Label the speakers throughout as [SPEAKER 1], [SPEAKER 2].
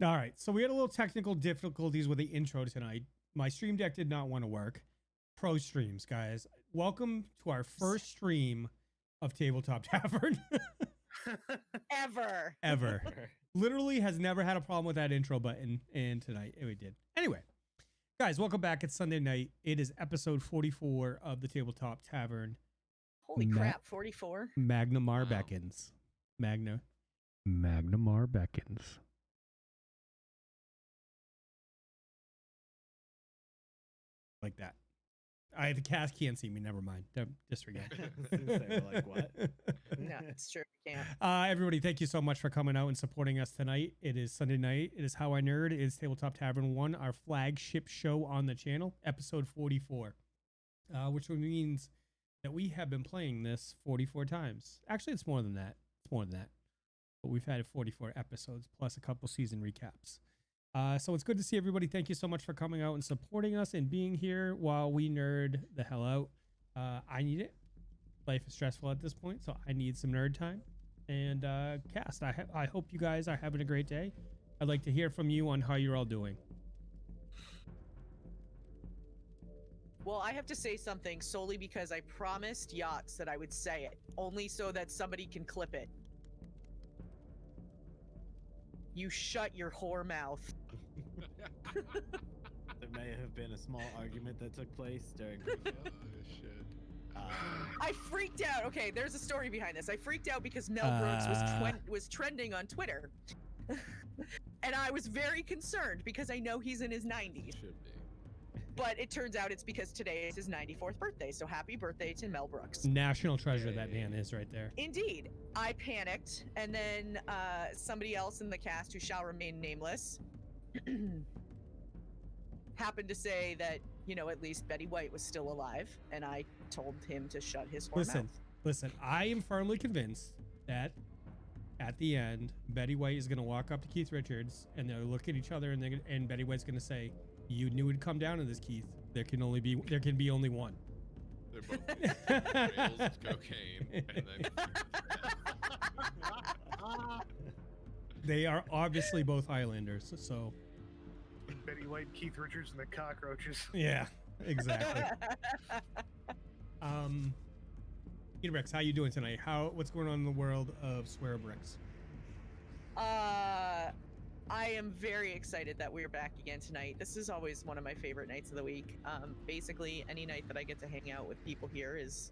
[SPEAKER 1] All right, so we had a little technical difficulties with the intro tonight. My stream deck did not want to work. Pro streams, guys. Welcome to our first stream of Tabletop Tavern. Ever. Literally has never had a problem with that intro button, and tonight we did. Anyway, guys, welcome back. It's Sunday night. It is episode 44 of the Tabletop Tavern.
[SPEAKER 2] Holy crap, 44?
[SPEAKER 1] Magnimar Beckons. Magnimar Beckons. Like that. The cast can't see me. Never mind. Disregard.
[SPEAKER 3] Like what?
[SPEAKER 2] No, it's true. We can't.
[SPEAKER 1] Everybody, thank you so much for coming out and supporting us tonight. It is Sunday night. It is How I Nerd. It is Tabletop Tavern 1, our flagship show on the channel, episode 44, which means that we have been playing this 44 times. Actually, it's more than that. But we've had 44 episodes plus a couple season recaps. So it's good to see everybody. Thank you so much for coming out and supporting us and being here while we nerd the hell out. I need it. Life is stressful at this point, so I need some nerd time. And cast, I hope you guys are having a great day. I'd like to hear from you on how you're all doing.
[SPEAKER 2] Well, I have to say something solely because I promised Yachts that I would say it, only so that somebody can clip it. You shut your whore mouth.
[SPEAKER 3] There may have been a small argument that took place during.
[SPEAKER 4] Shit.
[SPEAKER 2] I freaked out. Okay, there's a story behind this. I freaked out because Mel Brooks was trending on Twitter, and I was very concerned because I know he's in his 90s.
[SPEAKER 4] Should be.
[SPEAKER 2] But it turns out it's because today is his 94th birthday. So happy birthday to Mel Brooks.
[SPEAKER 1] National treasure that man is right there.
[SPEAKER 2] Indeed. I panicked, and then somebody else in the cast who shall remain nameless happened to say that, you know, at least Betty White was still alive, and I told him to shut his whore mouth.
[SPEAKER 1] Listen, I am firmly convinced that at the end, Betty White is going to walk up to Keith Richards, and they'll look at each other, and Betty White's going to say, "You knew it'd come down to this, Keith. There can be only one."
[SPEAKER 4] They're both rails of cocaine, and then
[SPEAKER 1] They are obviously both Highlanders, so
[SPEAKER 5] Betty White, Keith Richards, and the cockroaches.
[SPEAKER 1] yeah, exactly. Idabrix, how you doing tonight? What's going on in the world of Swearbrix?
[SPEAKER 2] I am very excited that we're back again tonight. This is always one of my favorite nights of the week. Basically, any night that I get to hang out with people here is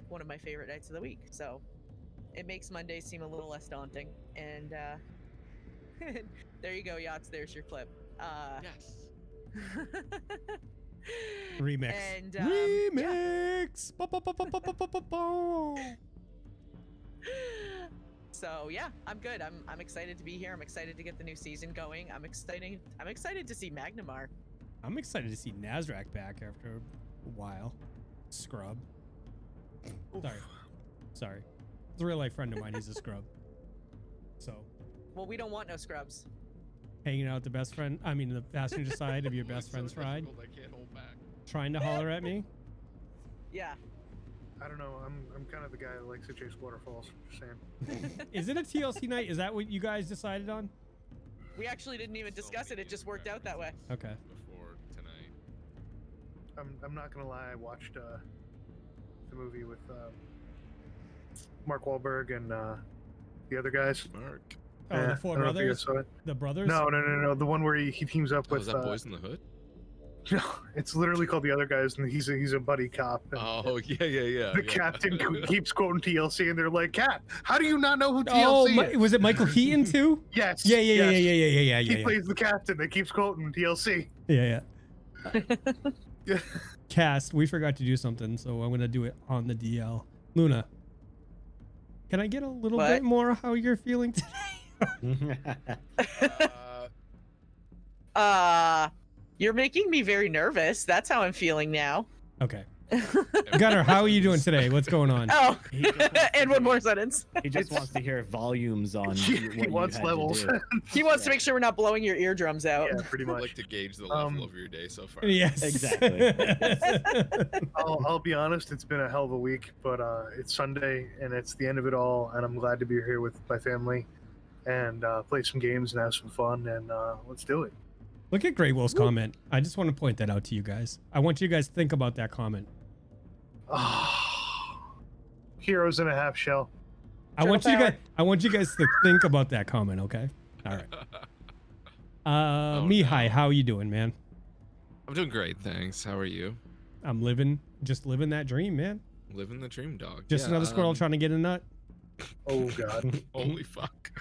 [SPEAKER 2] one of my favorite nights of the week. So it makes Mondays seem a little less daunting. And there you go, Yachts. There's your clip.
[SPEAKER 4] yes.
[SPEAKER 1] Remix.
[SPEAKER 2] And,
[SPEAKER 1] Remix.
[SPEAKER 2] So yeah, I'm good. I'm excited to be here. I'm excited to get the new season going. I'm excited to see Magnimar.
[SPEAKER 1] I'm excited to see Nazrak back after a while. Scrub. Sorry. It's a real life friend of mine. He's a scrub. So.
[SPEAKER 2] Well, we don't want no scrubs.
[SPEAKER 1] Hanging out the the passenger side of your best friend's ride.
[SPEAKER 4] I can't hold back.
[SPEAKER 1] Trying to holler at me.
[SPEAKER 2] Yeah.
[SPEAKER 5] I don't know. I'm kind of the guy that likes to chase waterfalls. Just saying.
[SPEAKER 1] Is it a TLC night? Is that what you guys decided on?
[SPEAKER 2] We actually didn't even discuss it. It just worked out that way.
[SPEAKER 1] Okay.
[SPEAKER 4] Before tonight.
[SPEAKER 5] I'm not gonna lie. I watched the movie with Mark Wahlberg and the other guys.
[SPEAKER 4] Mark.
[SPEAKER 1] Oh,
[SPEAKER 5] Yeah,
[SPEAKER 1] the four
[SPEAKER 5] I don't know if you
[SPEAKER 1] brothers?
[SPEAKER 5] guys saw it.
[SPEAKER 1] The brothers?
[SPEAKER 5] No. The one where he teams up
[SPEAKER 4] Oh,
[SPEAKER 5] with.
[SPEAKER 4] is that Boys in the Hood?
[SPEAKER 5] No, it's literally called The Other Guys, and he's a buddy cop. And
[SPEAKER 4] Oh, yeah.
[SPEAKER 5] the captain keeps quoting TLC, and they're like, "Cap, how do you not know who TLC is?"
[SPEAKER 1] Was it Michael Keaton too?
[SPEAKER 5] Yes.
[SPEAKER 1] Yeah.
[SPEAKER 5] He plays the captain that keeps quoting TLC.
[SPEAKER 1] Yeah. Cast, we forgot to do something, so I'm gonna do it on the DL. Luna, can I get a little bit more how you're feeling today?
[SPEAKER 2] You're making me very nervous. That's how I'm feeling now.
[SPEAKER 1] Okay. Gunnar, how are you doing today? What's going on?
[SPEAKER 2] Oh, and one more sentence.
[SPEAKER 3] He just wants to hear volumes on.
[SPEAKER 5] He wants levels.
[SPEAKER 2] He wants to make sure we're not blowing your eardrums out.
[SPEAKER 5] Yeah, pretty
[SPEAKER 4] I'd
[SPEAKER 5] much.
[SPEAKER 4] like to gauge the level of your day so far.
[SPEAKER 1] Yes.
[SPEAKER 3] Exactly.
[SPEAKER 5] I'll be honest, it's been a hell of a week, but it's Sunday and it's the end of it all, and I'm glad to be here with my family. and play some games and have some fun. And let's do it.
[SPEAKER 1] Look at Grey Wolf's comment. I just want to point that out to you guys. I want you guys to think about that comment.
[SPEAKER 5] Heroes in a half shell.
[SPEAKER 1] I want you guys to think about that comment, okay? All right. Mihaly, how are you doing, man?
[SPEAKER 4] I'm doing great, thanks. How are you?
[SPEAKER 1] I'm just living that dream, man.
[SPEAKER 4] Living the dream, dog.
[SPEAKER 1] Just another squirrel trying to get a nut.
[SPEAKER 5] Oh God.
[SPEAKER 4] Holy fuck.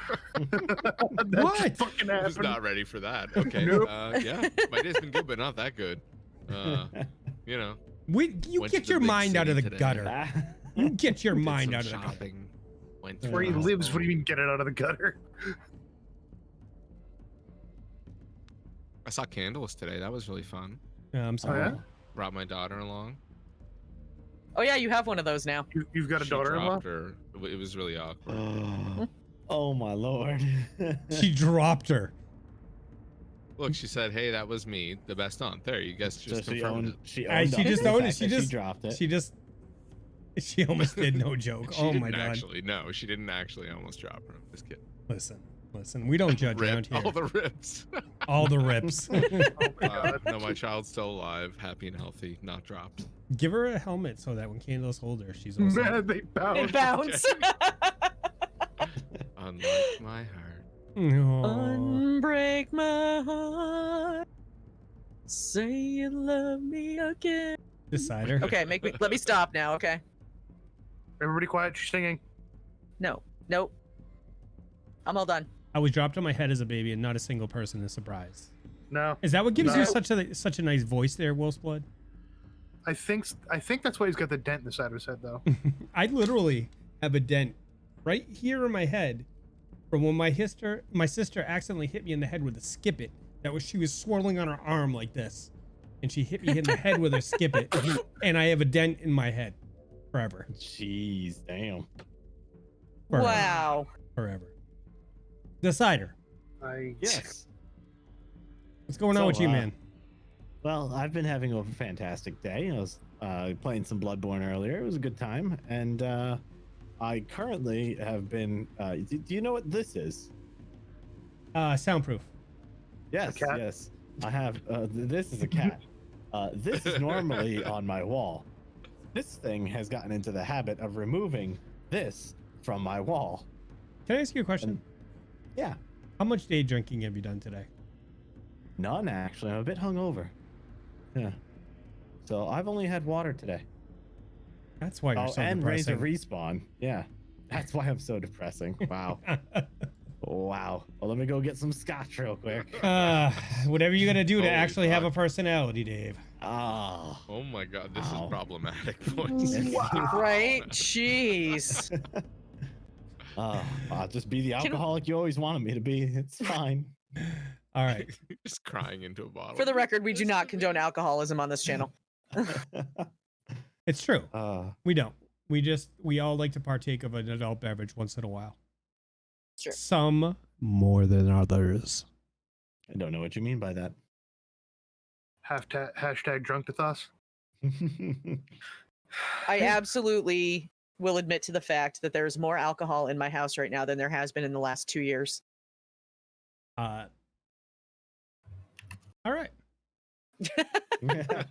[SPEAKER 1] What?
[SPEAKER 5] Fucking
[SPEAKER 4] I was
[SPEAKER 5] happened.
[SPEAKER 4] not ready for that. Okay.
[SPEAKER 5] Nope.
[SPEAKER 4] Yeah, my day's been good, but not that good. You know.
[SPEAKER 1] You
[SPEAKER 4] Went
[SPEAKER 1] get
[SPEAKER 4] to the
[SPEAKER 1] your
[SPEAKER 4] big
[SPEAKER 1] mind out of the
[SPEAKER 4] city today.
[SPEAKER 1] gutter. You get your
[SPEAKER 4] Did
[SPEAKER 1] mind
[SPEAKER 4] some
[SPEAKER 1] out of the gutter.
[SPEAKER 4] shopping. Went
[SPEAKER 5] Where he
[SPEAKER 4] to
[SPEAKER 5] lives, what do you mean get it out of the gutter?
[SPEAKER 4] I saw candles today. That was really fun.
[SPEAKER 1] I'm sorry.
[SPEAKER 5] yeah?
[SPEAKER 4] Brought my daughter along.
[SPEAKER 2] Oh yeah, you have one of those now.
[SPEAKER 5] You've got a
[SPEAKER 4] She
[SPEAKER 5] daughter-in-law?
[SPEAKER 4] dropped her. It was really awkward.
[SPEAKER 3] Oh my lord.
[SPEAKER 1] She dropped her.
[SPEAKER 4] Look, she said, "Hey, that was me, the best aunt." There, you guys just
[SPEAKER 3] So she
[SPEAKER 4] confirmed
[SPEAKER 3] owned,
[SPEAKER 4] it.
[SPEAKER 3] she
[SPEAKER 1] She
[SPEAKER 3] owned up
[SPEAKER 1] just
[SPEAKER 3] to the
[SPEAKER 1] owned it.
[SPEAKER 3] fact
[SPEAKER 1] She
[SPEAKER 3] that
[SPEAKER 1] just
[SPEAKER 3] dropped it.
[SPEAKER 1] She almost did, no joke.
[SPEAKER 4] She
[SPEAKER 1] Oh
[SPEAKER 4] didn't
[SPEAKER 1] my god.
[SPEAKER 4] actually. No, she didn't actually almost drop her. Just kidding.
[SPEAKER 1] Listen. We don't judge around
[SPEAKER 4] Rip.
[SPEAKER 1] here.
[SPEAKER 4] All the rips.
[SPEAKER 1] All the rips.
[SPEAKER 5] Oh my God.
[SPEAKER 4] No, my child's still alive, happy and healthy, not dropped.
[SPEAKER 1] Give her a helmet so that when Candace holds her, she's also.
[SPEAKER 5] Man, they
[SPEAKER 2] They
[SPEAKER 5] bounce.
[SPEAKER 2] bounce.
[SPEAKER 4] Unlike my heart.
[SPEAKER 1] Aw.
[SPEAKER 2] Unbreak my heart. Say you love me again.
[SPEAKER 1] Decider.
[SPEAKER 2] Okay, let me stop now, okay?
[SPEAKER 5] Everybody quiet, she's singing.
[SPEAKER 2] No. Nope. I'm all done.
[SPEAKER 1] I was dropped on my head as a baby, and not a single person is surprised.
[SPEAKER 5] No.
[SPEAKER 1] Is that what gives
[SPEAKER 5] No.
[SPEAKER 1] you such a nice voice there, Wolf's Blood?
[SPEAKER 5] I think that's why he's got the dent in the side of his head, though.
[SPEAKER 1] I literally have a dent right here in my head from when my sister accidentally hit me in the head with a skip it. She was swirling on her arm like this, and she hit me in the head with her skip it, and I have a dent in my head forever.
[SPEAKER 3] Jeez, damn.
[SPEAKER 1] Forever.
[SPEAKER 2] Wow.
[SPEAKER 1] Forever. Decider,
[SPEAKER 3] Yes.
[SPEAKER 1] what's going on with you, man?
[SPEAKER 3] Well, I've been having a fantastic day. I was playing some Bloodborne earlier. It was a good time. And I currently have been... do you know what this is?
[SPEAKER 1] Soundproof.
[SPEAKER 3] Yes,
[SPEAKER 5] cat?
[SPEAKER 3] yes. I have... this is a cat. This is normally on my wall. This thing has gotten into the habit of removing this from my wall.
[SPEAKER 1] Can I ask you a question?
[SPEAKER 3] Yeah.
[SPEAKER 1] How much day drinking have you done today?
[SPEAKER 3] None, actually. I'm a bit hungover. Yeah. So I've only had water today.
[SPEAKER 1] That's why you're so
[SPEAKER 3] and Razor
[SPEAKER 1] depressing.
[SPEAKER 3] Respawn. Yeah. That's why I'm so depressing. Wow. Wow. Well, let me go get some scotch real quick.
[SPEAKER 1] Whatever you gotta do to
[SPEAKER 4] Holy
[SPEAKER 1] actually have a
[SPEAKER 4] fuck.
[SPEAKER 1] personality, Dave.
[SPEAKER 3] Oh.
[SPEAKER 4] Oh my god, this
[SPEAKER 3] Wow.
[SPEAKER 4] is problematic, boys.
[SPEAKER 2] Right? Jeez.
[SPEAKER 3] I'll just be the alcoholic you always wanted me to be. It's fine.
[SPEAKER 1] All right.
[SPEAKER 4] Just crying into a bottle.
[SPEAKER 2] For the record, we do not condone alcoholism on this channel.
[SPEAKER 1] It's true.
[SPEAKER 3] uh,
[SPEAKER 1] We don't. We all like to partake of an adult beverage once in a while.
[SPEAKER 2] Sure.
[SPEAKER 1] Some more than others.
[SPEAKER 3] I don't know what you mean by that.
[SPEAKER 5] Hashtag Drunkdithas.
[SPEAKER 2] I absolutely will admit to the fact that there's more alcohol in my house right now than there has been in the last 2 years.
[SPEAKER 1] All right.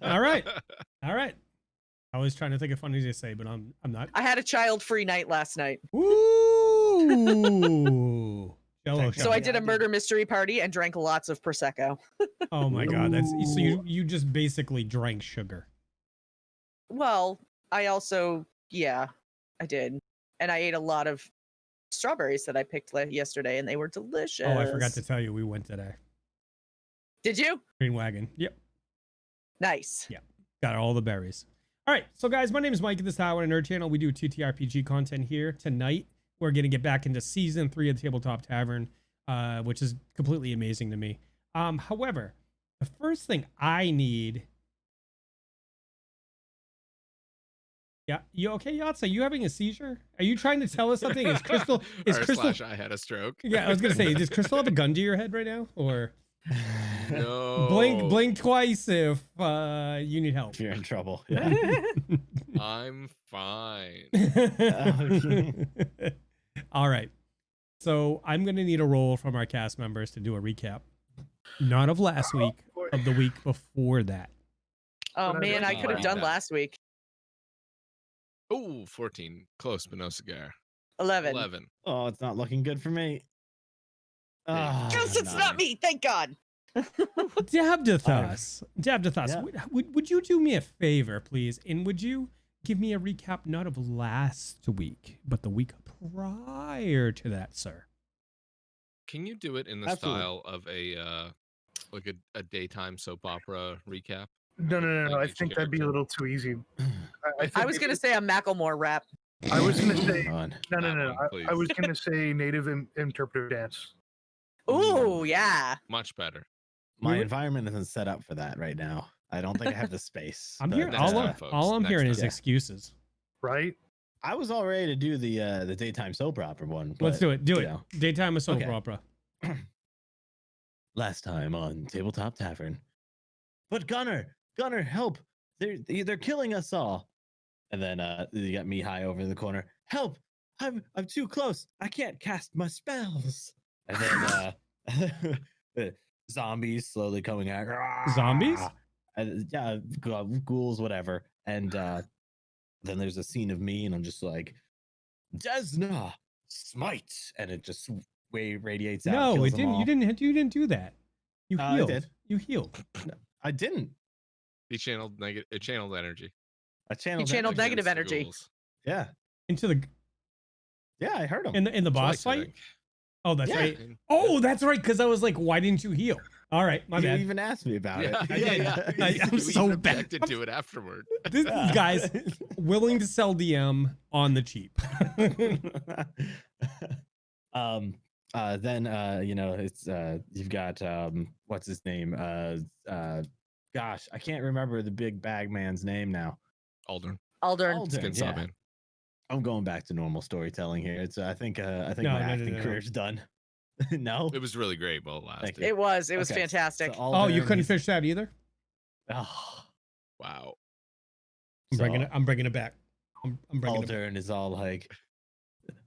[SPEAKER 1] All right. All right. I was trying to think of funny to say, but I'm not.
[SPEAKER 2] I had a child-free night last night.
[SPEAKER 1] Ooh. Jello
[SPEAKER 2] So I
[SPEAKER 1] shot.
[SPEAKER 2] did a murder mystery party and drank lots of Prosecco.
[SPEAKER 1] Oh my god, that's so you just basically drank sugar.
[SPEAKER 2] Well, I also, yeah, I did. And I ate a lot of strawberries that I picked yesterday, and they were delicious.
[SPEAKER 1] Oh, I forgot to tell you, we went today.
[SPEAKER 2] Did you?
[SPEAKER 1] Green Wagon. Yep.
[SPEAKER 2] Nice.
[SPEAKER 1] Got all the berries. All right, so guys, my name is Mike at this Tower Nerd Channel. We do TTRPG content here. Tonight, we're going to get back into Season 3 of the Tabletop Tavern, which is completely amazing to me. However, the first thing I need... Yeah, you okay, Yotts? Are you having a seizure? Are you trying to tell us something? Is Crystal...
[SPEAKER 4] I had a stroke.
[SPEAKER 1] Yeah, I was going to say, does Crystal have a gun to your head right now? Or...
[SPEAKER 4] No.
[SPEAKER 1] Blink twice if you need help.
[SPEAKER 3] If you're in trouble. Yeah.
[SPEAKER 4] I'm fine.
[SPEAKER 1] All right. So I'm gonna need a roll from our cast members to do a recap, not of last week,
[SPEAKER 5] boy.
[SPEAKER 1] of the week before that.
[SPEAKER 2] Oh
[SPEAKER 5] But I
[SPEAKER 2] man, I
[SPEAKER 5] think
[SPEAKER 2] could have
[SPEAKER 4] I
[SPEAKER 2] done
[SPEAKER 4] need that.
[SPEAKER 2] last week.
[SPEAKER 4] Oh, 14. Close, but no cigar.
[SPEAKER 2] 11.
[SPEAKER 4] 11.
[SPEAKER 3] Oh, it's not looking good for me.
[SPEAKER 4] Dave.
[SPEAKER 3] Ah,
[SPEAKER 2] Yes, it's not
[SPEAKER 3] nine.
[SPEAKER 2] me. Thank God.
[SPEAKER 1] Davdithas,
[SPEAKER 3] Yeah.
[SPEAKER 1] would you do me a favor, please, and would you give me a recap not of last week, but the week prior to that, sir?
[SPEAKER 4] Can you do it in the
[SPEAKER 3] Absolutely.
[SPEAKER 4] style of a like a daytime soap opera recap?
[SPEAKER 5] No.
[SPEAKER 4] Like
[SPEAKER 5] I
[SPEAKER 4] each
[SPEAKER 5] think that'd be a
[SPEAKER 4] character?
[SPEAKER 5] little too easy. I
[SPEAKER 2] I
[SPEAKER 5] think
[SPEAKER 2] was gonna say a Macklemore rap.
[SPEAKER 5] I was gonna say
[SPEAKER 3] On.
[SPEAKER 5] no.
[SPEAKER 4] That one,
[SPEAKER 5] I
[SPEAKER 4] please.
[SPEAKER 5] was gonna say native interpretive dance.
[SPEAKER 2] Ooh, yeah.
[SPEAKER 4] Much better.
[SPEAKER 3] My
[SPEAKER 1] We-
[SPEAKER 3] environment isn't set up for that right now. I don't think I have the space.
[SPEAKER 1] I'm
[SPEAKER 3] but,
[SPEAKER 1] here.
[SPEAKER 4] next
[SPEAKER 1] All,
[SPEAKER 4] time,
[SPEAKER 1] I'm,
[SPEAKER 4] folks,
[SPEAKER 1] all I'm
[SPEAKER 4] next
[SPEAKER 1] hearing is
[SPEAKER 3] time.
[SPEAKER 1] excuses.
[SPEAKER 5] Right?
[SPEAKER 3] I was all ready to do the daytime soap opera one.
[SPEAKER 1] Let's
[SPEAKER 3] but,
[SPEAKER 1] do it. Do
[SPEAKER 3] you
[SPEAKER 1] it.
[SPEAKER 3] know,
[SPEAKER 1] Daytime of soap
[SPEAKER 3] Okay.
[SPEAKER 1] opera.
[SPEAKER 3] last time on Tabletop Tavern. But Gunnar, help! They're killing us all. And then you got Mihaly over in the corner. Help! I'm too close. I can't cast my spells. And then the zombies slowly coming out.
[SPEAKER 1] Zombies?
[SPEAKER 3] And, yeah, ghouls, whatever. And then there's a scene of me, and I'm just like, Desna, smite, and it just radiates out.
[SPEAKER 1] No,
[SPEAKER 3] kills
[SPEAKER 1] it
[SPEAKER 3] them
[SPEAKER 1] didn't.
[SPEAKER 3] all.
[SPEAKER 1] You didn't do that. You
[SPEAKER 3] I
[SPEAKER 1] healed.
[SPEAKER 3] did.
[SPEAKER 1] You healed.
[SPEAKER 3] I didn't.
[SPEAKER 4] He channeled channeled energy.
[SPEAKER 3] I channeled.
[SPEAKER 2] He channeled
[SPEAKER 3] that.
[SPEAKER 2] negative
[SPEAKER 4] against the
[SPEAKER 2] energy.
[SPEAKER 4] ghouls.
[SPEAKER 3] Yeah,
[SPEAKER 1] Into the
[SPEAKER 3] yeah, I heard him.
[SPEAKER 1] in the boss
[SPEAKER 4] Twice, I
[SPEAKER 1] fight.
[SPEAKER 4] think.
[SPEAKER 1] Oh, that's
[SPEAKER 3] Yeah.
[SPEAKER 1] right. Oh, that's right. Because I was like, why didn't you heal? All right, my
[SPEAKER 3] you
[SPEAKER 1] bad.
[SPEAKER 3] even asked me about
[SPEAKER 4] Yeah,
[SPEAKER 3] it.
[SPEAKER 1] I did. I'm
[SPEAKER 4] You
[SPEAKER 1] so
[SPEAKER 4] even
[SPEAKER 1] bad.
[SPEAKER 4] objected to it afterward.
[SPEAKER 1] This
[SPEAKER 3] Yeah.
[SPEAKER 1] guy's willing to sell DM on the cheap.
[SPEAKER 3] Then you know, it's you've got what's his name? Gosh, I can't remember the big bag man's name now.
[SPEAKER 4] Aldern.
[SPEAKER 2] Aldern.
[SPEAKER 3] Aldern,
[SPEAKER 4] Skin
[SPEAKER 3] yeah.
[SPEAKER 4] man.
[SPEAKER 3] I'm going back to normal storytelling here. It's I think
[SPEAKER 1] No,
[SPEAKER 3] my
[SPEAKER 1] no,
[SPEAKER 3] acting
[SPEAKER 1] no.
[SPEAKER 3] career's done. No.
[SPEAKER 4] It was really great while it lasted.
[SPEAKER 3] Thank you.
[SPEAKER 2] It was
[SPEAKER 3] Okay,
[SPEAKER 2] fantastic.
[SPEAKER 3] so
[SPEAKER 1] Oh, you
[SPEAKER 3] Aldern,
[SPEAKER 1] couldn't
[SPEAKER 3] he's-
[SPEAKER 1] fish that either.
[SPEAKER 3] Oh,
[SPEAKER 4] Wow.
[SPEAKER 1] I'm
[SPEAKER 3] so
[SPEAKER 1] bringing it. I'm bringing it back. I'm bringing it back.
[SPEAKER 3] Aldern is all like,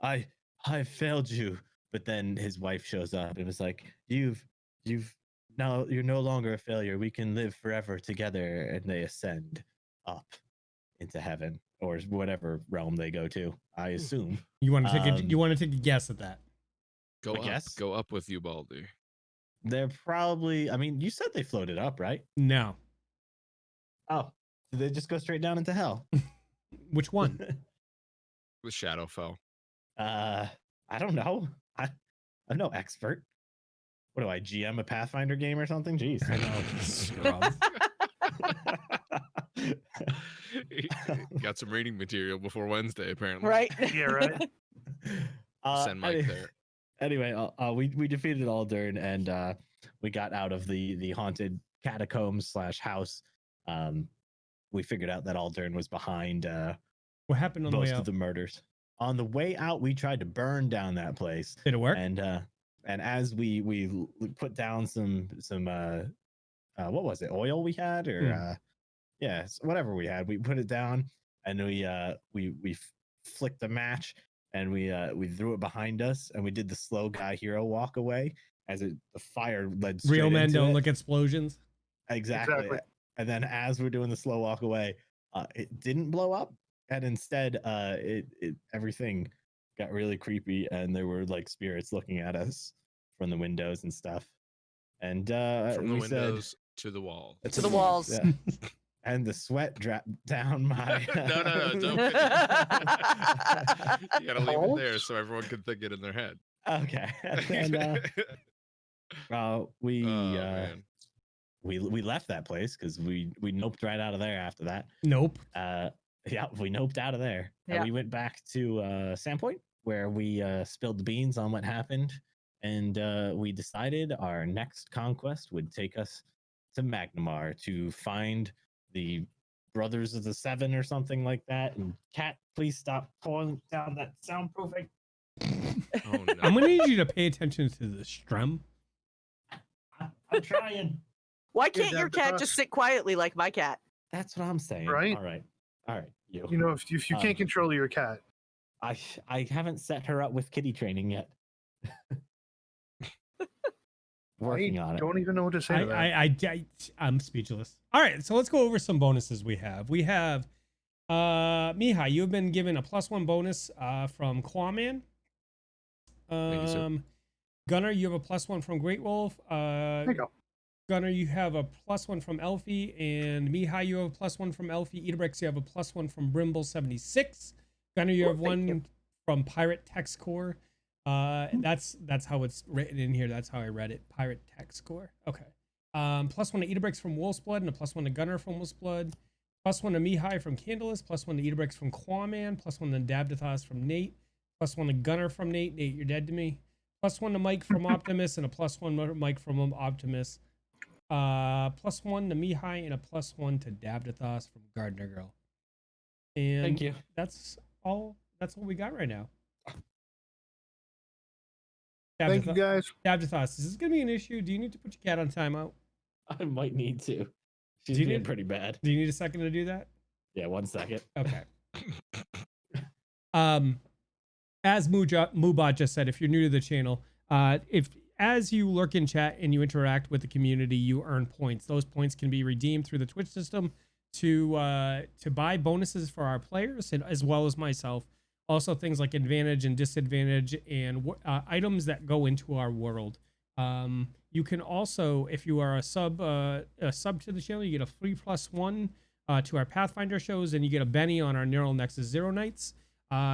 [SPEAKER 3] I failed you, but then his wife shows up and was like, you're no longer a failure. We can live forever together, and they ascend up into heaven or whatever realm they go to. I assume.
[SPEAKER 1] You want to take a,
[SPEAKER 3] Um,
[SPEAKER 1] you want to take a guess at that?
[SPEAKER 4] Go
[SPEAKER 3] I
[SPEAKER 4] up.
[SPEAKER 3] guess.
[SPEAKER 4] Go up with you, Baldy.
[SPEAKER 3] They're probably. I mean, you said they floated up, right?
[SPEAKER 1] No.
[SPEAKER 3] Oh, did they just go straight down into hell?
[SPEAKER 1] Which one?
[SPEAKER 4] With Shadowfell.
[SPEAKER 3] I don't know. I'm no expert. What do I GM a Pathfinder game or something? Jeez.
[SPEAKER 1] I know. Scrub.
[SPEAKER 4] Got some reading material before Wednesday, apparently.
[SPEAKER 2] Right?
[SPEAKER 5] Yeah, right.
[SPEAKER 4] Send Mike there.
[SPEAKER 3] Anyway, we defeated Aldern, and we got out of the haunted catacombs / house. We figured out that Aldern was behind
[SPEAKER 1] What happened on the way
[SPEAKER 3] most
[SPEAKER 1] out?
[SPEAKER 3] of the murders. On the way out, we tried to burn down that place,
[SPEAKER 1] Did it work?
[SPEAKER 3] and as we put down some what was it, oil we had, or whatever we had, we put it down, and we flicked the match, and we threw it behind us, and we did the slow guy hero walk away as the fire led straight
[SPEAKER 1] Real men
[SPEAKER 3] into
[SPEAKER 1] don't
[SPEAKER 3] it.
[SPEAKER 1] look at explosions.
[SPEAKER 3] Exactly. And then as we're doing the slow walk away, it didn't blow up, and instead everything got really creepy, and there were like spirits looking at us from the windows and stuff. And
[SPEAKER 4] From the
[SPEAKER 3] we
[SPEAKER 4] windows to the wall.
[SPEAKER 2] To the walls.
[SPEAKER 3] Yeah. And the sweat dropped down my
[SPEAKER 4] No, don't finish. You gotta leave it there so everyone can think it in their head.
[SPEAKER 3] Okay. And we
[SPEAKER 4] man.
[SPEAKER 3] we left that place because we noped right out of there after that.
[SPEAKER 1] Nope.
[SPEAKER 3] Yeah, we noped out of there.
[SPEAKER 2] Yeah.
[SPEAKER 3] And we went back to Sandpoint, where we spilled the beans on what happened, and we decided our next conquest would take us to Magnimar to find the Brothers of the Seven or something like that. And Cat, please stop pulling down that soundproofing.
[SPEAKER 4] Oh no.
[SPEAKER 1] I'm gonna need you to pay attention to the strum.
[SPEAKER 3] I'm trying.
[SPEAKER 2] Why
[SPEAKER 5] Yeah,
[SPEAKER 2] can't your
[SPEAKER 5] Davdithas.
[SPEAKER 2] cat just sit quietly like my cat?
[SPEAKER 3] That's what I'm saying.
[SPEAKER 5] Right?
[SPEAKER 3] All right. You.
[SPEAKER 5] You know, if you can't control your cat,
[SPEAKER 3] I haven't set her up with kitty training yet. Working on it.
[SPEAKER 5] Don't even know what to say to that.
[SPEAKER 1] I'm speechless. All right, so let's go over some bonuses we have. We have Mihaly, you've been given a +1 bonus from Quaman.
[SPEAKER 4] Thank you, sir.
[SPEAKER 1] Gunnar, you have a +1 from Great Wolf.
[SPEAKER 5] There you go.
[SPEAKER 1] Gunnar, you have a +1 from Elfie, and Mihaly, you have a +1 from Elfie. Idabrix, you have a +1 from Brimble76. Gunnar, you have one from Pirate Text Core. That's how it's written in here. That's how I read it. Pirate Text Core. Okay. +1 to Idabrix from Wolf's Blood, and a +1 to Gunnar from Wolf's Blood. +1 to Mihaly from Candlemas. +1 to Idabrix from Quaman. +1 to Davdithas from Nate. +1 to Gunnar from Nate. Nate, you're dead to me. +1 to Mike from Optimus, and a +1 to Mike from Optimus. +1 to Mihaly, and a +1 to Davdithas from Gardener Girl. And
[SPEAKER 3] Thank you.
[SPEAKER 1] That's all we got right now.
[SPEAKER 5] Thank you, guys.
[SPEAKER 1] Davdithas, is this gonna be an issue? Do you need to put your cat on timeout?
[SPEAKER 3] I might need to. She's
[SPEAKER 1] Do you
[SPEAKER 3] being
[SPEAKER 1] need-
[SPEAKER 3] pretty bad.
[SPEAKER 1] Do you need a second to do that?
[SPEAKER 3] Yeah, 1 second.
[SPEAKER 1] Okay. As Mubot just said, if you're new to the channel, if as you lurk in chat and you interact with the community, you earn points. Those points can be redeemed through the Twitch system to buy bonuses for our players, and as well as myself. Also, things like advantage and disadvantage and items that go into our world. You can also, if you are a sub to the channel, you get a free +1 to our Pathfinder shows, and you get a Benny on our Neural Nexus Zero Nights.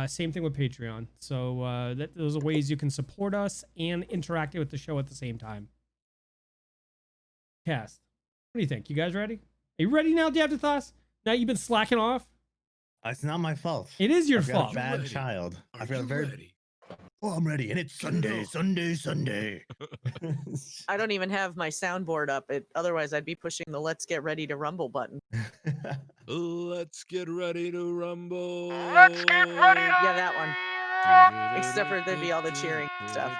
[SPEAKER 1] Same thing with Patreon. So those are ways you can support us and interact with the show at the same time. Cast, what do you think? You guys ready? Are you ready now, Davdithas? Now you've been slacking off?
[SPEAKER 3] It's not my fault.
[SPEAKER 1] It is your
[SPEAKER 3] I've got
[SPEAKER 1] fault.
[SPEAKER 3] a bad
[SPEAKER 4] Ready?
[SPEAKER 3] child.
[SPEAKER 4] Are
[SPEAKER 3] I've got a
[SPEAKER 4] you
[SPEAKER 3] very.
[SPEAKER 4] ready?
[SPEAKER 3] Oh, I'm ready, and it's Sunday, Sunday, Sunday.
[SPEAKER 2] I don't even have my soundboard up. Otherwise, I'd be pushing the "Let's get ready to rumble" button.
[SPEAKER 4] Let's get ready to rumble.
[SPEAKER 6] Let's get ready to
[SPEAKER 2] Yeah, that one. Except for there'd be all the cheering stuff.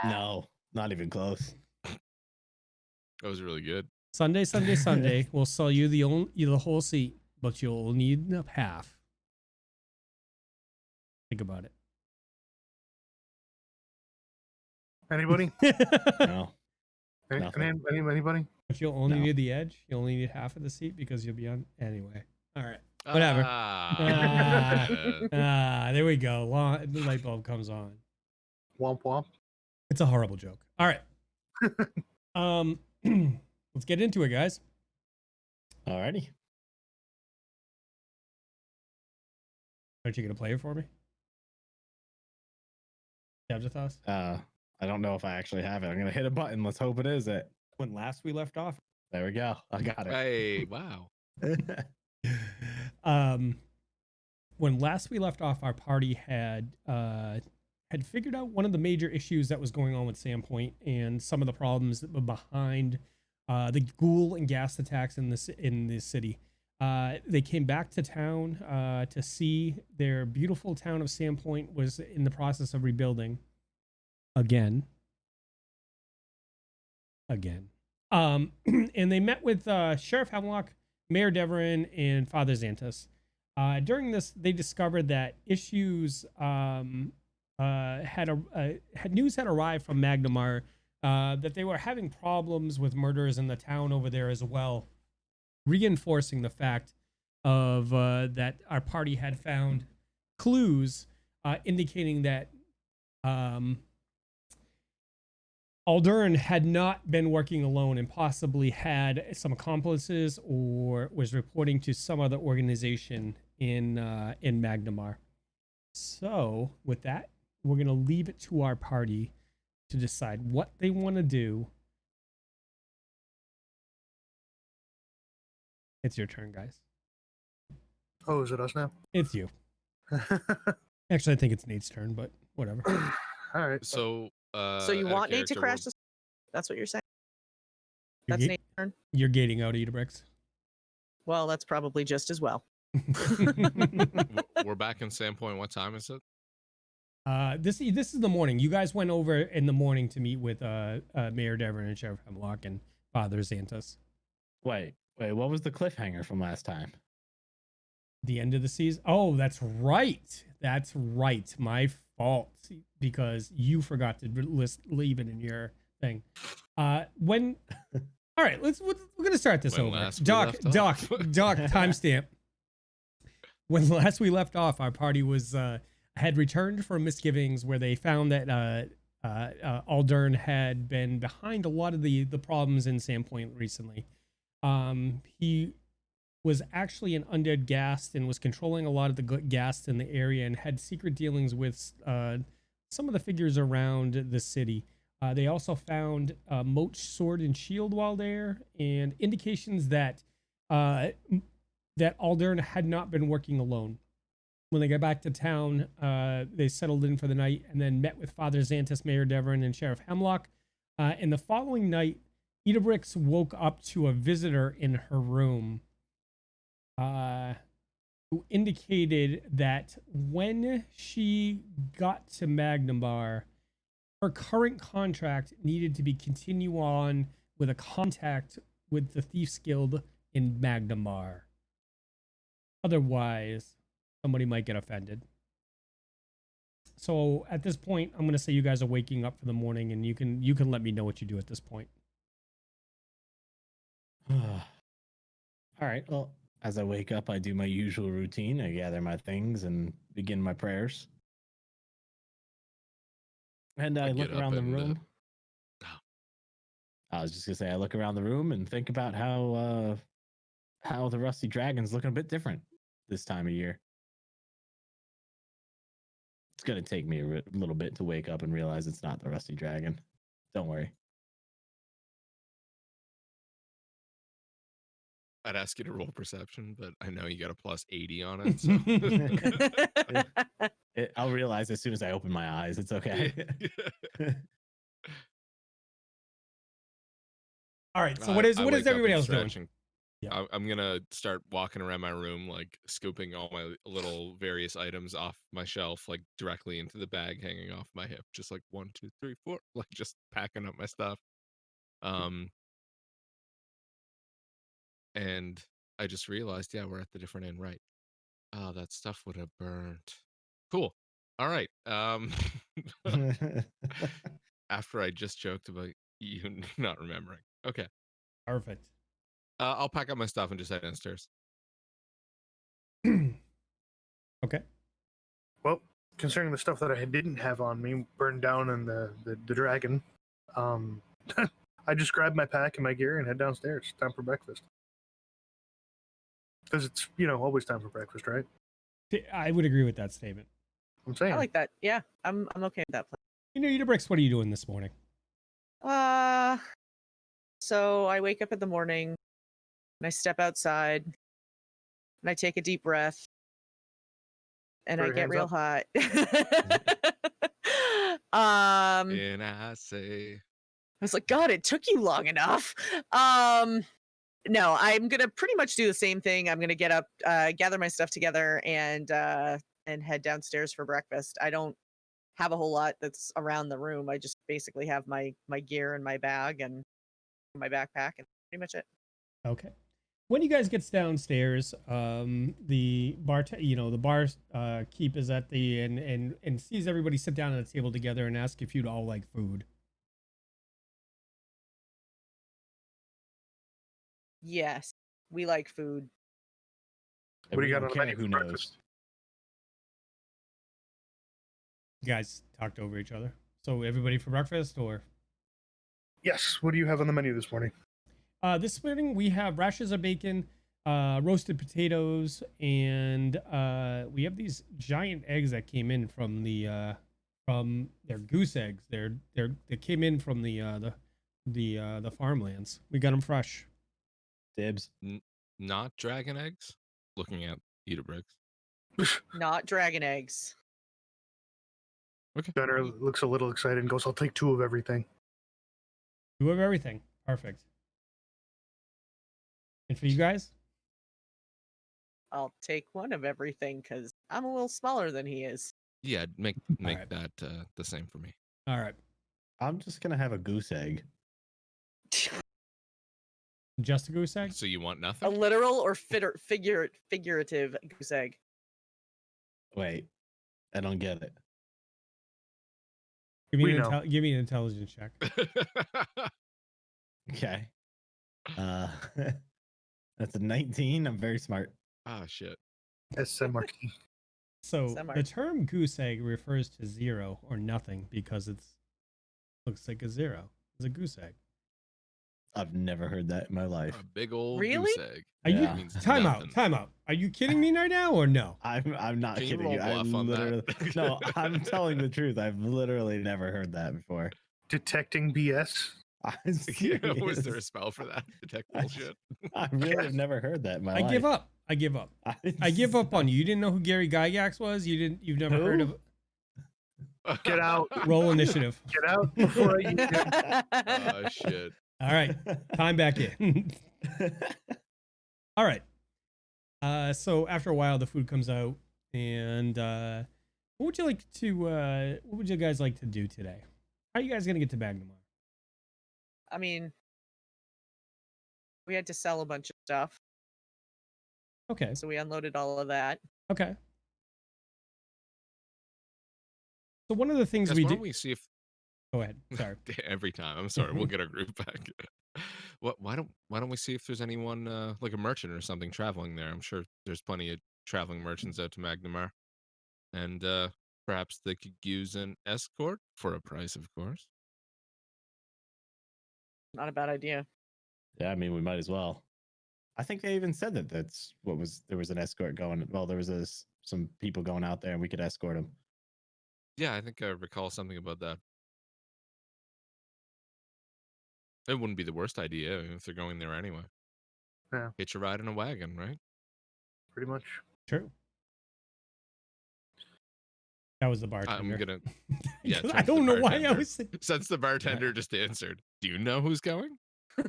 [SPEAKER 3] No, not even close.
[SPEAKER 4] That was really good.
[SPEAKER 1] Sunday, Sunday, Sunday. We'll sell you the whole seat, but you'll need half. Think about it.
[SPEAKER 5] Anybody?
[SPEAKER 3] No. Nothing.
[SPEAKER 5] Anybody?
[SPEAKER 1] But you'll only
[SPEAKER 3] No.
[SPEAKER 1] need the edge. You only need half of the seat because you'll be on anyway. All right. Whatever. There we go. The light bulb comes on.
[SPEAKER 5] Womp womp.
[SPEAKER 1] It's a horrible joke. All right. Let's get into it, guys.
[SPEAKER 3] Alrighty.
[SPEAKER 1] Aren't you gonna play it for me? Davdithas?
[SPEAKER 3] I don't know if I actually have it. I'm gonna hit a button. Let's hope it is it.
[SPEAKER 1] When last we left off.
[SPEAKER 3] There we go. I got it.
[SPEAKER 4] Hey, wow.
[SPEAKER 1] When last we left off, our party had figured out one of the major issues that was going on with Sandpoint and some of the problems that were behind the ghoul and gas attacks in the city. They came back to town to see their beautiful town of Sandpoint was in the process of rebuilding again. And they met with Sheriff Hemlock, Mayor Deverin, and Father Xantus. During this, they discovered that issues news had arrived from Magnimar that they were having problems with murders in the town over there as well, reinforcing the fact of that our party had found clues indicating that Aldurin had not been working alone and possibly had some accomplices or was reporting to some other organization in Magnimar. So with that, we're going to leave it to our party to decide what they want to do. It's your turn, guys.
[SPEAKER 5] Oh, is it us now?
[SPEAKER 1] It's you. Actually, I think it's Nate's turn, but whatever.
[SPEAKER 5] All right.
[SPEAKER 4] So,
[SPEAKER 2] So you
[SPEAKER 4] out of
[SPEAKER 2] want Nate to
[SPEAKER 4] character,
[SPEAKER 2] crash this? That's what you're saying?
[SPEAKER 1] You're,
[SPEAKER 2] That's
[SPEAKER 1] ga-
[SPEAKER 2] Nate's turn?
[SPEAKER 1] you're gating out Idabrix.
[SPEAKER 2] Well, that's probably just as well.
[SPEAKER 4] We're back in Sandpoint. What time is it?
[SPEAKER 1] This is the morning. You guys went over in the morning to meet with Mayor Deverin and Sheriff Hemlock and Father Xantus.
[SPEAKER 3] Wait, what was the cliffhanger from last time?
[SPEAKER 1] The end of the season. Oh, that's right. That's right. My fault because you forgot to leave it in your thing. When all right, we're gonna start this
[SPEAKER 4] When
[SPEAKER 1] over.
[SPEAKER 4] last we
[SPEAKER 1] Doc,
[SPEAKER 4] left
[SPEAKER 1] Doc,
[SPEAKER 4] off.
[SPEAKER 1] Doc, timestamp. When last we left off, our party was had returned from misgivings where they found that Aldern had been behind a lot of the problems in Sandpoint recently. He was actually an undead ghast and was controlling a lot of the ghasts in the area and had secret dealings with some of the figures around the city. They also found Moat's sword and shield while there, and indications that that Aldern had not been working alone. When they got back to town, they settled in for the night and then met with Father Xantus, Mayor Devon, and Sheriff Hemlock. And the following night, Idabrix woke up to a visitor in her room who indicated that when she got to Magnimar, her current contract needed to be continue on with a contact with the Thieves Guild in Magnimar. Otherwise, somebody might get offended. So at this point, I'm going to say you guys are waking up for the morning, and you can let me know what you do at this point.
[SPEAKER 3] All right. Well, as I wake up, I do my usual routine. I gather my things and begin my prayers. And I look
[SPEAKER 4] get up
[SPEAKER 3] around the
[SPEAKER 4] and,
[SPEAKER 3] room. I was just gonna say I look around the room and think about how the Rusty Dragon's looking a bit different this time of year. It's gonna take me a little bit to wake up and realize it's not the Rusty Dragon. Don't worry.
[SPEAKER 4] I'd ask you to roll perception, but I know you got a plus 80 on it. So.
[SPEAKER 3] I'll realize as soon as I open my eyes. It's okay.
[SPEAKER 1] All right. So what is everybody else doing?
[SPEAKER 4] Yeah. I'm gonna start walking around my room, like scooping all my little various items off my shelf, like directly into the bag hanging off my hip, just like 1, 2, 3, 4, like just packing up my stuff. And I just realized, yeah, we're at the different end, right? Oh, that stuff would have burnt. Cool. All right. After I just joked about you not remembering. Okay.
[SPEAKER 1] Perfect.
[SPEAKER 4] I'll pack up my stuff and just head downstairs.
[SPEAKER 1] Okay.
[SPEAKER 5] Well, concerning the stuff that I didn't have on me, burned down in the dragon, I just grabbed my pack and my gear and head downstairs. Time for breakfast. Because it's, always time for breakfast, right?
[SPEAKER 1] I would agree with that statement.
[SPEAKER 5] I'm saying.
[SPEAKER 2] I like that. Yeah, I'm okay with that plan.
[SPEAKER 1] Idabrix, what are you doing this morning?
[SPEAKER 2] So I wake up in the morning and I step outside and I take a deep breath and I get real hot.
[SPEAKER 4] And I say,
[SPEAKER 2] I was like, God, it took you long enough. No, I'm gonna pretty much do the same thing. I'm gonna get up, gather my stuff together, and head downstairs for breakfast. I don't have a whole lot that's around the room. I just basically have my gear in my bag and my backpack, and pretty much it.
[SPEAKER 1] Okay. When you guys get downstairs, the bar, the bar keep is at the and sees everybody sit down at a table together and ask if you'd all like food.
[SPEAKER 2] Yes, we like food.
[SPEAKER 5] What do you got on the menu
[SPEAKER 3] who
[SPEAKER 5] for
[SPEAKER 3] knows?
[SPEAKER 5] breakfast?
[SPEAKER 1] You guys talked over each other. So everybody for breakfast, or?
[SPEAKER 5] Yes. What do you have on the menu this morning?
[SPEAKER 1] This morning we have rashers of bacon, roasted potatoes, and we have these giant eggs that came in from from their goose eggs. They came in from the farmlands. We got them fresh.
[SPEAKER 3] Dibs.
[SPEAKER 4] not dragon eggs? Looking at Idabrix.
[SPEAKER 2] Not dragon eggs.
[SPEAKER 4] Okay.
[SPEAKER 5] Gunnar looks a little excited and goes, I'll take 2 of everything.
[SPEAKER 1] 2 of everything. Perfect. And for you guys?
[SPEAKER 2] I'll take 1 of everything because I'm a little smaller than he is.
[SPEAKER 4] Yeah, make
[SPEAKER 1] right.
[SPEAKER 4] that the same for me.
[SPEAKER 1] All right.
[SPEAKER 3] I'm just gonna have a goose egg.
[SPEAKER 1] Just a goose egg?
[SPEAKER 4] So you want
[SPEAKER 2] A
[SPEAKER 4] nothing?
[SPEAKER 2] literal or figurative goose egg?
[SPEAKER 3] Wait, I don't get it.
[SPEAKER 1] Give me,
[SPEAKER 5] We know.
[SPEAKER 1] give me an intelligence check.
[SPEAKER 3] Okay. That's a 19. I'm very smart.
[SPEAKER 4] Oh shit.
[SPEAKER 5] That's San Martin.
[SPEAKER 1] So
[SPEAKER 2] Semi.
[SPEAKER 1] the term goose egg refers to 0 or nothing because it's looks like a 0. It's a goose egg.
[SPEAKER 3] I've never heard that in my life.
[SPEAKER 4] A big old
[SPEAKER 2] Really?
[SPEAKER 4] goose egg.
[SPEAKER 1] Are
[SPEAKER 3] Yeah.
[SPEAKER 1] you
[SPEAKER 4] Means
[SPEAKER 1] time
[SPEAKER 4] nothing.
[SPEAKER 1] out? Time out. Are you kidding me right now or no?
[SPEAKER 3] I'm not
[SPEAKER 4] Can you
[SPEAKER 3] kidding
[SPEAKER 4] roll
[SPEAKER 3] you. I'm
[SPEAKER 4] bluff on that?
[SPEAKER 3] literally no. I'm telling the truth. I've literally never heard that before.
[SPEAKER 5] Detecting BS.
[SPEAKER 3] I'm
[SPEAKER 4] Yeah, was there a
[SPEAKER 3] serious.
[SPEAKER 4] spell for that? Detect bullshit.
[SPEAKER 3] I really have never heard that in my
[SPEAKER 1] I
[SPEAKER 3] life.
[SPEAKER 1] give up. I give up. I give up on you. You didn't know who Gary Gygax was? You've never heard
[SPEAKER 3] Who?
[SPEAKER 1] of
[SPEAKER 5] Get out.
[SPEAKER 1] roll initiative.
[SPEAKER 5] Get out before I use it.
[SPEAKER 4] Oh shit.
[SPEAKER 1] All right. Time back in. All right. So after a while the food comes out and what would you guys like to do today? How are you guys gonna get to Magnimar?
[SPEAKER 2] I mean, we had to sell a bunch of stuff,
[SPEAKER 1] Okay.
[SPEAKER 2] so we unloaded all of that.
[SPEAKER 1] Okay. So one of the things
[SPEAKER 4] Guys,
[SPEAKER 1] we
[SPEAKER 4] why
[SPEAKER 1] do.
[SPEAKER 4] don't we see if
[SPEAKER 1] Go ahead. Sorry.
[SPEAKER 4] every time? I'm sorry, we'll get our group back. Why don't we see if there's anyone like a merchant or something traveling there? I'm sure there's plenty of traveling merchants out to Magnimar, and perhaps they could use an escort for a price, of course.
[SPEAKER 2] Not a bad idea.
[SPEAKER 3] Yeah, I mean, we might as well. I think they even said that there was an escort going. Well, there was some people going out there, and we could escort them.
[SPEAKER 4] Yeah, I think I recall something about that. It wouldn't be the worst idea if they're going there anyway.
[SPEAKER 5] Yeah.
[SPEAKER 4] Hitch a ride in a wagon, right?
[SPEAKER 5] Pretty much.
[SPEAKER 1] True. That was the bartender.
[SPEAKER 4] I'm gonna. Yeah,
[SPEAKER 1] I don't know why I was.
[SPEAKER 4] Since the bartender just answered, do you know who's going?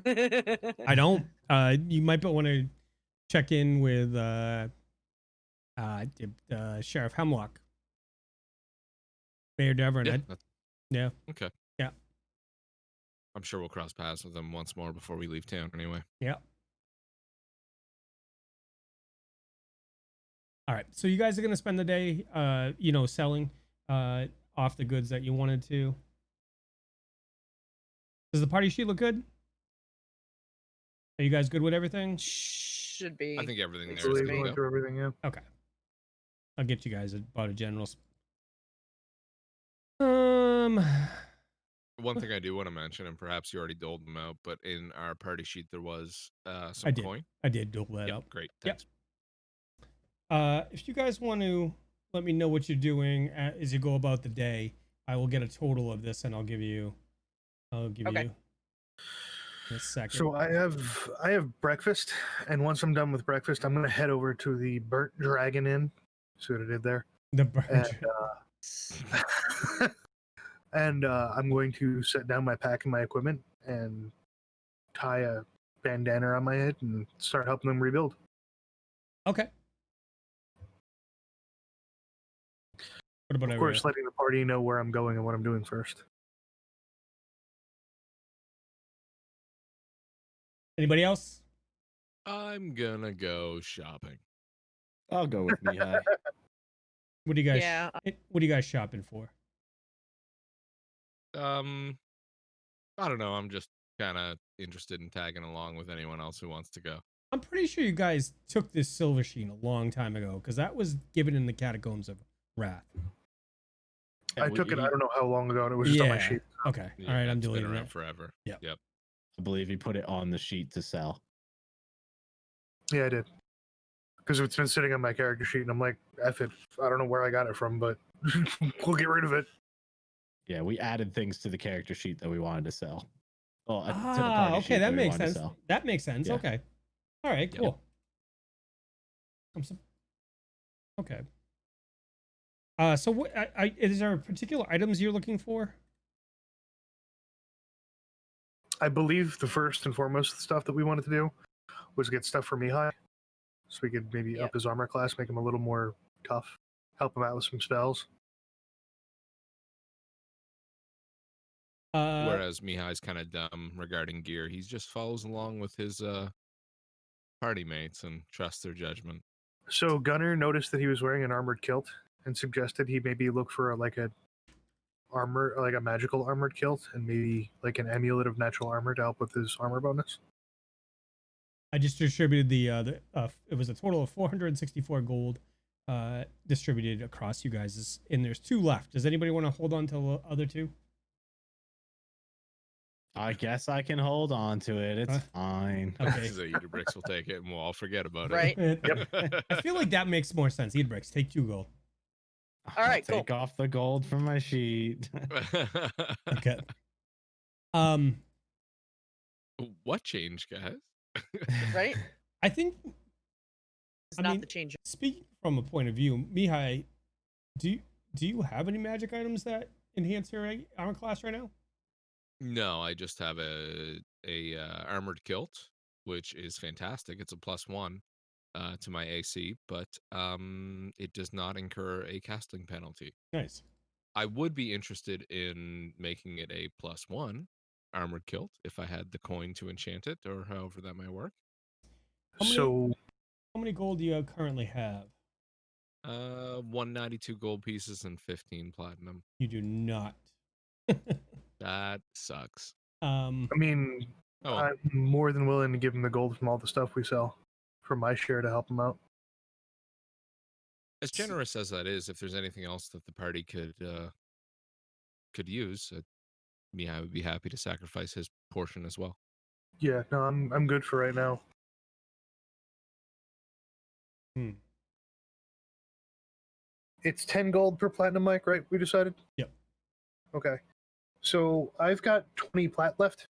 [SPEAKER 1] I don't. You might want to check in with Sheriff Hemlock, Mayor Devon.
[SPEAKER 4] Yeah.
[SPEAKER 1] Yeah.
[SPEAKER 4] Okay.
[SPEAKER 1] Yeah.
[SPEAKER 4] I'm sure we'll cross paths with them once more before we leave town. Anyway.
[SPEAKER 1] Yeah. All right. So you guys are gonna spend the day, selling off the goods that you wanted to. Does the party sheet look good? Are you guys good with everything?
[SPEAKER 2] Should be.
[SPEAKER 4] I think everything there is
[SPEAKER 5] Really
[SPEAKER 4] good to
[SPEAKER 5] going
[SPEAKER 4] go.
[SPEAKER 5] through everything, yeah.
[SPEAKER 1] Okay. I'll get you guys about a general.
[SPEAKER 4] One thing I do want to mention, and perhaps you already doled them out, but in our party sheet there was
[SPEAKER 1] I
[SPEAKER 4] some
[SPEAKER 1] did.
[SPEAKER 4] coin.
[SPEAKER 1] I did dole that
[SPEAKER 4] Yep,
[SPEAKER 1] out.
[SPEAKER 4] great.
[SPEAKER 1] Yep.
[SPEAKER 4] Thanks.
[SPEAKER 1] If you guys want to let me know what you're doing as you go about the day, I will get a total of this and I'll give you
[SPEAKER 2] Okay.
[SPEAKER 1] in a second.
[SPEAKER 5] So I have breakfast, and once I'm done with breakfast, I'm gonna head over to the Burnt Dragon Inn. See what I did there?
[SPEAKER 1] The bird.
[SPEAKER 5] And I'm going to set down my pack and my equipment and tie a bandana on my head and start helping them rebuild.
[SPEAKER 1] Okay. What about
[SPEAKER 5] Of
[SPEAKER 1] over
[SPEAKER 5] course,
[SPEAKER 1] here?
[SPEAKER 5] letting the party know where I'm going and what I'm doing first.
[SPEAKER 1] Anybody else?
[SPEAKER 4] I'm gonna go shopping.
[SPEAKER 3] I'll go with Mihaly.
[SPEAKER 1] What do you guys?
[SPEAKER 2] Yeah.
[SPEAKER 1] What are you guys shopping for?
[SPEAKER 4] I don't know. I'm just kind of interested in tagging along with anyone else who wants to go.
[SPEAKER 1] I'm pretty sure you guys took this silver sheen a long time ago because that was given in the catacombs of Wrath.
[SPEAKER 5] I took it, I don't know how long ago, and it was just on my
[SPEAKER 1] Yeah.
[SPEAKER 5] sheet.
[SPEAKER 1] Okay.
[SPEAKER 4] Yeah,
[SPEAKER 1] All right. I'm
[SPEAKER 4] it's been
[SPEAKER 1] deleting
[SPEAKER 4] around
[SPEAKER 1] that.
[SPEAKER 4] forever.
[SPEAKER 1] Yep.
[SPEAKER 4] Yep.
[SPEAKER 3] I believe he put it on the sheet to sell.
[SPEAKER 5] Yeah, I did. Because it's been sitting on my character sheet, and I'm like, F it. I don't know where I got it from, but we'll get rid of it.
[SPEAKER 3] Yeah, we added things to the character sheet that we wanted to sell. Well, to the party
[SPEAKER 1] Ah,
[SPEAKER 3] sheet
[SPEAKER 1] okay. That
[SPEAKER 3] we
[SPEAKER 1] makes
[SPEAKER 3] wanted to
[SPEAKER 1] sense.
[SPEAKER 3] sell.
[SPEAKER 1] That makes sense.
[SPEAKER 3] Yeah.
[SPEAKER 1] Okay. All right.
[SPEAKER 4] Yep.
[SPEAKER 1] Cool. Okay. So what? Is there particular items you're looking for?
[SPEAKER 5] I believe the first and foremost stuff that we wanted to do was get stuff for Mihaly, so we could maybe
[SPEAKER 2] Yeah.
[SPEAKER 5] up his armor class, make him a little more tough, help him out with some spells.
[SPEAKER 4] Whereas Mihaly's kind of dumb regarding gear. He just follows along with his party mates and trusts their judgment.
[SPEAKER 5] So Gunnar noticed that he was wearing an armored kilt and suggested he maybe look for a magical armored kilt and maybe like an amulet of natural armor to help with his armor bonus.
[SPEAKER 1] I just distributed it was a total of 464 gold distributed across you guys, and there's 2 left. Does anybody want to hold on to the other 2?
[SPEAKER 3] I guess I can hold on to it. It's fine.
[SPEAKER 1] Okay.
[SPEAKER 4] So Idabrix will take it and we'll all forget about
[SPEAKER 2] Right.
[SPEAKER 4] it.
[SPEAKER 1] I feel like that makes more sense. Idabrix, take 2 gold.
[SPEAKER 2] All right,
[SPEAKER 3] Take off the gold from my sheet.
[SPEAKER 1] Okay.
[SPEAKER 4] What changed, guys?
[SPEAKER 2] Right?
[SPEAKER 1] I think,
[SPEAKER 2] It's
[SPEAKER 1] I
[SPEAKER 2] not
[SPEAKER 1] mean,
[SPEAKER 2] the change.
[SPEAKER 1] speaking from a point of view, Mihaly, do you have any magic items that enhance your armor class right now?
[SPEAKER 4] No, I just have a armored kilt, which is fantastic. It's a +1 to my AC, but it does not incur a casting penalty.
[SPEAKER 1] Nice.
[SPEAKER 4] I would be interested in making it a +1 armored kilt if I had the coin to enchant it, or however that might work.
[SPEAKER 1] How many gold do you currently have?
[SPEAKER 4] 192 gold pieces and 15 platinum.
[SPEAKER 1] You do not.
[SPEAKER 4] That sucks.
[SPEAKER 5] I mean,
[SPEAKER 4] Oh, well.
[SPEAKER 5] I'm more than willing to give him the gold from all the stuff we sell for my share to help him out.
[SPEAKER 4] As generous as that is, if there's anything else that the party could use, I would be happy to sacrifice his portion as well.
[SPEAKER 5] Yeah, no, I'm good for right now. It's 10 gold per platinum mic, right? We decided?
[SPEAKER 1] Yep.
[SPEAKER 5] Okay. So I've got 20 plat left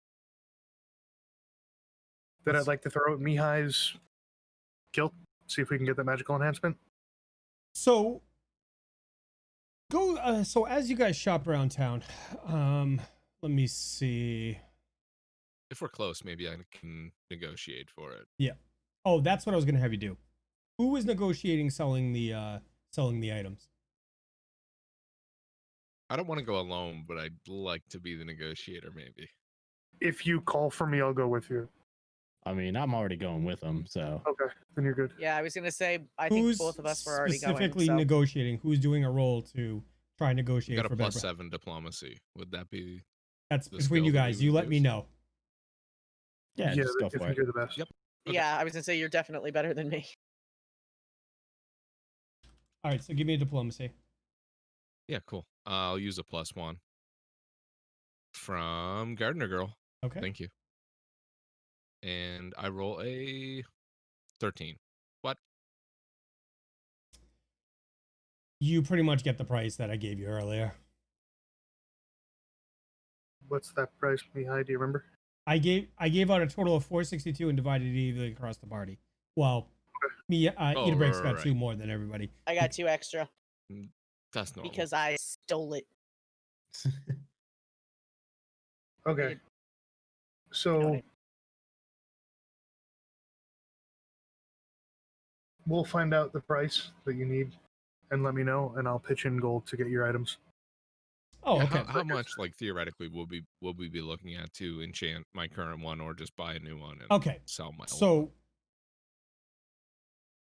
[SPEAKER 5] that I'd like to throw at Mihaly's kilt, see if we can get that magical enhancement.
[SPEAKER 1] So go. So as you guys shop around town, let me see.
[SPEAKER 4] If we're close, maybe I can negotiate for it.
[SPEAKER 1] Yeah. Oh, that's what I was gonna have you do. Who is negotiating selling the items?
[SPEAKER 4] I don't want to go alone, but I'd like to be the negotiator, maybe.
[SPEAKER 5] If you call for me, I'll go with you.
[SPEAKER 3] I mean, I'm already going with them, so.
[SPEAKER 5] Okay, then you're good.
[SPEAKER 2] Yeah, I was gonna say I think both of us were already going.
[SPEAKER 1] Specifically
[SPEAKER 2] So.
[SPEAKER 1] negotiating? Who's doing a roll to try and negotiate
[SPEAKER 4] Got a
[SPEAKER 1] for better?
[SPEAKER 4] +7 diplomacy. Would that be?
[SPEAKER 1] That's
[SPEAKER 4] the
[SPEAKER 1] between you
[SPEAKER 4] skill that we
[SPEAKER 1] guys. You
[SPEAKER 4] would
[SPEAKER 1] let me
[SPEAKER 4] use?
[SPEAKER 1] know.
[SPEAKER 3] Yeah, just go
[SPEAKER 5] I
[SPEAKER 3] for
[SPEAKER 5] think
[SPEAKER 3] it.
[SPEAKER 5] you're the best.
[SPEAKER 4] Yep. Okay.
[SPEAKER 2] Yeah, I was gonna say you're definitely better than me.
[SPEAKER 1] All right, so give me a diplomacy.
[SPEAKER 4] Yeah, cool. I'll use a +1 from Gardener Girl.
[SPEAKER 1] Okay.
[SPEAKER 4] Thank you. And I roll a 13. What?
[SPEAKER 1] You pretty much get the price that I gave you earlier.
[SPEAKER 5] What's that price, Mihaly? Do you remember?
[SPEAKER 1] I gave out a total of 462 and divided it evenly across the party. Well, Idabrix got
[SPEAKER 4] right.
[SPEAKER 1] 2 more than everybody.
[SPEAKER 2] I got 2 extra
[SPEAKER 4] That's normal.
[SPEAKER 2] because I stole it.
[SPEAKER 5] Okay. So
[SPEAKER 2] Got
[SPEAKER 5] we'll find out the price that you need and let me know, and I'll pitch in gold to get your items.
[SPEAKER 1] Oh,
[SPEAKER 4] Yeah,
[SPEAKER 1] okay.
[SPEAKER 4] How much, like, theoretically will we be looking at to enchant my current one, or just buy a new one and
[SPEAKER 1] Okay.
[SPEAKER 4] sell my old one?
[SPEAKER 1] So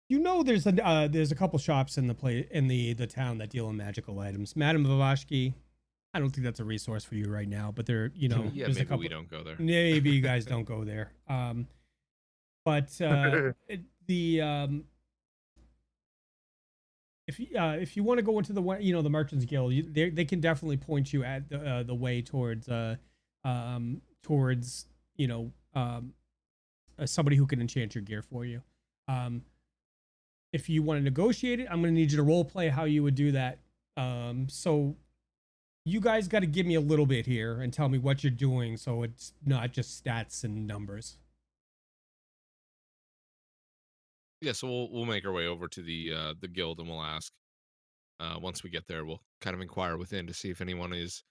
[SPEAKER 1] you know there's a couple shops in the town that deal in magical items. Madame Vavashki, I don't think that's a resource for you right now, but there, you know,
[SPEAKER 4] Yeah,
[SPEAKER 1] there's
[SPEAKER 4] maybe
[SPEAKER 1] a couple.
[SPEAKER 4] we don't go there.
[SPEAKER 1] Maybe you guys don't go there. But if you want to go into the Merchants Guild, they can definitely point you at the way towards somebody who can enchant your gear for you. If you want to negotiate it, I'm going to need you to role play how you would do that. So you guys got to give me a little bit here and tell me what you're doing, so it's not just stats and numbers.
[SPEAKER 4] Yeah, so we'll make our way over to the guild, and we'll ask. Once we get there, we'll kind of inquire within to see if anyone is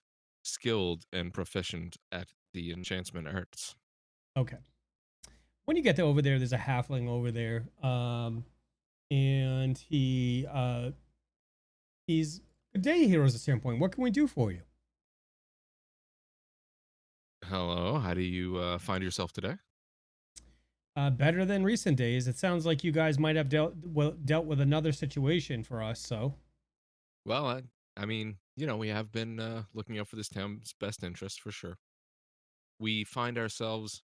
[SPEAKER 4] skilled and proficient at the enchantment arts.
[SPEAKER 1] Okay. When you get over there, there's a halfling over there, and he's good day, Heroes of Standpoint. What can we do for you?
[SPEAKER 4] Hello. How do you find yourself today?
[SPEAKER 1] Better than recent days. It sounds like you guys might have dealt with another situation for us. So,
[SPEAKER 4] Well, I mean, we have been looking out for this town's best interest for sure. We find ourselves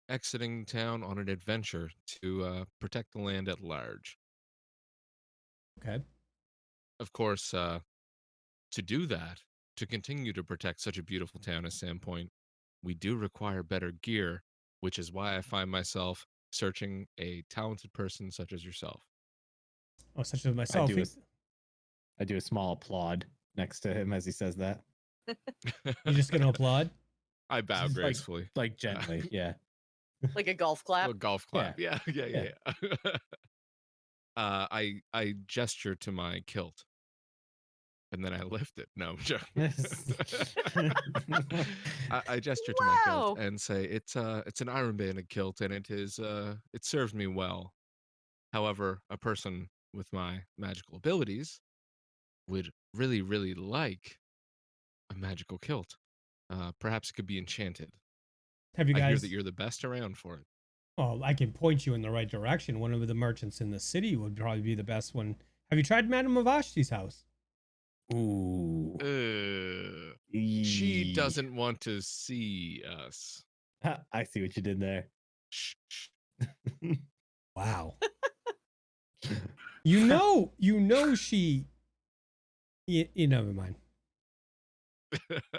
[SPEAKER 4] exiting town on an adventure to protect the land at large.
[SPEAKER 1] okay.
[SPEAKER 4] Of course, to do that, to continue to protect such a beautiful town as Sandpoint, we do require better gear, which is why I find myself searching a talented person such as yourself.
[SPEAKER 1] Oh, such as myself.
[SPEAKER 3] I do a small applaud next to him as he says that.
[SPEAKER 1] You're just gonna applaud?
[SPEAKER 4] I bow
[SPEAKER 3] Just
[SPEAKER 4] gracefully.
[SPEAKER 3] Like gently, yeah.
[SPEAKER 2] Like a golf clap.
[SPEAKER 4] A golf clap. Yeah. I gesture to my kilt. And then I lift it. No, I'm joking. I gesture to my kilt and say, it's an iron banded kilt, and it serves me well. However, a person with my magical abilities would really, really like a magical kilt. Perhaps it could be enchanted.
[SPEAKER 1] Have you
[SPEAKER 4] I hear
[SPEAKER 1] guys?
[SPEAKER 4] that you're the best around for it.
[SPEAKER 1] Oh, I can point you in the right direction. One of the merchants in the city would probably be the best one. Have you tried Madame Avashti's house?
[SPEAKER 3] Ooh.
[SPEAKER 4] She doesn't want to see us.
[SPEAKER 3] I see what you did there.
[SPEAKER 4] Shh, shh.
[SPEAKER 1] Wow. you know she. Never mind.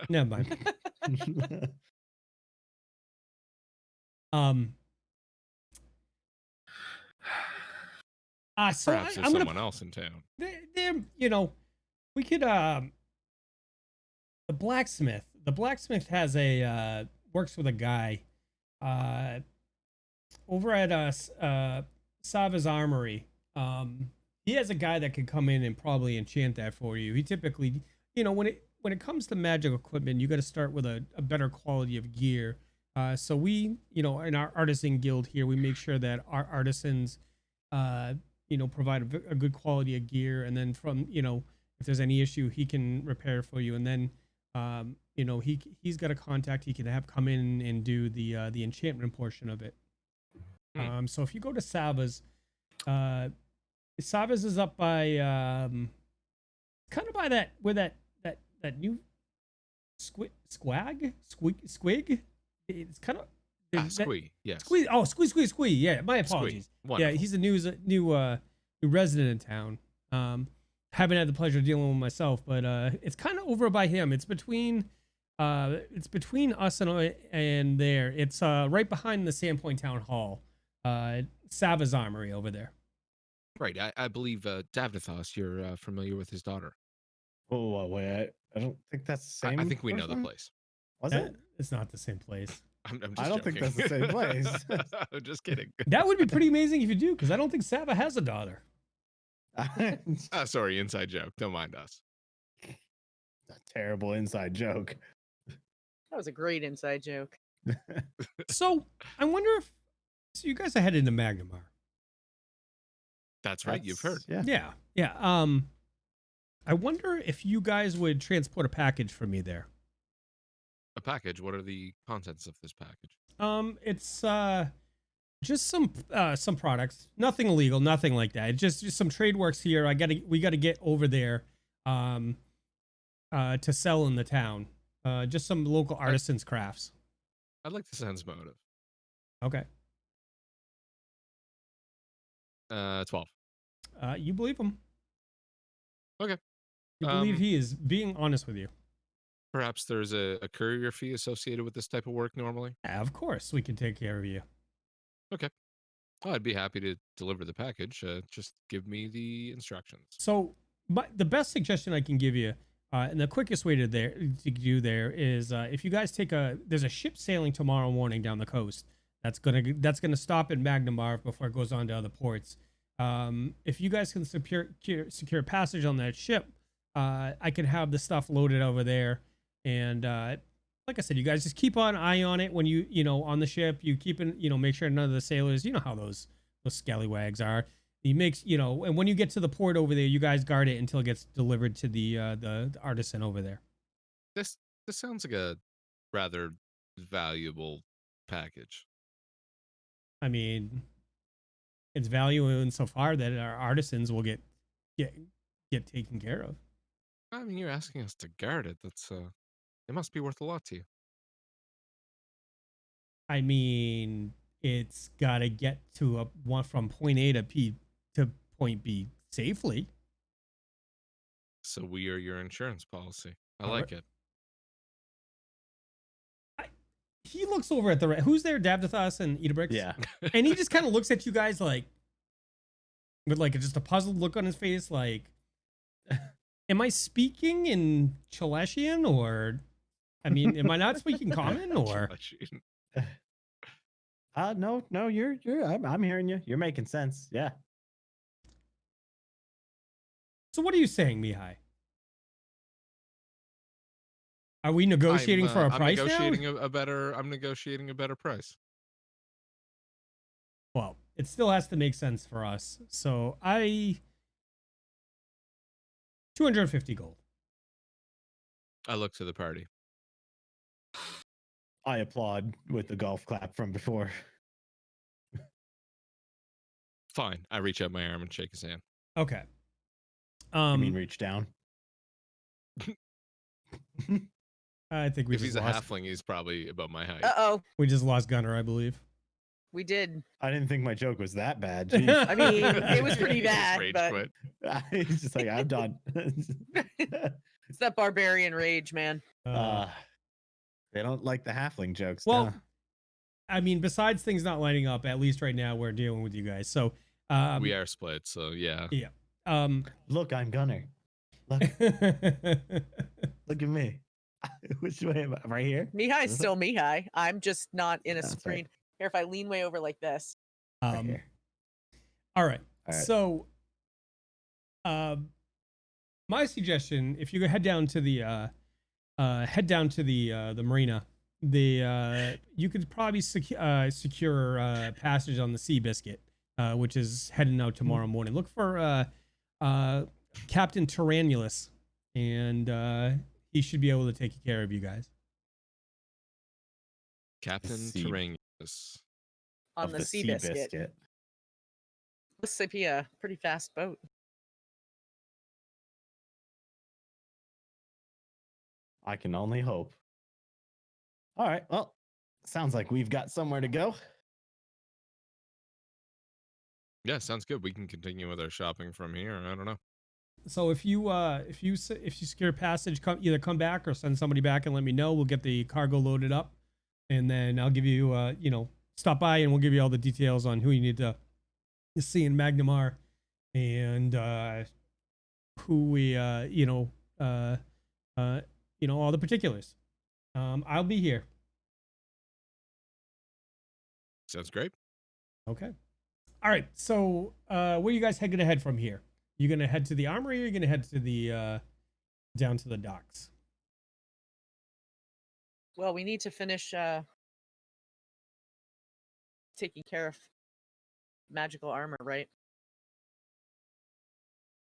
[SPEAKER 1] Never mind. So
[SPEAKER 4] Perhaps there's
[SPEAKER 1] I'm
[SPEAKER 4] someone
[SPEAKER 1] gonna.
[SPEAKER 4] else in town.
[SPEAKER 1] We could. The blacksmith. The blacksmith has a works with a guy, over at Sava's Armory. He has a guy that can come in and probably enchant that for you. He typically, when it comes to magic equipment, you got to start with a better quality of gear. So we, in our artisan guild here, we make sure that our artisans, provide a good quality of gear, and then from, if there's any issue, he can repair for you. And then, he's got a contact he can have come in and do the enchantment portion of it. So if you go to Sava's, Sava's is up by kind of by that new squig. It's kind of
[SPEAKER 4] Squee, yes.
[SPEAKER 1] Squee. Oh, squee. Yeah, my apologies. Yeah, he's a new resident in town. Haven't had the pleasure of dealing with myself, but it's kind of over by him. It's between us and there. It's right behind the Sandpoint Town Hall. Sava's Armory over there.
[SPEAKER 4] Right. I believe Davdithas, you're familiar with his daughter.
[SPEAKER 3] Oh, wait. I don't think that's the same.
[SPEAKER 4] I think we know the place.
[SPEAKER 3] Was it?
[SPEAKER 1] It's not the same place.
[SPEAKER 4] I'm just
[SPEAKER 3] I don't
[SPEAKER 4] joking.
[SPEAKER 3] think that's the same place.
[SPEAKER 4] I'm just kidding.
[SPEAKER 1] That would be pretty amazing if you do, because I don't think Sava has a daughter.
[SPEAKER 4] Sorry, inside joke. Don't mind us.
[SPEAKER 3] A terrible inside joke.
[SPEAKER 2] That was a great inside joke.
[SPEAKER 1] So I wonder if you guys are headed to Magnimar.
[SPEAKER 4] That's right. You've heard.
[SPEAKER 1] Yeah. I wonder if you guys would transport a package for me there.
[SPEAKER 4] A package. What are the contents of this package?
[SPEAKER 1] It's just some products, nothing illegal, nothing like that. It's just some trade works here. We gotta get over there, to sell in the town. Just some local artisans' crafts.
[SPEAKER 4] I'd like to sense motive.
[SPEAKER 1] Okay.
[SPEAKER 4] 12.
[SPEAKER 1] You believe him.
[SPEAKER 4] Okay.
[SPEAKER 1] You believe he is being honest with you.
[SPEAKER 4] Perhaps there's a courier fee associated with this type of work normally?
[SPEAKER 1] Yeah, of course, we can take care of you.
[SPEAKER 4] Okay. Well, I'd be happy to deliver the package. Just give me the instructions.
[SPEAKER 1] So, the best suggestion I can give you, and the quickest way to do there is if you guys there's a ship sailing tomorrow morning down the coast that's gonna stop in Magnimar before it goes on to other ports. If you guys can secure passage on that ship, I can have the stuff loaded over there. And like I said, you guys just keep an eye on it when you on the ship. You make sure none of the sailors, how those scallywags are. He makes, and when you get to the port over there, you guys guard it until it gets delivered to the artisan over there.
[SPEAKER 4] This sounds like a rather valuable package.
[SPEAKER 1] I mean, it's value insofar that our artisans will get taken care of.
[SPEAKER 4] I mean, you're asking us to guard it. That's it must be worth a lot to you.
[SPEAKER 1] I mean, it's got to get to one from point A to point B safely.
[SPEAKER 4] So we are your insurance policy. I
[SPEAKER 1] All
[SPEAKER 4] like
[SPEAKER 1] right.
[SPEAKER 4] it.
[SPEAKER 1] He looks over at who's there, Davdithas and Idabrix?
[SPEAKER 3] Yeah.
[SPEAKER 1] And he just kind of looks at you guys like, with like just a puzzled look on his face, like, am I speaking in Chaleshian or, I mean, am I not speaking common or?
[SPEAKER 3] No, I'm hearing you. You're making sense. Yeah.
[SPEAKER 1] So what are you saying, Mihaly? Are we negotiating for a price
[SPEAKER 4] I'm negotiating
[SPEAKER 1] now?
[SPEAKER 4] I'm negotiating a better price.
[SPEAKER 1] Well, it still has to make sense for us. So 250 gold.
[SPEAKER 4] I look to the party.
[SPEAKER 3] I applaud with the golf clap from before.
[SPEAKER 4] Fine. I reach out my arm and shake his hand.
[SPEAKER 1] Okay.
[SPEAKER 3] I mean, reach down.
[SPEAKER 1] I think we
[SPEAKER 4] If
[SPEAKER 1] just
[SPEAKER 4] he's
[SPEAKER 1] lost.
[SPEAKER 4] a halfling, he's probably about my height.
[SPEAKER 2] Uh-oh.
[SPEAKER 1] We just lost Gunnar, I believe.
[SPEAKER 2] We did.
[SPEAKER 3] I didn't think my joke was that bad.
[SPEAKER 2] I mean, it was pretty
[SPEAKER 4] He just
[SPEAKER 2] bad,
[SPEAKER 4] rage
[SPEAKER 2] but
[SPEAKER 4] quit.
[SPEAKER 3] He's just like, I'm done.
[SPEAKER 2] it's that barbarian rage, man.
[SPEAKER 3] They don't like the halfling jokes.
[SPEAKER 1] Well,
[SPEAKER 3] no.
[SPEAKER 1] I mean, besides things not lining up, at least right now we're dealing with you guys. So
[SPEAKER 4] We are split, so yeah.
[SPEAKER 1] Yeah.
[SPEAKER 3] Look, I'm Gunnar. Look, look at me. Which way am I? Right here?
[SPEAKER 2] Mihaly's still Mihaly. I'm just not in a
[SPEAKER 3] That's
[SPEAKER 2] screen.
[SPEAKER 3] right.
[SPEAKER 2] Here, if I lean way over like this.
[SPEAKER 3] Right here.
[SPEAKER 1] All right.
[SPEAKER 3] All right.
[SPEAKER 1] So, my suggestion, if you head down to the marina, you could probably secure passage on the Sea Biscuit, which is heading out tomorrow morning. Look for Captain Tyrannulus, and he should be able to take care of you guys.
[SPEAKER 4] Captain
[SPEAKER 3] Sea-
[SPEAKER 4] Terrangus.
[SPEAKER 2] On
[SPEAKER 3] Of
[SPEAKER 2] the Sea Biscuit. This would be a pretty fast boat.
[SPEAKER 3] I can only hope. All right. Well, sounds like we've got somewhere to go.
[SPEAKER 4] Yeah, sounds good. We can continue with our shopping from here. I don't know.
[SPEAKER 1] So if you secure passage, either come back or send somebody back and let me know. We'll get the cargo loaded up, and then I'll give you stop by and we'll give you all the details on who you need to see in Magnimar, and who we all the particulars. I'll be here.
[SPEAKER 4] Sounds great.
[SPEAKER 1] Okay. All right. So where are you guys gonna head from here? You gonna head to the armory, or are you gonna head to the down to the docks?
[SPEAKER 2] Well, we need to finish taking care of magical armor, right?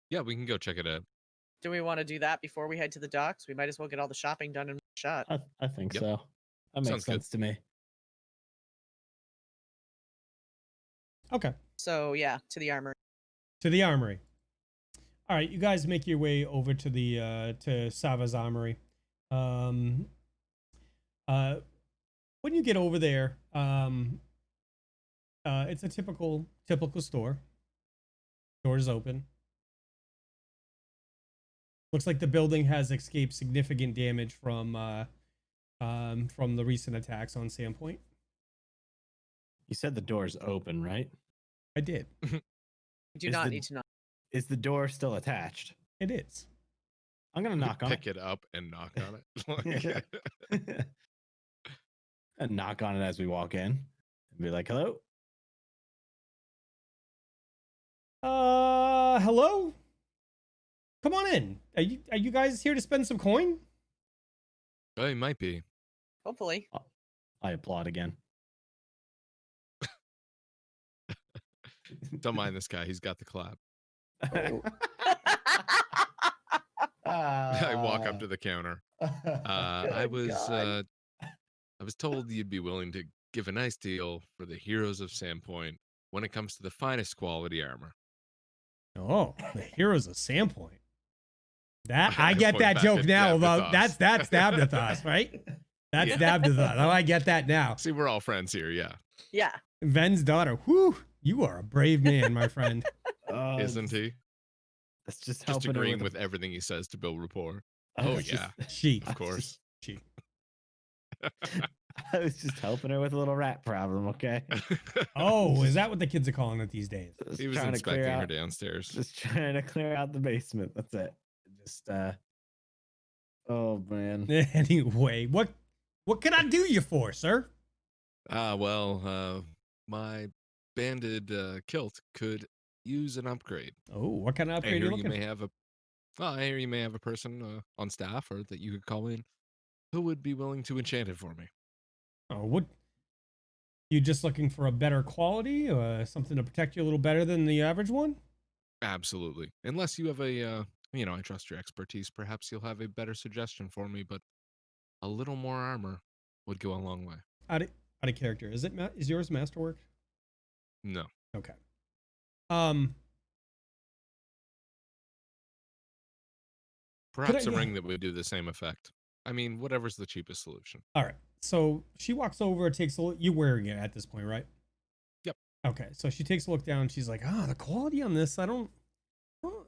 [SPEAKER 4] Yeah, we can go check it out.
[SPEAKER 2] Do we want to do that before we head to the docks? We might as well get all the shopping done in one shot.
[SPEAKER 3] I think
[SPEAKER 4] Yep.
[SPEAKER 3] so. That makes
[SPEAKER 4] Sounds good.
[SPEAKER 3] sense to me.
[SPEAKER 1] Okay.
[SPEAKER 2] So yeah, to the armor.
[SPEAKER 1] To the armory. All right, you guys make your way over to the to Sava's armory. When you get over there, it's a typical store. Doors open. Looks like the building has escaped significant damage from the recent attacks on Sandpoint.
[SPEAKER 3] You said the door's open, right?
[SPEAKER 1] I did.
[SPEAKER 2] We do
[SPEAKER 3] Is
[SPEAKER 2] not
[SPEAKER 3] the-
[SPEAKER 2] need to know.
[SPEAKER 3] Is the door still attached?
[SPEAKER 1] It is.
[SPEAKER 3] I'm gonna knock on
[SPEAKER 4] Pick it up and knock on it.
[SPEAKER 3] it. And knock on it as we walk in. And be like, hello?
[SPEAKER 1] Hello? Come on in. Are you guys here to spend some coin?
[SPEAKER 4] Oh, it might be.
[SPEAKER 2] Hopefully.
[SPEAKER 3] I applaud again.
[SPEAKER 4] Don't mind this guy. He's got the clap. I walk up to the counter. I was I was told you'd be willing to give a nice deal for the heroes of Sandpoint when it comes to the finest quality armor.
[SPEAKER 1] Oh, the heroes of Sandpoint. That I
[SPEAKER 4] I
[SPEAKER 1] get
[SPEAKER 4] point
[SPEAKER 1] that
[SPEAKER 4] back
[SPEAKER 1] joke
[SPEAKER 4] at
[SPEAKER 1] now. Although
[SPEAKER 4] Davdithas.
[SPEAKER 1] that's Davdithas, right? That's
[SPEAKER 4] Yeah.
[SPEAKER 1] Davdithas. Oh, I get that now.
[SPEAKER 4] See, we're all friends here, yeah.
[SPEAKER 2] Yeah.
[SPEAKER 1] Ven's daughter. Whew, you are a brave man, my friend.
[SPEAKER 4] Isn't he?
[SPEAKER 3] That's just
[SPEAKER 4] Just
[SPEAKER 3] helping her
[SPEAKER 4] agreeing
[SPEAKER 3] with,
[SPEAKER 4] with everything he says to build rapport.
[SPEAKER 3] I
[SPEAKER 4] Oh,
[SPEAKER 3] was just-
[SPEAKER 4] yeah,
[SPEAKER 1] She.
[SPEAKER 4] of course.
[SPEAKER 1] She.
[SPEAKER 3] I was just helping her with a little rat problem, okay?
[SPEAKER 1] Oh, is that what the kids are calling it these days?
[SPEAKER 3] Just
[SPEAKER 4] He was
[SPEAKER 3] trying to clear
[SPEAKER 4] inspecting her
[SPEAKER 3] out,
[SPEAKER 4] downstairs.
[SPEAKER 3] just trying to clear out the basement. That's it. Just oh man.
[SPEAKER 1] Anyway, what can I do you for, sir?
[SPEAKER 4] My banded kilt could use an upgrade.
[SPEAKER 1] Oh, what kind of
[SPEAKER 4] I
[SPEAKER 1] upgrade are
[SPEAKER 4] hear
[SPEAKER 1] you
[SPEAKER 4] you
[SPEAKER 1] looking
[SPEAKER 4] may
[SPEAKER 1] for?
[SPEAKER 4] have a I hear you may have a person on staff or that you could call in who would be willing to enchant it for me.
[SPEAKER 1] Oh, what? You just looking for a better quality, something to protect you a little better than the average one?
[SPEAKER 4] Absolutely. Unless you have a I trust your expertise. Perhaps you'll have a better suggestion for me, but a little more armor would go a long way.
[SPEAKER 1] Out of character. Is yours masterwork?
[SPEAKER 4] No.
[SPEAKER 1] Okay.
[SPEAKER 4] Perhaps a ring that would do the same effect. I mean, whatever's the cheapest solution.
[SPEAKER 1] All right. So she walks over, takes a look. You're wearing it at this point, right?
[SPEAKER 4] Yep.
[SPEAKER 1] Okay. So she takes a look down. She's like, the quality on this, I don't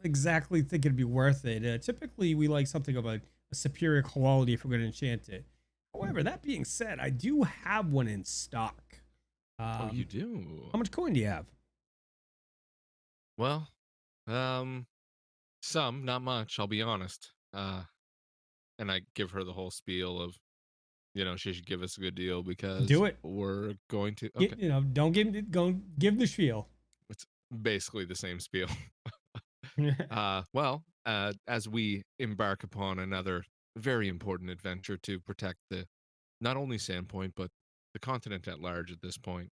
[SPEAKER 1] exactly think it'd be worth it. Typically, we like something of a superior quality if we're going to enchant it. However, that being said, I do have one in stock.
[SPEAKER 4] Oh, you do?
[SPEAKER 1] How much coin do you have?
[SPEAKER 4] Well, some, not much, I'll be honest. And I give her the whole spiel of, she should give us a good deal because
[SPEAKER 1] Do it.
[SPEAKER 4] we're going to. Okay.
[SPEAKER 1] Don't give the spiel.
[SPEAKER 4] It's basically the same spiel. As we embark upon another very important adventure to protect not only Sandpoint, but the continent at large at this point.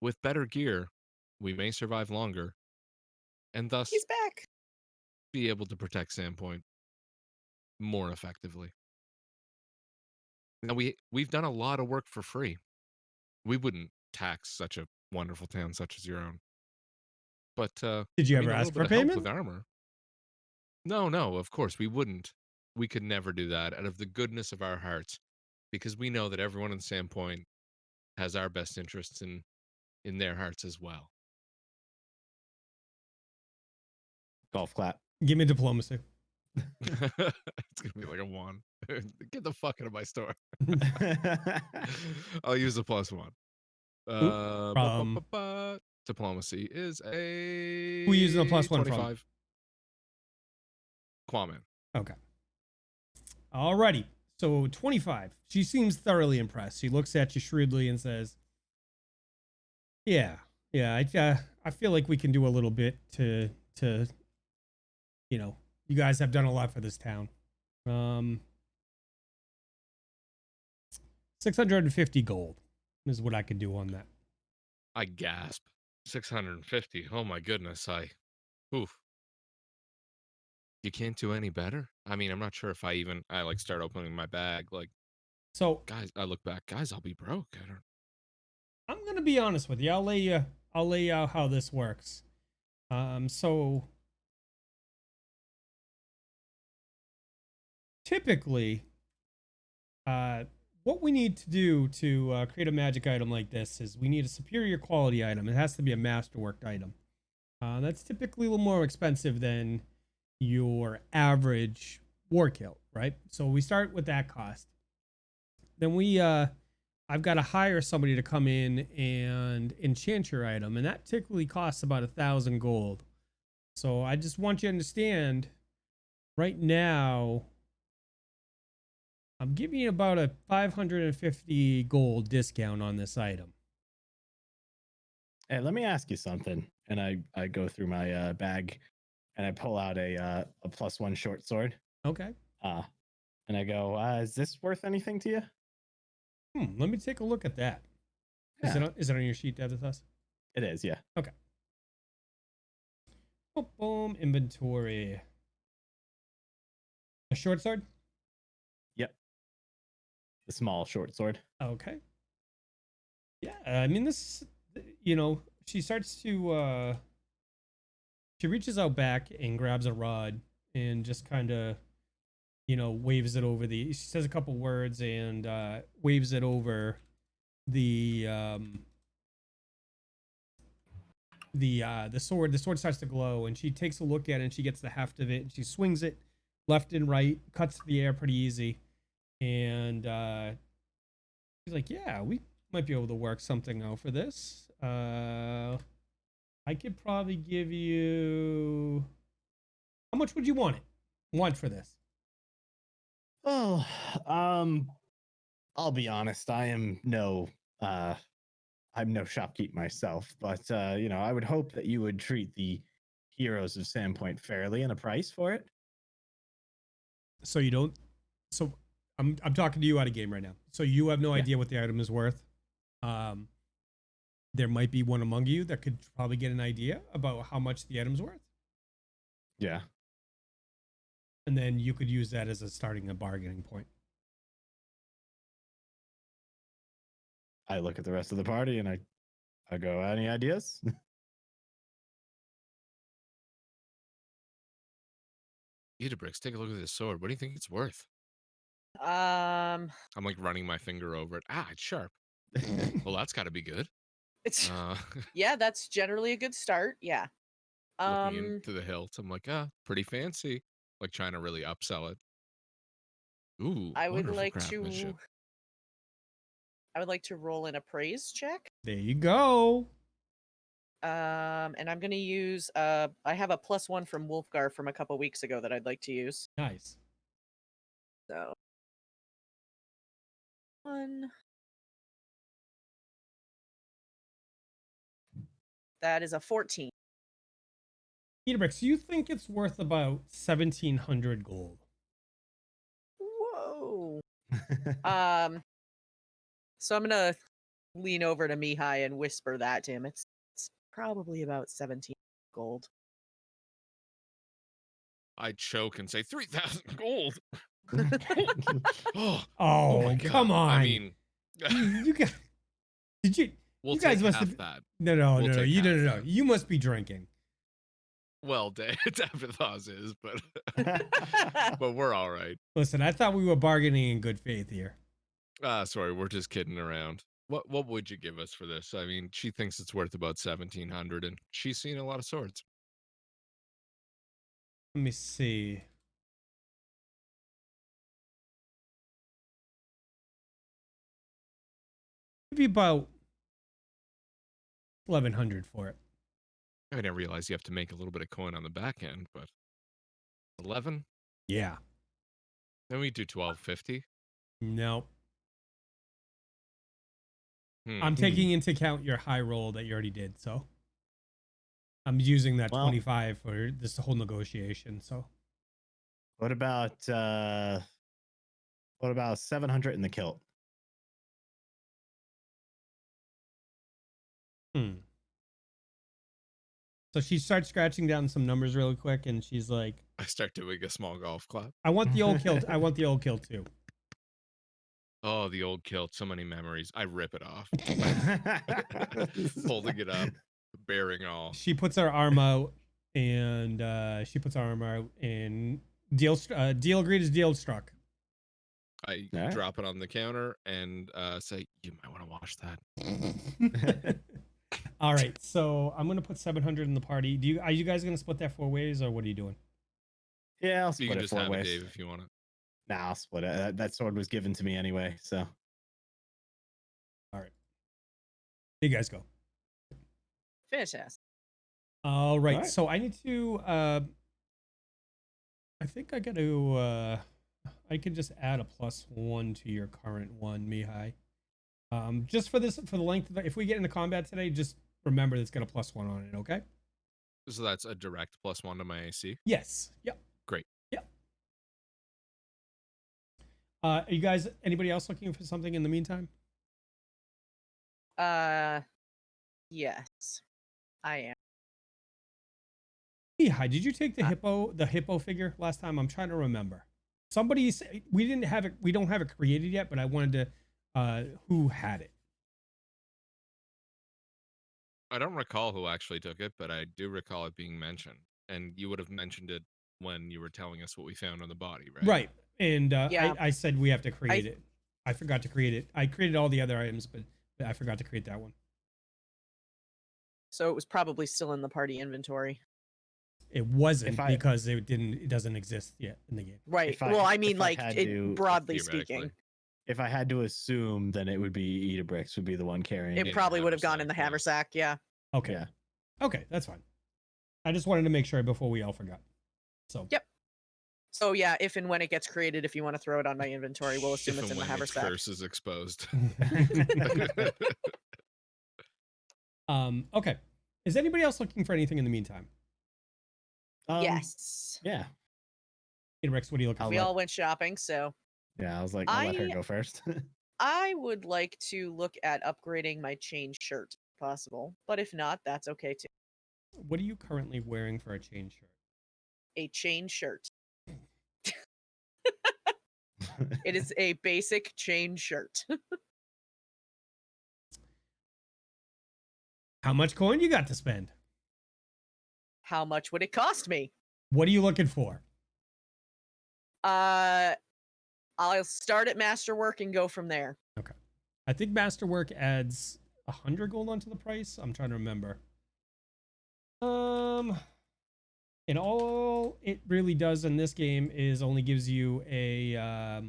[SPEAKER 4] With better gear, we may survive longer, and thus
[SPEAKER 2] He's back.
[SPEAKER 4] be able to protect Sandpoint more effectively. Now we've done a lot of work for free. We wouldn't tax such a wonderful town such as your own. But
[SPEAKER 1] Did you
[SPEAKER 4] I mean,
[SPEAKER 1] ever
[SPEAKER 4] a
[SPEAKER 1] ask
[SPEAKER 4] little
[SPEAKER 1] for
[SPEAKER 4] bit of help
[SPEAKER 1] payment?
[SPEAKER 4] with armor? No, of course we wouldn't. We could never do that out of the goodness of our hearts, because we know that everyone in Sandpoint has our best interests in their hearts as well.
[SPEAKER 3] Golf clap.
[SPEAKER 1] Give me diplomacy.
[SPEAKER 4] It's gonna be like a 1. Get the fuck out of my store. I'll use a +1. Diplomacy is a.
[SPEAKER 1] Who are you using a +1 from?
[SPEAKER 4] 25. Quaman.
[SPEAKER 1] Okay. Alrighty. So 25. She seems thoroughly impressed. She looks at you shrewdly and says, "Yeah, I feel like we can do a little bit to you guys have done a lot for this town. 650 gold is what I could do on that."
[SPEAKER 4] I gasp. 650. Oh my goodness. Oof. You can't do any better? I mean, I'm not sure if I start opening my bag. Like,
[SPEAKER 1] So
[SPEAKER 4] guys, I look back. Guys, I'll be broke.
[SPEAKER 1] I'm gonna be honest with you. I'll lay out how this works. So typically, what we need to do to create a magic item like this is we need a superior quality item. It has to be a masterworked item. That's typically a little more expensive than your average war kilt, right? So we start with that cost. Then I've got to hire somebody to come in and enchant your item, and that typically costs about 1,000 gold. So I just want you to understand, right now, I'm giving you about a 550 gold discount on this item.
[SPEAKER 3] Hey, let me ask you something. And I go through my bag and I pull out a +1 short sword.
[SPEAKER 1] Okay.
[SPEAKER 3] And I go, is this worth anything to you?
[SPEAKER 1] Let me take a look at that.
[SPEAKER 3] Yeah.
[SPEAKER 1] Is it on your sheet, Davdithas?
[SPEAKER 3] It is, yeah.
[SPEAKER 1] Okay. Boom, inventory. A short sword?
[SPEAKER 3] Yep. small short sword.
[SPEAKER 1] Okay. Yeah, I mean this. She starts to. She reaches out back and grabs a rod and just kind of, waves it over the. She says a couple words and waves it over the sword. The sword starts to glow, and she takes a look at it, and she gets the heft of it, and she swings it left and right, cuts the air pretty easy, and she's like, "Yeah, we might be able to work something out for this. I could probably give you. How much would you want for this?"
[SPEAKER 3] Oh, I'll be honest. I'm no shopkeep myself, but I would hope that you would treat the heroes of Sandpoint fairly and a price for it.
[SPEAKER 1] So you don't. So I'm talking to you out of game right now. So you have no
[SPEAKER 3] Yeah.
[SPEAKER 1] idea what the item is worth. There might be one among you that could probably get an idea about how much the item's worth,
[SPEAKER 3] Yeah.
[SPEAKER 1] and then you could use that as a starting a bargaining point.
[SPEAKER 3] I look at the rest of the party and I go, any ideas?
[SPEAKER 4] Idabrix, take a look at this sword. What do you think it's worth?
[SPEAKER 2] Um,
[SPEAKER 4] I'm like running my finger over it. Ah, it's sharp. Well, that's got to be good.
[SPEAKER 2] it's
[SPEAKER 4] Uh,
[SPEAKER 2] yeah, that's generally a good start. Yeah.
[SPEAKER 4] looking into the hilt, I'm like, pretty fancy. Like trying to really upsell it. Ooh,
[SPEAKER 2] I would
[SPEAKER 4] wonderful
[SPEAKER 2] like
[SPEAKER 4] craftsmanship.
[SPEAKER 2] to. I would like to roll an appraise check.
[SPEAKER 1] There you go.
[SPEAKER 2] And I'm gonna use. I have a +1 from Wolfgar from a couple weeks ago that I'd like to use.
[SPEAKER 1] Nice.
[SPEAKER 2] So 1. That is a 14.
[SPEAKER 1] Idabrix, you think it's worth about 1,700 gold?
[SPEAKER 2] Whoa. So I'm gonna lean over to Mihaly and whisper that to him. It's probably about 17 gold.
[SPEAKER 4] I choke and say 3,000 gold.
[SPEAKER 1] Oh,
[SPEAKER 4] my God.
[SPEAKER 1] come on!
[SPEAKER 4] I mean,
[SPEAKER 1] you got. Did you?
[SPEAKER 4] we'll
[SPEAKER 1] you guys
[SPEAKER 4] take
[SPEAKER 1] must
[SPEAKER 4] half
[SPEAKER 1] have.
[SPEAKER 4] that.
[SPEAKER 1] No.
[SPEAKER 4] We'll take
[SPEAKER 1] You
[SPEAKER 4] half
[SPEAKER 1] no.
[SPEAKER 4] that.
[SPEAKER 1] You must be drinking.
[SPEAKER 4] Well, Davdithas is, but but we're all right.
[SPEAKER 1] Listen, I thought we were bargaining in good faith here.
[SPEAKER 4] Sorry, we're just kidding around. What would you give us for this? I mean, she thinks it's worth about 1,700, and she's seen a lot of swords.
[SPEAKER 1] Let me see. Maybe about 1,100 for it.
[SPEAKER 4] I didn't realize you have to make a little bit of coin on the back end, but 11?
[SPEAKER 1] Yeah.
[SPEAKER 4] Then we do 1250.
[SPEAKER 1] No.
[SPEAKER 4] Hmm.
[SPEAKER 1] I'm taking into account your high roll that you already did, so I'm using that
[SPEAKER 3] Well-
[SPEAKER 1] 25 for this whole negotiation. So
[SPEAKER 3] What about 700 in the kilt?
[SPEAKER 1] So she starts scratching down some numbers really quick, and she's like,
[SPEAKER 4] I start doing a small golf clap.
[SPEAKER 1] "I want the old kilt. I want the old kilt too."
[SPEAKER 4] Oh, the old kilt. So many memories. I rip it off. Holding it up, bearing all.
[SPEAKER 1] She puts her arm out, and deal agreed is deal struck.
[SPEAKER 4] I
[SPEAKER 3] All right.
[SPEAKER 4] drop it on the counter and say, you might want to wash that.
[SPEAKER 1] All right, so I'm gonna put 700 in the party. Are you guys gonna split that 4 ways, or what are you doing?
[SPEAKER 3] Yeah, I'll
[SPEAKER 4] You
[SPEAKER 3] split
[SPEAKER 4] can
[SPEAKER 3] it
[SPEAKER 4] just
[SPEAKER 3] 4
[SPEAKER 4] have it,
[SPEAKER 3] ways.
[SPEAKER 4] Dave, if you want it.
[SPEAKER 3] Nah, I'll split it. That sword was given to me anyway, so.
[SPEAKER 1] All right, you guys go.
[SPEAKER 2] Fantastic.
[SPEAKER 1] All right,
[SPEAKER 3] All right.
[SPEAKER 1] so I need to. I think I got to. I can just add a +1 to your current one, Mihaly. Just for the length of it. If we get into combat today, just remember it's got a +1 on it. Okay.
[SPEAKER 4] So that's a direct +1 to my AC.
[SPEAKER 1] Yes. Yep.
[SPEAKER 4] Great.
[SPEAKER 1] Yep. Are you guys? Anybody else looking for something in the meantime?
[SPEAKER 2] Yes, I am.
[SPEAKER 1] Mihaly, did you take the hippo figure last time? I'm trying to remember. somebody's, we don't have it created yet, but I wanted to, who had it?
[SPEAKER 4] I don't recall who actually took it, but I do recall it being mentioned. And you would have mentioned it when you were telling us what we found on the body, right?
[SPEAKER 1] Right. And
[SPEAKER 2] Yeah.
[SPEAKER 1] I said we have to create it. I forgot to create it. I created all the other items, but I forgot to create that one.
[SPEAKER 2] So it was probably still in the party inventory.
[SPEAKER 1] It wasn't
[SPEAKER 3] If I-
[SPEAKER 1] because it doesn't exist yet in the game.
[SPEAKER 2] Right.
[SPEAKER 3] If I-
[SPEAKER 2] Well, I mean,
[SPEAKER 3] if I
[SPEAKER 2] like,
[SPEAKER 3] had
[SPEAKER 2] it,
[SPEAKER 3] to-
[SPEAKER 2] broadly
[SPEAKER 4] Theoretically.
[SPEAKER 2] speaking,
[SPEAKER 3] If I had to assume, then it would be Idabrix would be the one carrying
[SPEAKER 2] it
[SPEAKER 3] it.
[SPEAKER 2] probably would have gone in the
[SPEAKER 4] haversack, yeah.
[SPEAKER 2] haversack. Yeah.
[SPEAKER 1] Okay.
[SPEAKER 3] Yeah.
[SPEAKER 1] Okay, that's fine. I just wanted to make sure before we all forgot. So
[SPEAKER 2] Yep. So yeah, if and when it gets created, if you want to throw it on my inventory, we'll assume
[SPEAKER 4] If
[SPEAKER 2] it's
[SPEAKER 4] and
[SPEAKER 2] in the
[SPEAKER 4] when its
[SPEAKER 2] haversack.
[SPEAKER 4] curse is exposed.
[SPEAKER 1] Okay. Is anybody else looking for anything in the meantime?
[SPEAKER 2] Yes.
[SPEAKER 3] Yeah.
[SPEAKER 1] Rex, what are you looking
[SPEAKER 3] I'll
[SPEAKER 1] for?
[SPEAKER 2] We
[SPEAKER 3] let-
[SPEAKER 2] all went shopping, so
[SPEAKER 3] Yeah. I was like, I'll let her
[SPEAKER 2] I-
[SPEAKER 3] go first.
[SPEAKER 2] I would like to look at upgrading my chain shirt, if possible. But if not, that's okay too.
[SPEAKER 1] What are you currently wearing for a chain shirt?
[SPEAKER 2] A chain shirt. It is a basic chain shirt.
[SPEAKER 1] How much coin you got to spend?
[SPEAKER 2] How much would it cost me?
[SPEAKER 1] What are you looking for?
[SPEAKER 2] I'll start at masterwork and go from there.
[SPEAKER 1] I think Masterwork adds 100 gold onto the price. I'm trying to remember. And all it really does in this game is only gives you a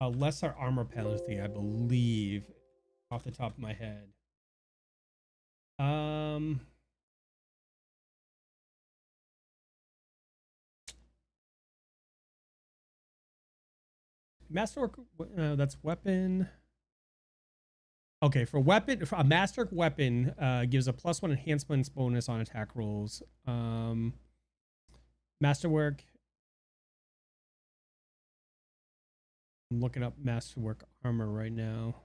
[SPEAKER 1] lesser armor penalty, I believe, off the top of my head. Masterwork, that's weapon. Okay, for a masterwork weapon gives a +1 enhancements bonus on attack rolls. Masterwork. I'm looking up masterwork armor right now.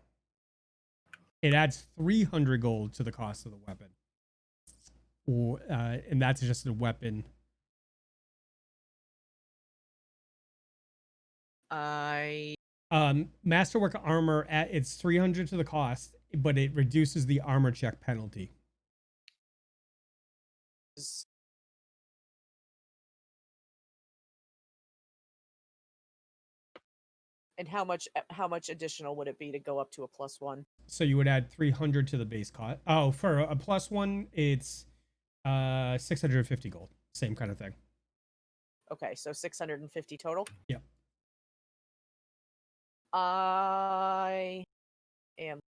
[SPEAKER 1] It adds 300 gold to the cost of the weapon. And that's just a weapon. Masterwork armor it's 300 to the cost, but it reduces the armor check penalty.
[SPEAKER 2] And how much additional would it be to go up to a +1?
[SPEAKER 1] So you would add 300 to the base cost. Oh, for a +1, it's 650 gold. Same kind of thing.
[SPEAKER 2] Okay, so 650 total?
[SPEAKER 1] Yep.
[SPEAKER 2] I am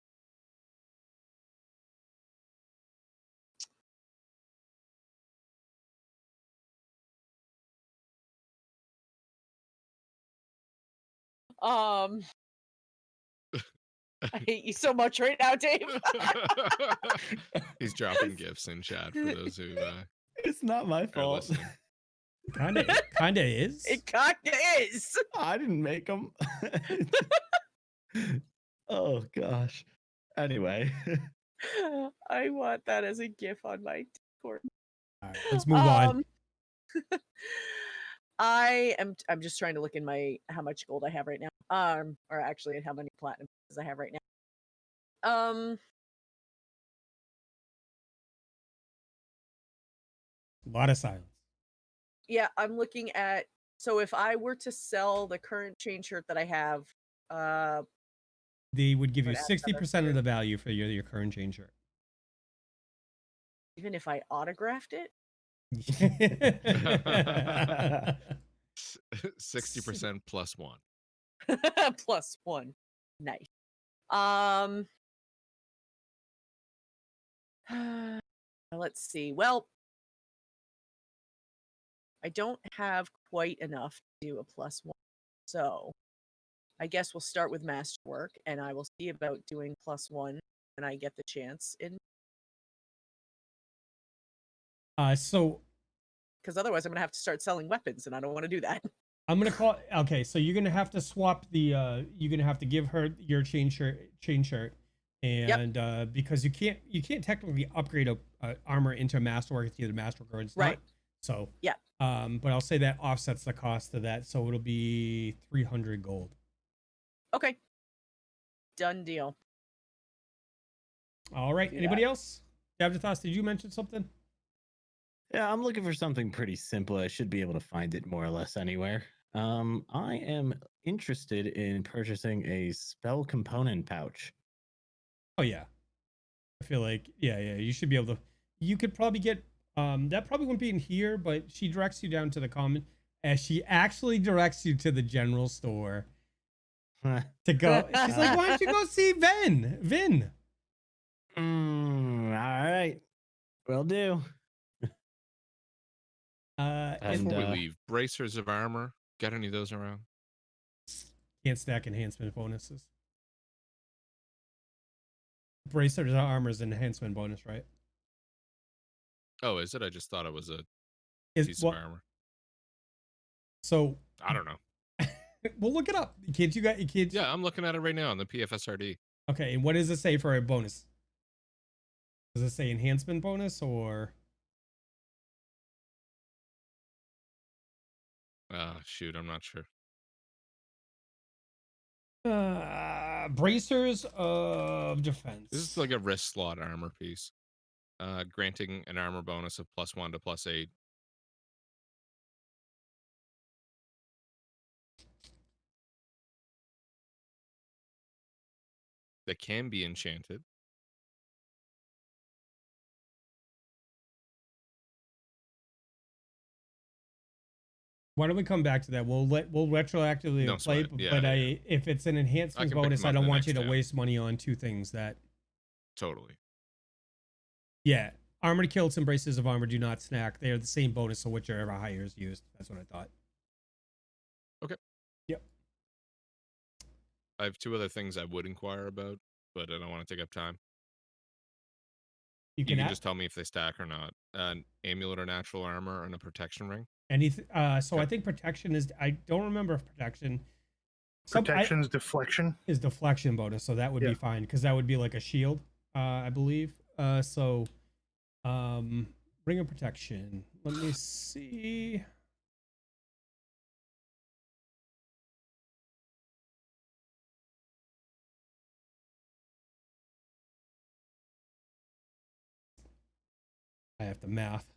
[SPEAKER 2] I hate you so much right now, Dave.
[SPEAKER 4] He's dropping gifts in chat for those who
[SPEAKER 3] It's not my
[SPEAKER 4] are
[SPEAKER 3] fault.
[SPEAKER 4] listening.
[SPEAKER 1] Kinda is.
[SPEAKER 2] It kinda is.
[SPEAKER 3] I didn't make them. Oh gosh. Anyway.
[SPEAKER 2] I want that as a GIF on my Discord.
[SPEAKER 1] All right, let's move on.
[SPEAKER 2] I'm just trying to look in my how much gold I have right now. Or actually how many platinum I have right now.
[SPEAKER 1] A lot of silence.
[SPEAKER 2] Yeah, I'm looking at, so if I were to sell the current chain shirt that I have,
[SPEAKER 1] They would give you
[SPEAKER 2] Would add another
[SPEAKER 1] 60% of the value for your current chain shirt.
[SPEAKER 2] even if I autographed it,
[SPEAKER 4] 60% +1.
[SPEAKER 2] +1. Nice. Let's see. Well, I don't have quite enough to do a +1. So I guess we'll start with masterwork, and I will see about doing +1 when I get the chance.
[SPEAKER 1] So
[SPEAKER 2] Because otherwise I'm going to have to start selling weapons, and I don't want to do that.
[SPEAKER 1] I'm gonna call. Okay, so you're gonna have to swap the. You're gonna have to give her your chain shirt, and because you can't technically upgrade a armor into a masterwork. It's either masterwork or it's
[SPEAKER 2] Right.
[SPEAKER 1] not. So
[SPEAKER 2] Yeah.
[SPEAKER 1] But I'll say that offsets the cost of that, so it'll be 300 gold.
[SPEAKER 2] Okay. Done deal.
[SPEAKER 1] All right.
[SPEAKER 2] Do
[SPEAKER 1] Anybody else? Davdithas, did you mention something?
[SPEAKER 3] Yeah, I'm looking for something pretty simple. I should be able to find it more or less anywhere. I am interested in purchasing a spell component pouch.
[SPEAKER 1] Oh yeah. I feel like yeah, you should be able to. You could probably get that probably wouldn't be in here, but she directs you down to the common, as she actually directs you to the general store to go. She's like, why don't you go see Vin?
[SPEAKER 3] All right, will do.
[SPEAKER 1] And
[SPEAKER 4] Before we leave, bracers of armor. Got any of those around?
[SPEAKER 1] can't stack enhancement bonuses. Bracers of armor is an enhancement bonus, right?
[SPEAKER 4] Oh, is it? I just thought it was a
[SPEAKER 1] Is
[SPEAKER 4] piece
[SPEAKER 1] well,
[SPEAKER 4] of armor.
[SPEAKER 1] so
[SPEAKER 4] I don't know.
[SPEAKER 1] we'll look it up. Kids, you got your kids.
[SPEAKER 4] Yeah, I'm looking at it right now on the PFSRD.
[SPEAKER 1] Okay, and what does it say for a bonus? Does it say enhancement bonus or?
[SPEAKER 4] Shoot, I'm not sure.
[SPEAKER 1] Bracers of defense.
[SPEAKER 4] This is like a wrist slot armor piece. Granting an armor bonus of +1 to +8. That can be enchanted.
[SPEAKER 1] Why don't we come back to that? We'll retroactively
[SPEAKER 4] No
[SPEAKER 1] play,
[SPEAKER 4] sweat. Yeah,
[SPEAKER 1] but
[SPEAKER 4] yeah.
[SPEAKER 1] if it's an enhancement
[SPEAKER 4] can pick
[SPEAKER 1] bonus,
[SPEAKER 4] them
[SPEAKER 1] I
[SPEAKER 4] up
[SPEAKER 1] don't
[SPEAKER 4] the
[SPEAKER 1] want you
[SPEAKER 4] next
[SPEAKER 1] to
[SPEAKER 4] tab.
[SPEAKER 1] waste money on two things that.
[SPEAKER 4] Totally.
[SPEAKER 1] Yeah, armored kilts and bracers of armor do not snack. They are the same bonus, so whichever higher is used. That's what I thought.
[SPEAKER 4] Okay.
[SPEAKER 1] Yep.
[SPEAKER 4] I have two other things I would inquire about, but I don't want to take up time.
[SPEAKER 1] You
[SPEAKER 4] You can
[SPEAKER 1] add
[SPEAKER 4] just tell me if they stack or not. An amulet or natural armor and a protection ring.
[SPEAKER 1] anything. So
[SPEAKER 4] Okay.
[SPEAKER 1] I think protection is. I don't remember if protection.
[SPEAKER 5] Protection's deflection.
[SPEAKER 1] Is deflection bonus, so that would be fine because that would be like a shield, I believe. So, ring of protection. Let me see. I have to math.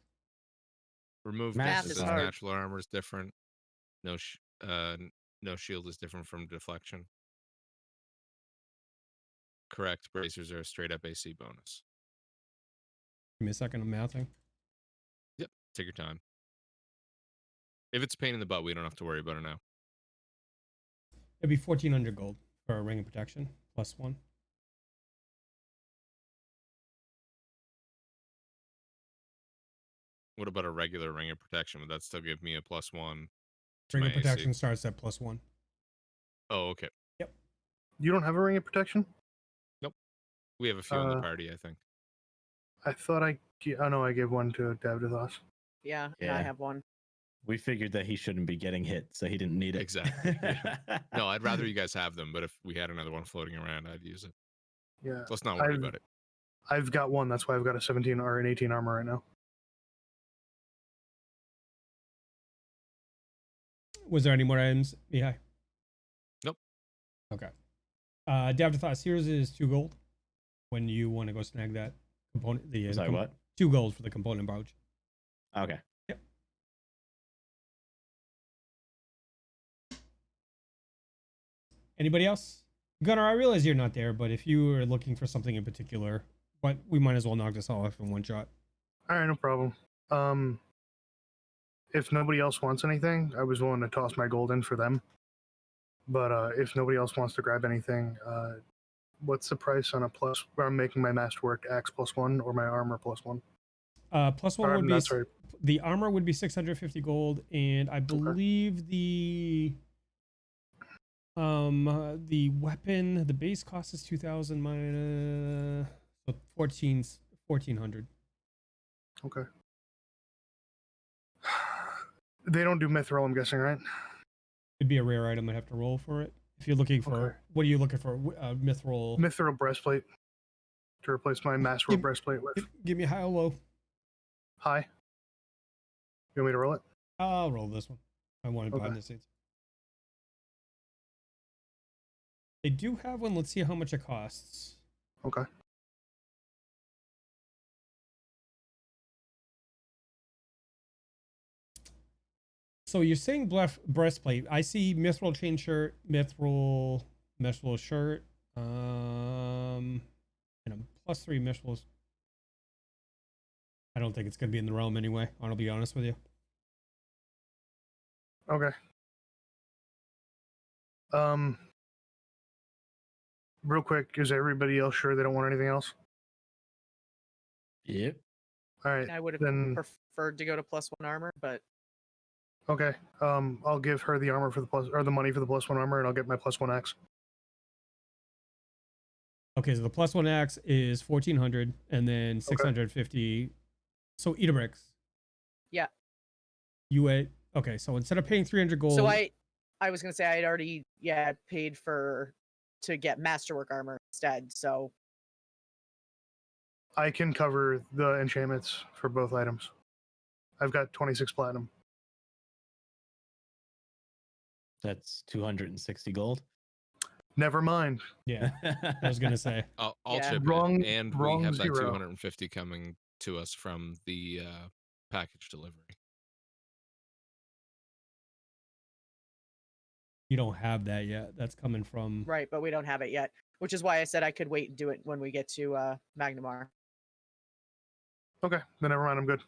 [SPEAKER 4] Remove
[SPEAKER 3] Math
[SPEAKER 4] this
[SPEAKER 2] is
[SPEAKER 4] as
[SPEAKER 2] hard.
[SPEAKER 4] natural armor is different. No shield is different from deflection. Correct. Bracers are a straight up AC bonus.
[SPEAKER 1] Give me a second. I'm mathing.
[SPEAKER 4] Yep. Take your time. If it's a pain in the butt, we don't have to worry about it now.
[SPEAKER 1] It'd be 1,400 gold for a ring of protection +1.
[SPEAKER 4] What about a regular ring of protection? Would that still give me a +1?
[SPEAKER 1] Ring
[SPEAKER 4] my
[SPEAKER 1] of protection
[SPEAKER 4] AC?
[SPEAKER 1] starts at +1.
[SPEAKER 4] Oh, okay.
[SPEAKER 5] You don't have a ring of protection?
[SPEAKER 4] We have a few in the party, I think.
[SPEAKER 5] I thought oh no, I gave one to Davdithas.
[SPEAKER 2] Yeah, and I
[SPEAKER 3] Yeah.
[SPEAKER 2] have one.
[SPEAKER 3] We figured that he shouldn't be getting hit, so he didn't need it.
[SPEAKER 4] Exactly. Yeah. No, I'd rather you guys have them, but if we had another one floating around, I'd use it.
[SPEAKER 5] Yeah,
[SPEAKER 4] Let's not worry about it.
[SPEAKER 5] I've got one. That's why I've got a 17 or an 18 armor right now.
[SPEAKER 1] Was there any more items? Yeah.
[SPEAKER 4] Nope.
[SPEAKER 1] Okay. Davdithas, yours is 2 gold. When you want to go snag that component,
[SPEAKER 3] Sorry, what?
[SPEAKER 1] 2 gold for the component pouch.
[SPEAKER 3] Okay.
[SPEAKER 1] Yep. Anybody else? Gunnar, I realize you're not there, but if you are looking for something in particular, but we might as well knock this all off in one shot.
[SPEAKER 5] All right, no problem. If nobody else wants anything, I was willing to toss my gold in for them. But if nobody else wants to grab anything, what's the price on a plus? Where I'm making my masterwork axe +1 or my armor +1?
[SPEAKER 1] +1 would be
[SPEAKER 5] Sorry.
[SPEAKER 1] the armor would be 650 gold, and I believe the weapon, the base cost is 2,000 minus so 1,400.
[SPEAKER 5] Okay. They don't do mithril, I'm guessing, right?
[SPEAKER 1] It'd be a rare item. I'd have to roll for it. If you're looking for,
[SPEAKER 5] Okay.
[SPEAKER 1] what are you looking for? Mithril.
[SPEAKER 5] Mithril breastplate to replace my masterwork
[SPEAKER 1] Give-
[SPEAKER 5] breastplate with.
[SPEAKER 1] Give me high or low.
[SPEAKER 5] High. You want me to roll it?
[SPEAKER 1] I'll roll this one. I wanted behind
[SPEAKER 5] Okay.
[SPEAKER 1] the scenes. They do have one. Let's see how much it costs.
[SPEAKER 5] Okay.
[SPEAKER 1] So you're saying breastplate. I see mithril chain shirt, mithril shirt, and a +3 mithril. I don't think it's gonna be in the realm anyway. I'll be honest with you.
[SPEAKER 5] Okay. Real quick, is everybody else sure they don't want anything else?
[SPEAKER 3] Yep.
[SPEAKER 5] All right.
[SPEAKER 2] I would have
[SPEAKER 5] Then
[SPEAKER 2] preferred to go to +1 armor, but
[SPEAKER 5] okay. I'll give her the armor for the money for the +1 armor, and I'll get my +1 axe.
[SPEAKER 1] Okay, so the +1 axe is 1400, and then 650. So Idabrix.
[SPEAKER 2] Yeah.
[SPEAKER 1] You at okay? So instead of paying 300 gold,
[SPEAKER 2] so I was gonna say I had already paid to get masterwork armor instead. So
[SPEAKER 5] I can cover the enchantments for both items. I've got 26 platinum.
[SPEAKER 3] That's 260 gold.
[SPEAKER 5] Never mind.
[SPEAKER 1] yeah, I was gonna say.
[SPEAKER 4] I'll
[SPEAKER 2] Yeah.
[SPEAKER 4] chip
[SPEAKER 5] Wrong-
[SPEAKER 4] in, and we
[SPEAKER 5] wrong
[SPEAKER 4] have that
[SPEAKER 5] zero.
[SPEAKER 4] 250 coming to us from the package delivery.
[SPEAKER 1] You don't have that yet. That's coming from.
[SPEAKER 2] right, but we don't have it yet, which is why I said I could wait and do it when we get to Magnimar.
[SPEAKER 5] Okay, then never mind. I'm good.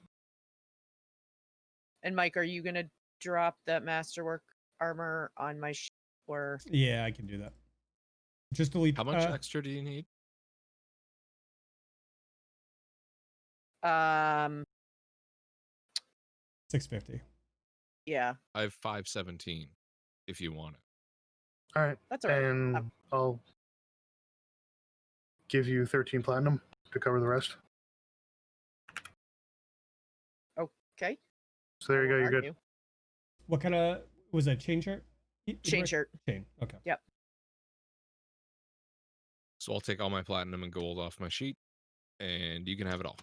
[SPEAKER 2] And Mike, are you gonna drop that masterwork armor on my or
[SPEAKER 1] Yeah, I can do that. Just delete.
[SPEAKER 4] How much extra do you need?
[SPEAKER 1] 650.
[SPEAKER 2] yeah,
[SPEAKER 4] I have 517 if you want it.
[SPEAKER 5] All right,
[SPEAKER 2] that's all right.
[SPEAKER 5] and I'll give you 13 platinum to cover the rest.
[SPEAKER 2] Okay.
[SPEAKER 5] So there you go. You're good.
[SPEAKER 2] Argue.
[SPEAKER 1] What kind of was that? Chain shirt?
[SPEAKER 2] Chain shirt.
[SPEAKER 1] Chain. Okay.
[SPEAKER 4] So I'll take all my platinum and gold off my sheet, and you can have it all.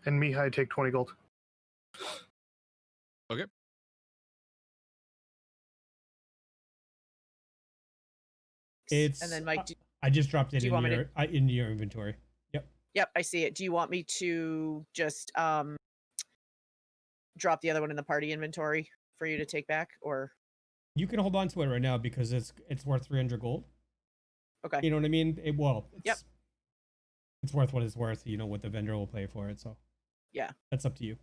[SPEAKER 5] And Mihaly, take 20 gold.
[SPEAKER 4] Okay.
[SPEAKER 1] It's.
[SPEAKER 2] And then Mike,
[SPEAKER 1] I just dropped it
[SPEAKER 2] do you
[SPEAKER 1] in
[SPEAKER 2] want me
[SPEAKER 1] in your inventory. Yep.
[SPEAKER 2] yep, I see it. Do you want me to just drop the other one in the party inventory for you to take back, or
[SPEAKER 1] You can hold on to it right now because it's worth 300 gold.
[SPEAKER 2] okay?
[SPEAKER 1] You know what I mean?
[SPEAKER 2] Yep.
[SPEAKER 1] It's worth what it's worth. You know what the vendor will pay for it. So
[SPEAKER 2] Yeah.
[SPEAKER 1] that's up to you.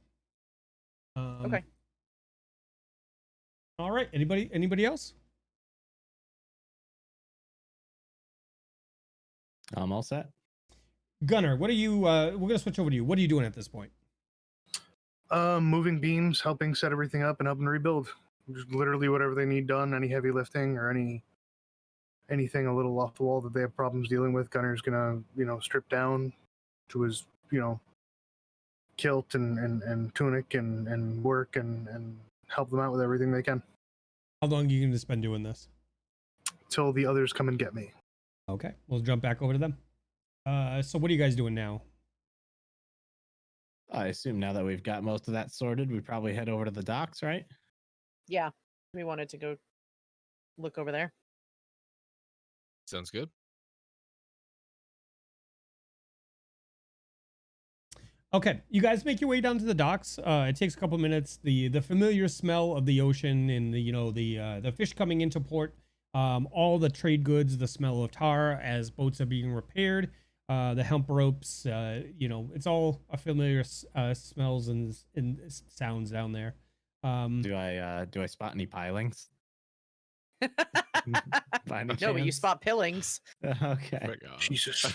[SPEAKER 2] Okay.
[SPEAKER 1] All right. Anybody else?
[SPEAKER 3] I'm all set.
[SPEAKER 1] Gunnar, what are you? We're gonna switch over to you. What are you doing at this point?
[SPEAKER 5] Moving beams, helping set everything up, and helping rebuild. Just literally whatever they need done. Any heavy lifting or anything a little off the wall that they have problems dealing with. Gunnar's gonna strip down to his kilt and tunic and work and help them out with everything they can
[SPEAKER 1] How long are you going to spend doing this?
[SPEAKER 5] till the others come and get me.
[SPEAKER 1] Okay, we'll jump back over to them. So what are you guys doing now?
[SPEAKER 3] I assume now that we've got most of that sorted, we probably head over to the docks, right?
[SPEAKER 2] Yeah, we wanted to go look over there.
[SPEAKER 4] Sounds good.
[SPEAKER 1] Okay, you guys make your way down to the docks. It takes a couple minutes. The familiar smell of the ocean and the fish coming into port. All the trade goods, the smell of tar as boats are being repaired. The hemp ropes. It's all a familiar smells and sounds down there.
[SPEAKER 3] Do I spot any pilings? By any
[SPEAKER 2] No, but you
[SPEAKER 3] chance?
[SPEAKER 2] spot pillings.
[SPEAKER 3] Okay.
[SPEAKER 4] Frick off.
[SPEAKER 5] Jesus.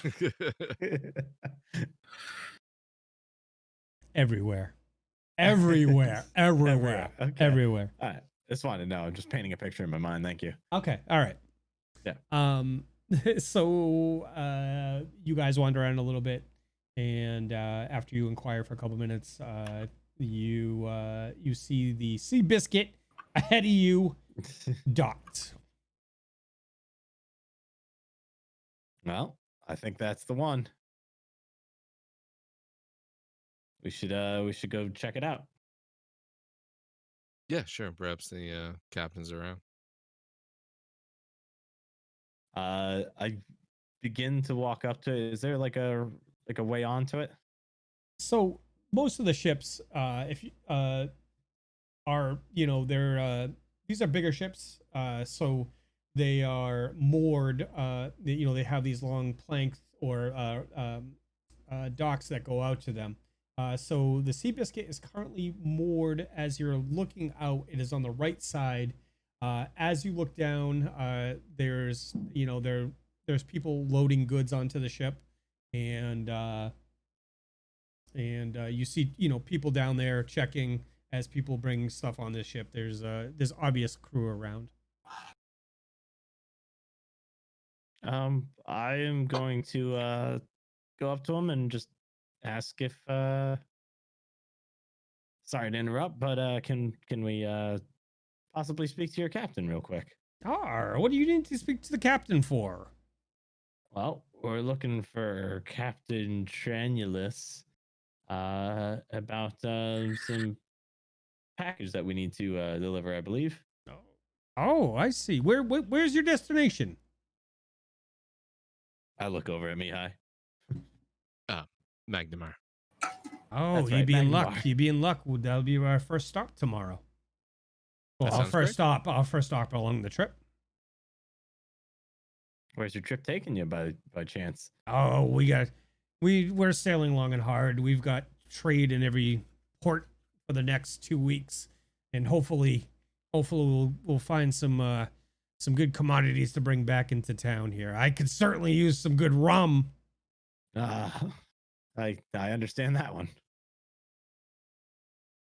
[SPEAKER 1] Everywhere. Everywhere.
[SPEAKER 3] Okay.
[SPEAKER 1] Everywhere.
[SPEAKER 3] All right. Just wanted to know. I'm just painting a picture in my mind. Thank you.
[SPEAKER 1] Okay. All right.
[SPEAKER 3] Yeah.
[SPEAKER 1] So you guys wander around a little bit, and after you inquire for a couple minutes, you see the Sea Biscuit ahead of you, docked.
[SPEAKER 3] Well, I think that's the one. we should go check it out.
[SPEAKER 4] Yeah, sure. Perhaps the captain's around.
[SPEAKER 3] I begin to walk up to it. Is there like a way onto it?
[SPEAKER 1] So most of the ships, if you, are, they're these are bigger ships, so they are moored. They have these long planks or docks that go out to them. So the Seabiscuit is currently moored. As you're looking out, it is on the right side. As you look down, there's people loading goods onto the ship, and you see people down there checking as people bring stuff on this ship. There's obvious crew around.
[SPEAKER 3] I am going to go up to him and just ask if sorry to interrupt, but can we possibly speak to your captain real quick?
[SPEAKER 1] What do you need to speak to the captain for?
[SPEAKER 3] Well, we're looking for Captain Tranulus about some package that we need to deliver, I believe.
[SPEAKER 1] Oh, I see. Where's your destination?
[SPEAKER 3] I look over at Mihaly.
[SPEAKER 4] Magnimar.
[SPEAKER 1] Oh,
[SPEAKER 3] That's
[SPEAKER 1] you'd
[SPEAKER 3] right,
[SPEAKER 1] be in luck.
[SPEAKER 3] Magnimar.
[SPEAKER 1] You'd be in luck. That'll be our first stop tomorrow. Well,
[SPEAKER 4] That
[SPEAKER 1] our
[SPEAKER 4] sounds
[SPEAKER 1] first
[SPEAKER 4] great.
[SPEAKER 1] stop. Our first stop along the trip.
[SPEAKER 3] Where's your trip taking you by chance?
[SPEAKER 1] Oh, we're sailing long and hard. We've got trade in every port for the next 2 weeks, and hopefully we'll find some good commodities to bring back into town here. I could certainly use some good rum.
[SPEAKER 3] I understand that one.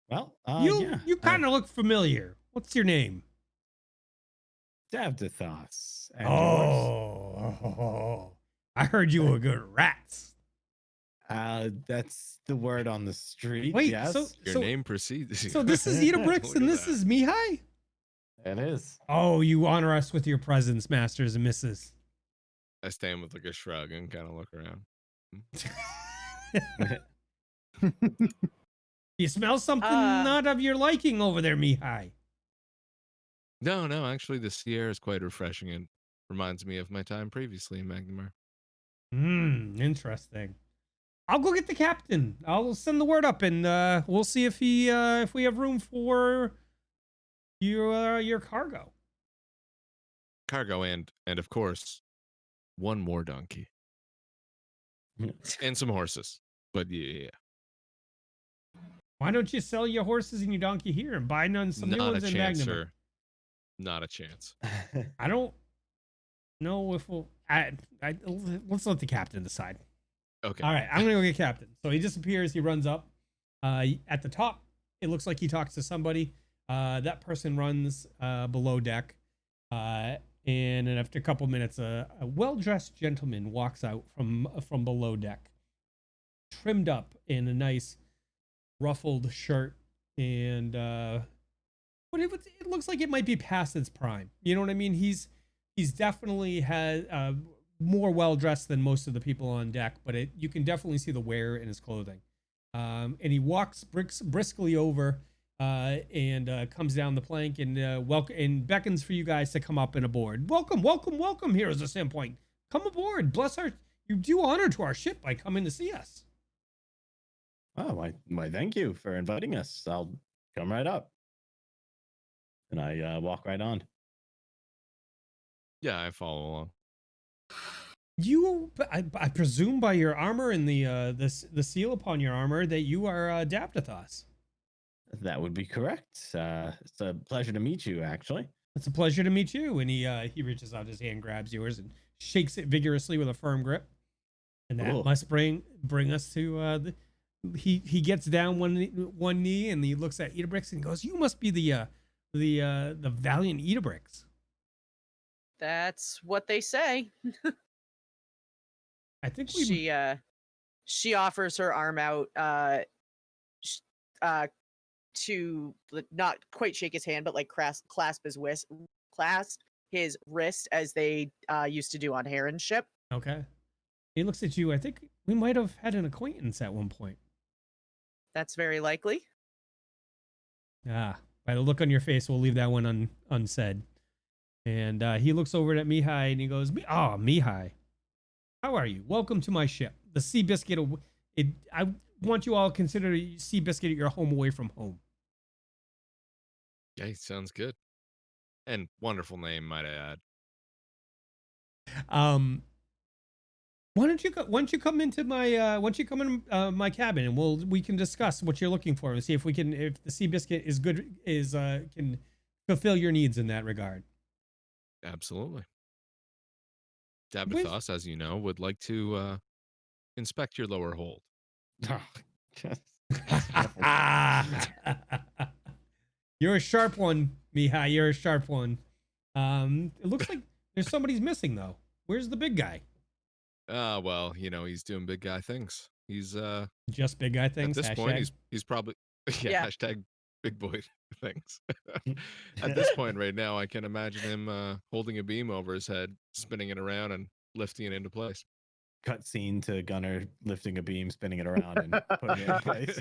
[SPEAKER 3] Well,
[SPEAKER 1] You kind of look familiar. What's your name?
[SPEAKER 3] Davdithas. And yours?
[SPEAKER 1] Oh, I heard you were good at rats.
[SPEAKER 3] That's the word on the street.
[SPEAKER 1] Wait,
[SPEAKER 3] yes,
[SPEAKER 4] Your name precedes.
[SPEAKER 1] so this is Idabrix
[SPEAKER 4] Look
[SPEAKER 1] and
[SPEAKER 4] at
[SPEAKER 1] this
[SPEAKER 4] that.
[SPEAKER 1] is Mihaly?
[SPEAKER 3] it is.
[SPEAKER 1] Oh, you honor us with your presence, masters and misses.
[SPEAKER 4] I stand with like a shrug and kind of look around.
[SPEAKER 1] You smell something
[SPEAKER 2] Uh.
[SPEAKER 1] not of your liking over there, Mihaly.
[SPEAKER 4] No, actually, the sea air is quite refreshing and reminds me of my time previously in Magnimar.
[SPEAKER 1] Interesting. I'll go get the captain. I'll send the word up, and we'll see if we have room for your cargo.
[SPEAKER 4] Cargo and of course, one more donkey and some horses. But yeah,
[SPEAKER 1] Why don't you sell your horses and your donkey here and buy some new
[SPEAKER 4] not a
[SPEAKER 1] ones in
[SPEAKER 4] chance,
[SPEAKER 1] Magnimar?
[SPEAKER 4] sir. Not a chance.
[SPEAKER 1] I don't know if we'll. Let's let the captain decide.
[SPEAKER 4] Okay.
[SPEAKER 1] All right, I'm gonna go get captain. So he disappears. He runs up. At the top, it looks like he talks to somebody. That person runs below deck. And then after a couple minutes, a well-dressed gentleman walks out from below deck, trimmed up in a nice ruffled shirt, and but it looks like it might be past its prime. You know what I mean? He's definitely had more well-dressed than most of the people on deck, but you can definitely see the wear in his clothing. And he walks briskly over and comes down the plank and beckons for you guys to come up and aboard. Welcome, heroes of Sandpoint. Come aboard. You do honor to our ship by coming to see us.
[SPEAKER 3] Oh, why, thank you for inviting us. I'll come right up. And I walk right on.
[SPEAKER 4] Yeah, I follow along.
[SPEAKER 1] I presume by your armor and the seal upon your armor that you are Davdithas.
[SPEAKER 3] That would be correct. It's a pleasure to meet you, actually.
[SPEAKER 1] It's a pleasure to meet you. And he reaches out his hand, grabs yours, and shakes it vigorously with a firm grip. And that
[SPEAKER 3] Cool.
[SPEAKER 1] must bring us to he gets down one knee and he looks at Idabrix and goes, "You must be the valiant Idabrix."
[SPEAKER 2] That's what they say.
[SPEAKER 1] I think
[SPEAKER 2] She offers her arm out to not quite shake his hand, but like clasp his wrist as they used to do on Heron's ship.
[SPEAKER 1] Okay. He looks at you. I think we might have had an acquaintance at one point.
[SPEAKER 2] That's very likely.
[SPEAKER 1] By the look on your face, we'll leave that one unsaid. And he looks over at Mihaly and he goes, Mihaly, how are you? Welcome to my ship, the Seabiscuit. I want you all to consider Seabiscuit your home away from home.
[SPEAKER 4] Yeah, sounds good. And wonderful name, might I add.
[SPEAKER 1] Why don't you come into my cabin and we can discuss what you're looking for and see if the Seabiscuit is good, can fulfill your needs in that regard.
[SPEAKER 4] Absolutely. Davdithas, as you know, would like to inspect your lower hold.
[SPEAKER 1] You're a sharp one, Mihaly. You're a sharp one. It looks like there's somebody's missing though. Where's the big guy?
[SPEAKER 4] Well, he's doing big guy things. He's
[SPEAKER 1] just big guy things.
[SPEAKER 4] At this point, he's probably hashtag big boy things. At this point right now, I can imagine him holding a beam over his head, spinning it around and lifting it into place.
[SPEAKER 3] Cut scene to Gunnar lifting a beam, spinning it around, and putting it in place.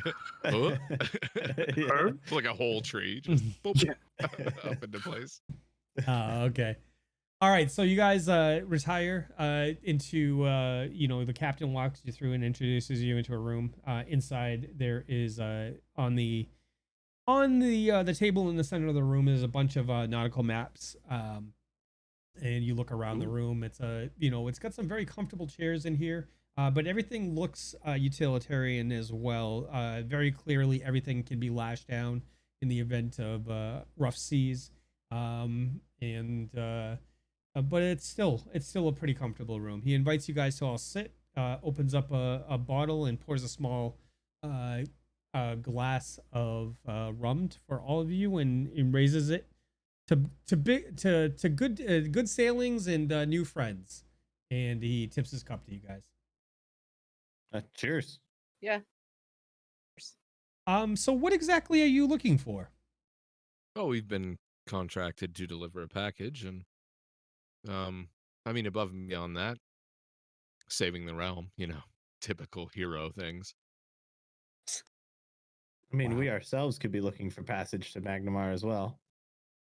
[SPEAKER 4] Like a whole tree, just boop, up into place.
[SPEAKER 1] Okay. All right, so you guys retire into the captain walks you through and introduces you into a room. Inside there is on the table in the center of the room is a bunch of nautical maps. And you look around the room. It's it's got some very comfortable chairs in here, but everything looks utilitarian as well. Very clearly, everything can be lashed down in the event of rough seas. But it's still a pretty comfortable room. He invites you guys to all sit, opens up a bottle and pours a small glass of rum for all of you, and raises it to good sailings and new friends. And he tips his cup to you guys.
[SPEAKER 3] Cheers.
[SPEAKER 2] Yeah.
[SPEAKER 1] So what exactly are you looking for?
[SPEAKER 4] Oh, we've been contracted to deliver a package, and above and beyond that, saving the realm, typical hero things.
[SPEAKER 3] I mean, we ourselves could be looking for passage to Magnimar as well.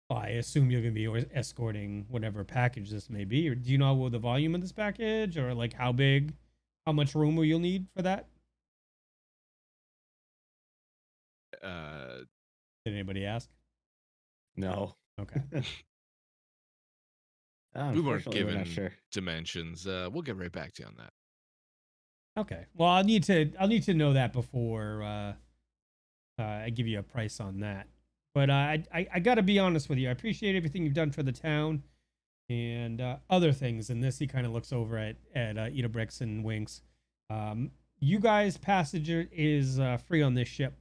[SPEAKER 1] I assume you're going to be escorting whatever package this may be. Or do you know the volume of this package, or like how much room will you need for that? Did anybody ask?
[SPEAKER 3] No.
[SPEAKER 1] Okay.
[SPEAKER 4] We weren't given dimensions. We'll get right back to you on that.
[SPEAKER 1] Okay. Well, I'll need to know that before I give you a price on that. But I got to be honest with you. I appreciate everything you've done for the town and other things. And this, he kind of looks over at Idabrix and winks. You guys' passage is free on this ship.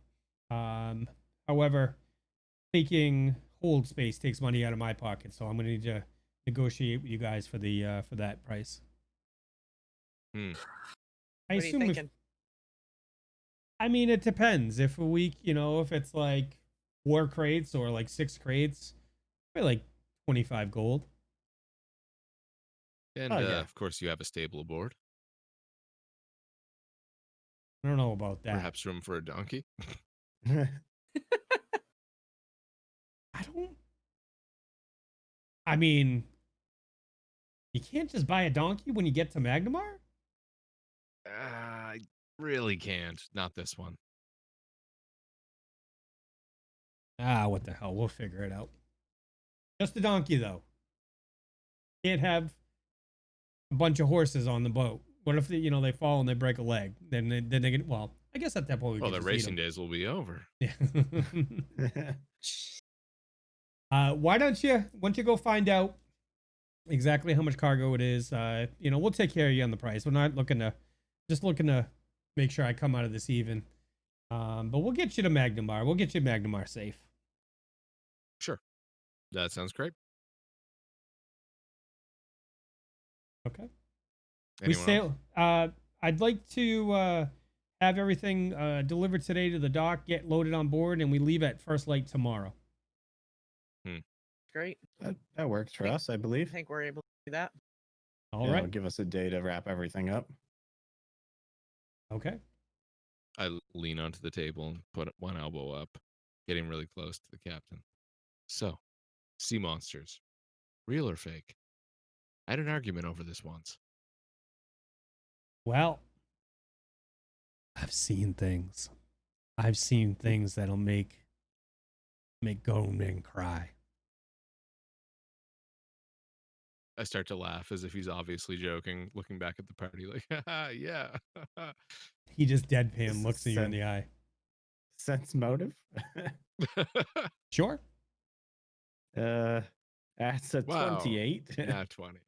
[SPEAKER 1] However, taking hold space takes money out of my pocket, so I'm going to need to negotiate with you guys for that price.
[SPEAKER 2] What are you thinking?
[SPEAKER 1] It depends. If a week, if it's like 4 crates or like 6 crates, probably like 25 gold.
[SPEAKER 4] And of course, you have a stable aboard.
[SPEAKER 1] I don't know about that.
[SPEAKER 4] Perhaps room for a donkey.
[SPEAKER 1] You can't just buy a donkey when you get to Magnimar?
[SPEAKER 4] I really can't. Not this one.
[SPEAKER 1] What the hell? We'll figure it out. Just a donkey, though. Can't have a bunch of horses on the boat. What if they fall and they break a leg? Then they get, well, I guess at that point
[SPEAKER 4] the racing days will be over.
[SPEAKER 1] Yeah. Why don't you, once you go find out exactly how much cargo it is, we'll take care of you on the price. We're not looking to make sure I come out of this even. But we'll get you to Magnimar. We'll get you Magnimar safe.
[SPEAKER 4] Sure. That sounds great.
[SPEAKER 1] Okay.
[SPEAKER 4] Anyone else?
[SPEAKER 1] I'd like to have everything delivered today to the dock, get loaded on board, and we leave at first light tomorrow.
[SPEAKER 2] Great.
[SPEAKER 3] That works for us, I believe.
[SPEAKER 2] I think we're able to do that.
[SPEAKER 1] All right.
[SPEAKER 3] Give us a day to wrap everything up.
[SPEAKER 1] Okay.
[SPEAKER 4] I lean onto the table and put one elbow up, getting really close to the captain. So, sea monsters, real or fake? I had an argument over this once.
[SPEAKER 1] Well, I've seen things. I've seen things that'll make grown men cry.
[SPEAKER 4] I start to laugh as if he's obviously joking, looking back at the party like, haha, yeah.
[SPEAKER 1] He just deadpan looks at you in the eye.
[SPEAKER 3] Sense motive.
[SPEAKER 1] Sure.
[SPEAKER 3] That's a
[SPEAKER 4] Wow.
[SPEAKER 3] 28.
[SPEAKER 4] Nat 20.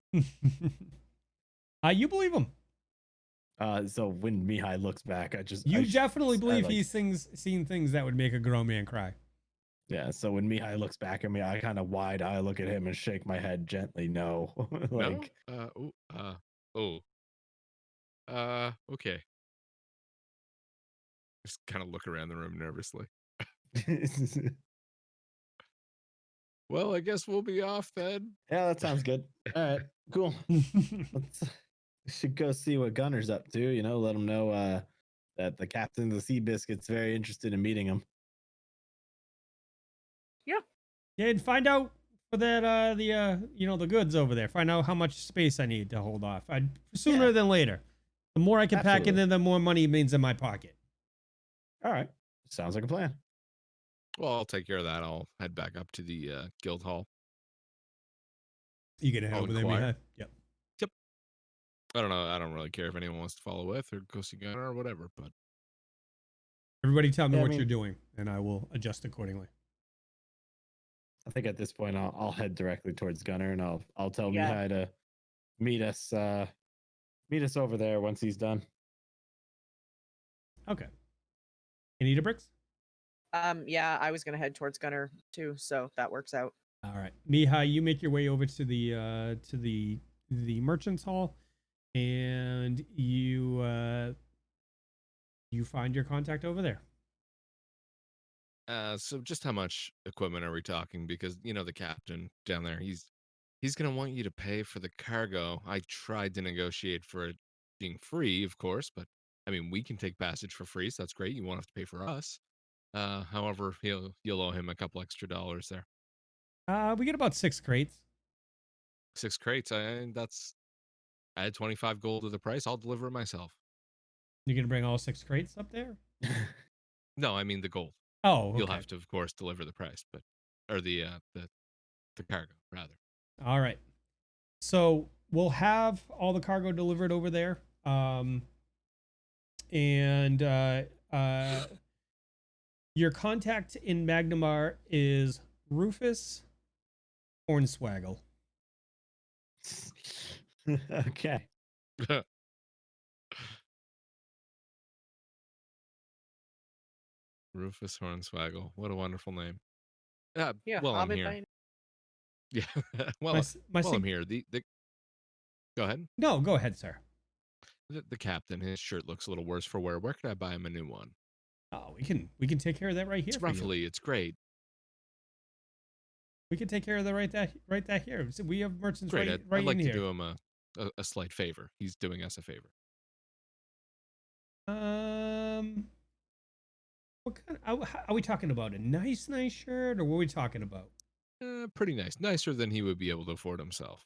[SPEAKER 1] You believe him.
[SPEAKER 3] So when Mihaly looks back,
[SPEAKER 1] You
[SPEAKER 3] I
[SPEAKER 1] definitely believe
[SPEAKER 3] like,
[SPEAKER 1] he's seen things that would make a grown man cry.
[SPEAKER 3] Yeah, so when Mihaly looks back at me, I kind of wide eye look at him and shake my head gently. No, like
[SPEAKER 4] Okay. Just kind of look around the room nervously. Well, I guess we'll be off then.
[SPEAKER 3] Yeah, that sounds good. All right, cool. We should go see what Gunnar's up to. You know, let him know that the captain of the Sea Biscuit's very interested in meeting him.
[SPEAKER 2] Yeah.
[SPEAKER 1] Yeah, and find out for that the goods over there. Find out how much space I need to hold off. Sooner than later. The more I can pack in there, the more money it means in my pocket.
[SPEAKER 3] All right, sounds like a plan.
[SPEAKER 4] Well, I'll take care of that. I'll head back up to the guild hall.
[SPEAKER 1] You gonna head over there, Mihaly? Yep.
[SPEAKER 4] I don't know. I don't really care if anyone wants to follow with or go see Gunnar or whatever, but
[SPEAKER 1] Everybody tell me what you're doing, and I will adjust accordingly.
[SPEAKER 3] I think at this point I'll head directly towards Gunnar, and I'll tell Mihaly to meet us over there once he's done.
[SPEAKER 1] Okay. And Idabrix?
[SPEAKER 2] Yeah, I was gonna head towards Gunnar too, so that works out.
[SPEAKER 1] All right, Mihaly, you make your way over to the merchant's hall, and you find your contact over there.
[SPEAKER 4] So just how much equipment are we talking? Because the captain down there, he's gonna want you to pay for the cargo. I tried to negotiate for it being free, of course, but I mean we can take passage for free, so that's great. You won't have to pay for us. However, you'll owe him a couple extra dollars there.
[SPEAKER 1] We get about 6 crates.
[SPEAKER 4] 6 crates. I had 25 gold to the price. I'll deliver it myself.
[SPEAKER 1] You're gonna bring all 6 crates up there?
[SPEAKER 4] No, I mean the gold.
[SPEAKER 1] Oh, okay.
[SPEAKER 4] You'll have to, of course, deliver the price, or the cargo rather.
[SPEAKER 1] All right. So we'll have all the cargo delivered over there. And your contact in Magnimar is Rufus Hornswaggle.
[SPEAKER 3] Okay.
[SPEAKER 4] Rufus Hornswaggle. What a wonderful name.
[SPEAKER 2] Yeah.
[SPEAKER 4] Well, I'm here. Yeah. well, I'm here. The Go ahead.
[SPEAKER 1] No, go ahead, sir.
[SPEAKER 4] The captain, his shirt looks a little worse for wear. Where could I buy him a new one?
[SPEAKER 1] Oh, we can take care of that right here.
[SPEAKER 4] It's roughly. It's great.
[SPEAKER 1] We can take care of that right here. So we have merchants
[SPEAKER 4] great.
[SPEAKER 1] right
[SPEAKER 4] I'd like
[SPEAKER 1] in
[SPEAKER 4] to
[SPEAKER 1] here.
[SPEAKER 4] do him a slight favor. He's doing us a favor.
[SPEAKER 1] What kind? Are we talking about a nice shirt, or what are we talking about?
[SPEAKER 4] Pretty nice. Nicer than he would be able to afford himself.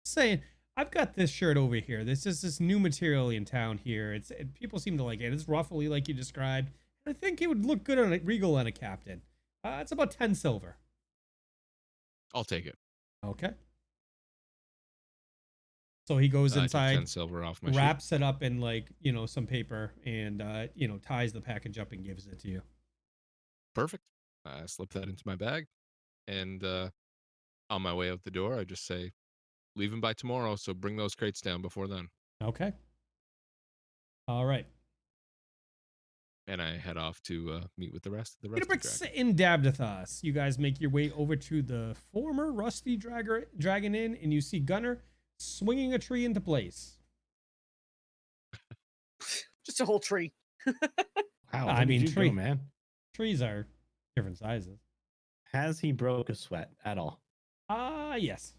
[SPEAKER 1] Saying, I've got this shirt over here. There's just this new material in town here. People seem to like it. It's ruffly like you described. I think it would look good on a regal on a captain. It's about 10 silver.
[SPEAKER 4] I'll take it.
[SPEAKER 1] Okay. So he goes inside,
[SPEAKER 4] 10 silver off my
[SPEAKER 1] wraps it up in some paper, and ties the package up and gives it to you.
[SPEAKER 4] Perfect. I slip that into my bag, and on my way out the door, I just say, leave him by tomorrow, so bring those crates down before then.
[SPEAKER 1] Okay. All right.
[SPEAKER 4] And I head off to meet with the rest of the
[SPEAKER 1] Idabrix in Davdithas. You guys make your way over to the former Rusty Dragon Inn, and you see Gunnar swinging a tree into place.
[SPEAKER 2] Just a whole tree.
[SPEAKER 3] Wow.
[SPEAKER 1] I mean,
[SPEAKER 3] tree, man.
[SPEAKER 1] Trees are different sizes.
[SPEAKER 3] Has he broke a sweat at all?
[SPEAKER 1] Yes.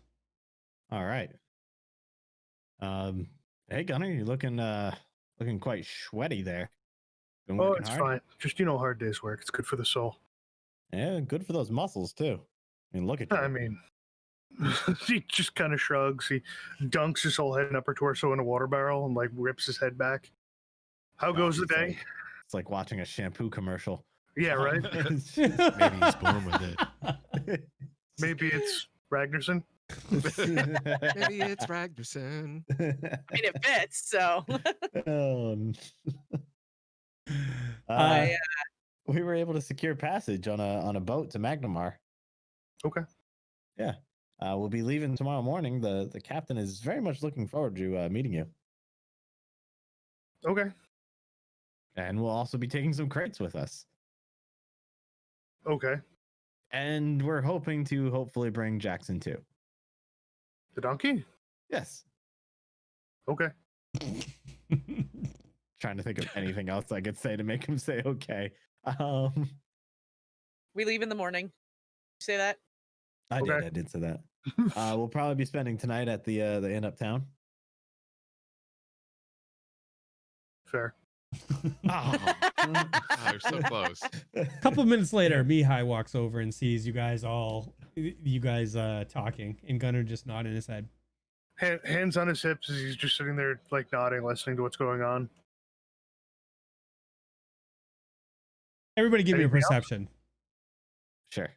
[SPEAKER 3] All right. Hey Gunnar, you're looking quite sweaty there. Been
[SPEAKER 5] Oh,
[SPEAKER 3] working
[SPEAKER 5] it's
[SPEAKER 3] hard?
[SPEAKER 5] fine. Just hard day's work. It's good for the soul.
[SPEAKER 3] Yeah, good for those muscles too. I mean, look at you.
[SPEAKER 5] I mean, he just kind of shrugs. He dunks his whole head and upper torso in a water barrel and like whips his head back. How goes the day?
[SPEAKER 3] It's like watching a shampoo commercial.
[SPEAKER 5] Yeah, right.
[SPEAKER 4] Maybe he's born with it.
[SPEAKER 5] Maybe it's Ragnarson.
[SPEAKER 4] Maybe it's Ragnarson.
[SPEAKER 2] I mean, it fits. So
[SPEAKER 3] we were able to secure passage on a boat to Magnimar.
[SPEAKER 5] Okay.
[SPEAKER 3] Yeah. We'll be leaving tomorrow morning. The captain is very much looking forward to meeting you.
[SPEAKER 5] Okay.
[SPEAKER 3] And we'll also be taking some crates with us.
[SPEAKER 5] Okay.
[SPEAKER 3] And we're hoping to hopefully bring Jackson too.
[SPEAKER 5] The donkey?
[SPEAKER 3] Yes.
[SPEAKER 5] Okay.
[SPEAKER 3] Trying to think of anything else I could say to make him say okay.
[SPEAKER 2] we leave in the morning. Say that.
[SPEAKER 3] I
[SPEAKER 5] Okay.
[SPEAKER 3] did say that. We'll probably be spending tonight at the inn uptown.
[SPEAKER 1] A
[SPEAKER 5] Fair.
[SPEAKER 3] Oh.
[SPEAKER 4] You're so close.
[SPEAKER 1] couple minutes later, Mihaly walks over and sees you guys talking, and Gunnar just nodding his head.
[SPEAKER 5] Hands on his hips as he's just sitting there, like nodding, listening to what's going on.
[SPEAKER 1] Everybody give me a
[SPEAKER 5] Anything else?
[SPEAKER 1] perception.
[SPEAKER 3] Sure.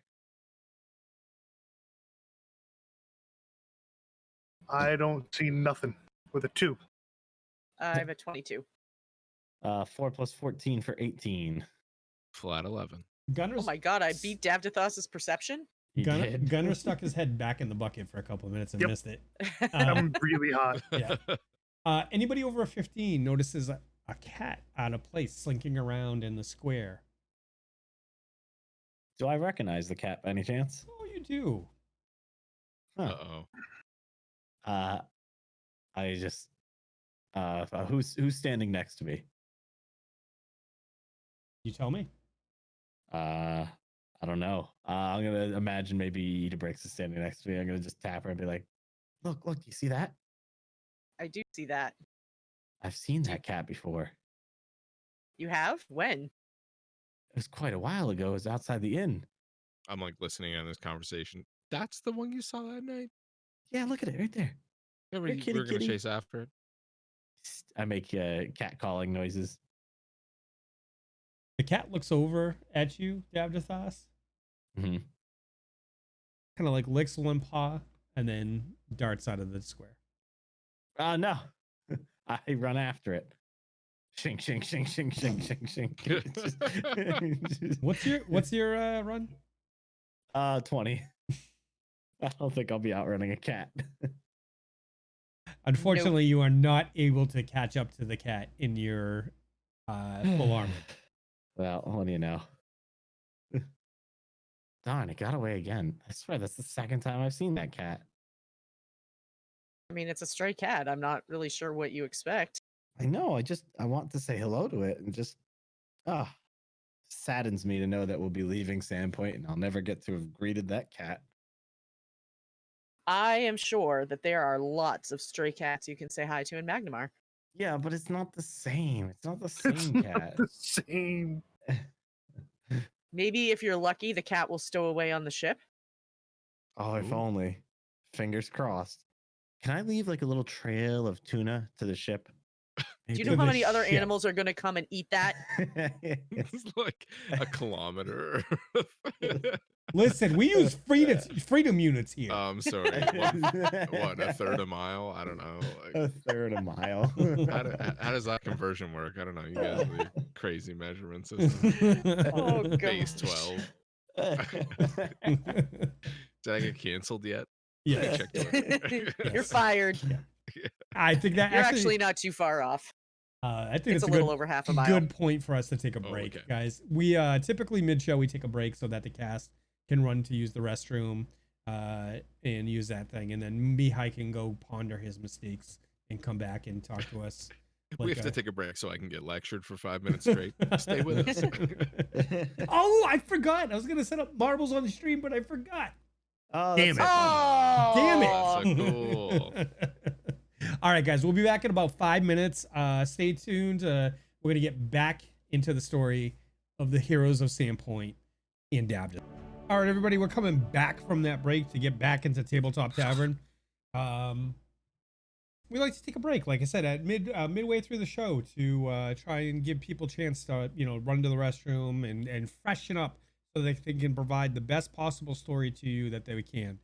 [SPEAKER 5] I don't see nothing with a 2.
[SPEAKER 2] I have a 22.
[SPEAKER 3] 4 plus 14 for 18.
[SPEAKER 4] Flat 11.
[SPEAKER 1] Gunnar,
[SPEAKER 2] Oh my god, I beat Davdithas' perception.
[SPEAKER 3] You did.
[SPEAKER 1] Gunnar stuck his head back in the bucket for a couple of minutes and
[SPEAKER 5] Yep.
[SPEAKER 1] missed it.
[SPEAKER 5] I'm really hot.
[SPEAKER 1] Yeah. Anybody over a 15 notices a cat out of place slinking around in the square.
[SPEAKER 3] Do I recognize the cat by any chance?
[SPEAKER 1] Oh, you do.
[SPEAKER 3] Huh.
[SPEAKER 4] Uh-oh.
[SPEAKER 3] I just who's standing next to me?
[SPEAKER 1] You tell me.
[SPEAKER 3] I don't know. I'm gonna imagine maybe Idabrix is standing next to me. I'm gonna just tap her and be like, look, you see that?
[SPEAKER 2] I do see that.
[SPEAKER 3] I've seen that cat before.
[SPEAKER 2] You have? When?
[SPEAKER 3] It was quite a while ago. It was outside the inn.
[SPEAKER 4] I'm like listening on this conversation. That's the one you saw that night?
[SPEAKER 3] Yeah, look at it right there.
[SPEAKER 4] Yeah,
[SPEAKER 3] Here, kitty,
[SPEAKER 4] we're going to
[SPEAKER 3] kitty.
[SPEAKER 4] chase after it.
[SPEAKER 3] I make cat calling noises.
[SPEAKER 1] The cat looks over at you, Davdithas.
[SPEAKER 3] Mm-hmm.
[SPEAKER 1] Kind of like licks one paw and then darts out of the square.
[SPEAKER 3] No. I run after it. Shink, shink, shink, shink, shink, shink, shink.
[SPEAKER 1] What's your run?
[SPEAKER 3] 20. I don't think I'll be outrunning a cat.
[SPEAKER 1] Unfortunately, you are not able to catch up to the cat in your full armor.
[SPEAKER 3] Well, what do you know? Darn, it got away again. I swear that's the second time I've seen that cat.
[SPEAKER 2] I mean, it's a stray cat. I'm not really sure what you expect.
[SPEAKER 3] I know. I want to say hello to it and just saddens me to know that we'll be leaving Sandpoint and I'll never get to have greeted that cat.
[SPEAKER 2] I am sure that there are lots of stray cats you can say hi to in Magnimar.
[SPEAKER 3] Yeah, but it's not the same. It's not the
[SPEAKER 5] It's
[SPEAKER 3] same
[SPEAKER 5] not
[SPEAKER 3] cat.
[SPEAKER 5] the same.
[SPEAKER 2] Maybe if you're lucky, the cat will stow away on the ship.
[SPEAKER 3] Oh, if
[SPEAKER 4] Ooh.
[SPEAKER 3] only. Fingers crossed. Can I leave like a little trail of tuna to the ship?
[SPEAKER 2] Do you
[SPEAKER 1] To
[SPEAKER 2] know how
[SPEAKER 1] the
[SPEAKER 2] many other
[SPEAKER 1] ship.
[SPEAKER 2] animals are going to come and eat that?
[SPEAKER 4] It's like a kilometer.
[SPEAKER 1] Listen, we use freedom units here.
[SPEAKER 4] I'm sorry. What, a third a mile? I don't know.
[SPEAKER 3] A third a mile.
[SPEAKER 4] How does that conversion work? I don't know. You guys have the crazy measurement
[SPEAKER 2] Oh,
[SPEAKER 4] system.
[SPEAKER 2] God.
[SPEAKER 4] Base 12. Did I get canceled yet?
[SPEAKER 1] Yeah.
[SPEAKER 4] Check the order.
[SPEAKER 2] You're fired.
[SPEAKER 1] I think that
[SPEAKER 2] You're actually not too far off.
[SPEAKER 1] I think
[SPEAKER 2] It's
[SPEAKER 1] it's
[SPEAKER 2] a little over half a mile.
[SPEAKER 1] good point for us to take a
[SPEAKER 4] Oh,
[SPEAKER 1] break,
[SPEAKER 4] okay.
[SPEAKER 1] guys. We typically mid-show we take a break so that the cast can run to use the restroom and use that thing, and then Mihaly can go ponder his mistakes and come back and talk to us.
[SPEAKER 4] We
[SPEAKER 1] like
[SPEAKER 4] have to
[SPEAKER 1] a-
[SPEAKER 4] take a break so I can get lectured for 5 minutes straight. Stay with us.
[SPEAKER 1] Oh, I forgot. I was gonna set up marbles on the stream, but I forgot.
[SPEAKER 3] Oh,
[SPEAKER 1] Damn
[SPEAKER 3] that's
[SPEAKER 1] it.
[SPEAKER 3] so
[SPEAKER 1] Damn it.
[SPEAKER 4] That's so cool.
[SPEAKER 1] All right, guys, we'll be back in about 5 minutes. Stay tuned. We're gonna get back into the story of the heroes of Sandpoint in Davdithas. All right, everybody, we're coming back from that break to get back into Tabletop Tavern. We like to take a break, like I said, at midway through the show to try and give people a chance to, run to the restroom and freshen up so they can provide the best possible story to you that they can.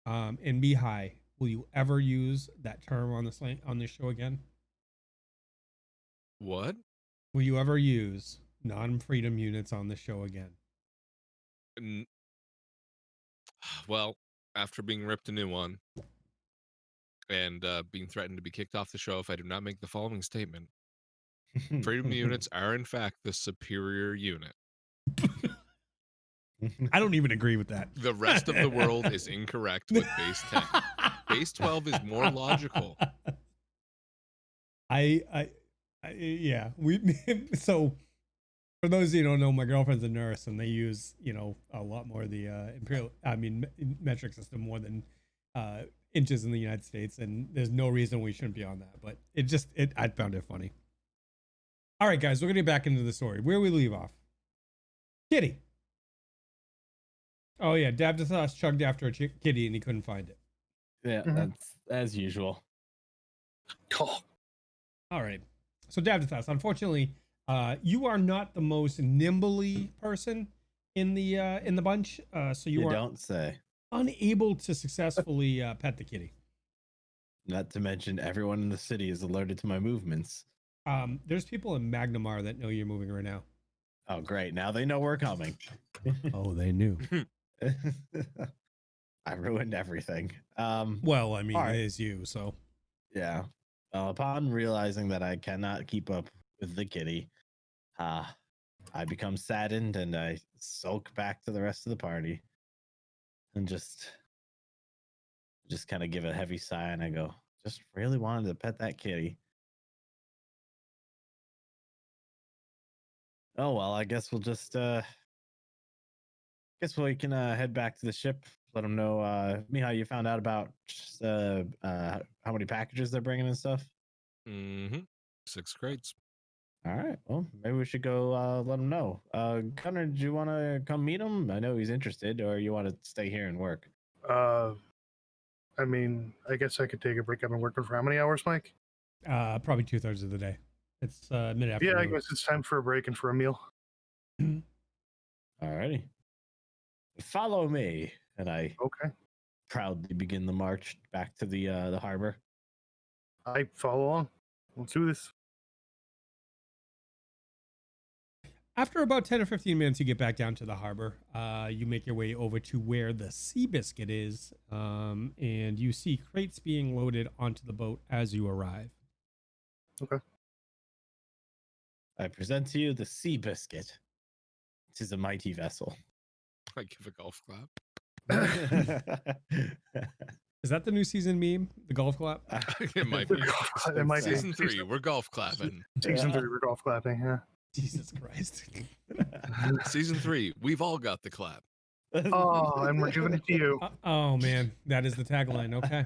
[SPEAKER 1] And Mihaly, will you ever use that term on this show again?
[SPEAKER 4] What?
[SPEAKER 1] Will you ever use non-freedom units on the show again?
[SPEAKER 4] Well, after being ripped a new one and being threatened to be kicked off the show if I do not make the following statement, freedom units are in fact the superior unit.
[SPEAKER 1] I don't even agree with that.
[SPEAKER 4] The rest of the world is incorrect with base 10. Base 12 is more logical.
[SPEAKER 1] Yeah. So for those of you who don't know, my girlfriend's a nurse and they use, a lot more of the metric system more than inches in the United States. And there's no reason we shouldn't be on that, but I found it funny. All right, guys, we're going to get back into the story. Where we leave off. Kitty. Oh yeah, Davdithas chugged after a kitty and he couldn't find it.
[SPEAKER 3] Yeah, that's as usual.
[SPEAKER 5] Oh.
[SPEAKER 1] All right. So Davdithas, unfortunately, you are not the most nimbly person in the bunch. So you are
[SPEAKER 3] don't say.
[SPEAKER 1] Unable to successfully pet the kitty.
[SPEAKER 3] Not to mention everyone in the city is alerted to my movements.
[SPEAKER 1] There's people in Magnimar that know you're moving right now.
[SPEAKER 3] Oh, great. Now they know we're coming.
[SPEAKER 1] Oh, they knew.
[SPEAKER 3] I ruined everything.
[SPEAKER 1] Well, I mean,
[SPEAKER 3] right.
[SPEAKER 1] it is you, so.
[SPEAKER 3] Yeah. Upon realizing that I cannot keep up with the kitty, I become saddened and I sulk back to the rest of the party and just kind of give a heavy sigh and I go, just really wanted to pet that kitty. Oh, well, I guess we'll just, we can head back to the ship. Let them know, Mihaly, you found out about how many packages they're bringing and stuff?
[SPEAKER 4] 6 crates.
[SPEAKER 3] All right. Well, maybe we should go let him know. Gunnar, do you want to come meet him? I know he's interested, or you want to stay here and work?
[SPEAKER 5] I guess I could take a break. I've been working for how many hours, Mike?
[SPEAKER 1] Probably 2/3 of the day. It's mid-afternoon.
[SPEAKER 5] Yeah, I guess it's time for a break and for a meal.
[SPEAKER 3] All righty. Follow me. And I proudly begin the march back to the harbor.
[SPEAKER 5] I follow along. Let's do this.
[SPEAKER 1] After about 10 or 15 minutes, you get back down to the harbor. You make your way over to where the Seabiscuit is, and you see crates being loaded onto the boat as you arrive.
[SPEAKER 5] Okay.
[SPEAKER 3] I present to you the Seabiscuit. It is a mighty vessel.
[SPEAKER 4] I give a golf clap.
[SPEAKER 1] Is that the new season meme? The golf clap?
[SPEAKER 4] It might be.
[SPEAKER 5] It might
[SPEAKER 4] Season
[SPEAKER 5] be.
[SPEAKER 4] 3, we're golf clapping.
[SPEAKER 5] Season 3, we're golf clapping, yeah.
[SPEAKER 1] Jesus Christ.
[SPEAKER 4] Season 3, we've all got the clap.
[SPEAKER 5] Oh, and we're giving it to you.
[SPEAKER 1] Oh, man. That is the tagline. Okay.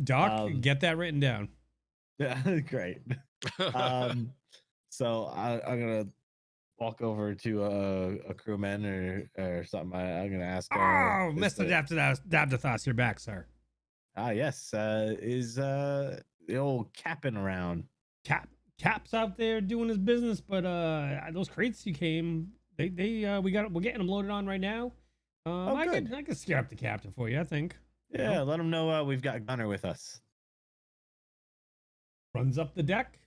[SPEAKER 1] Doc, get that written down.
[SPEAKER 3] Yeah, great. So I'm going to walk over to a crewman or something. I'm going to ask.
[SPEAKER 1] Oh, Mr. Davdithas, you're back, sir.
[SPEAKER 3] Yes. Is the old Cap'n around?
[SPEAKER 1] Cap's out there doing his business, but those crates you came, we're getting them loaded on right now. I could scare up the captain for you, I think.
[SPEAKER 3] Yeah, let him know we've got Gunnar with us.
[SPEAKER 1] Runs up the deck,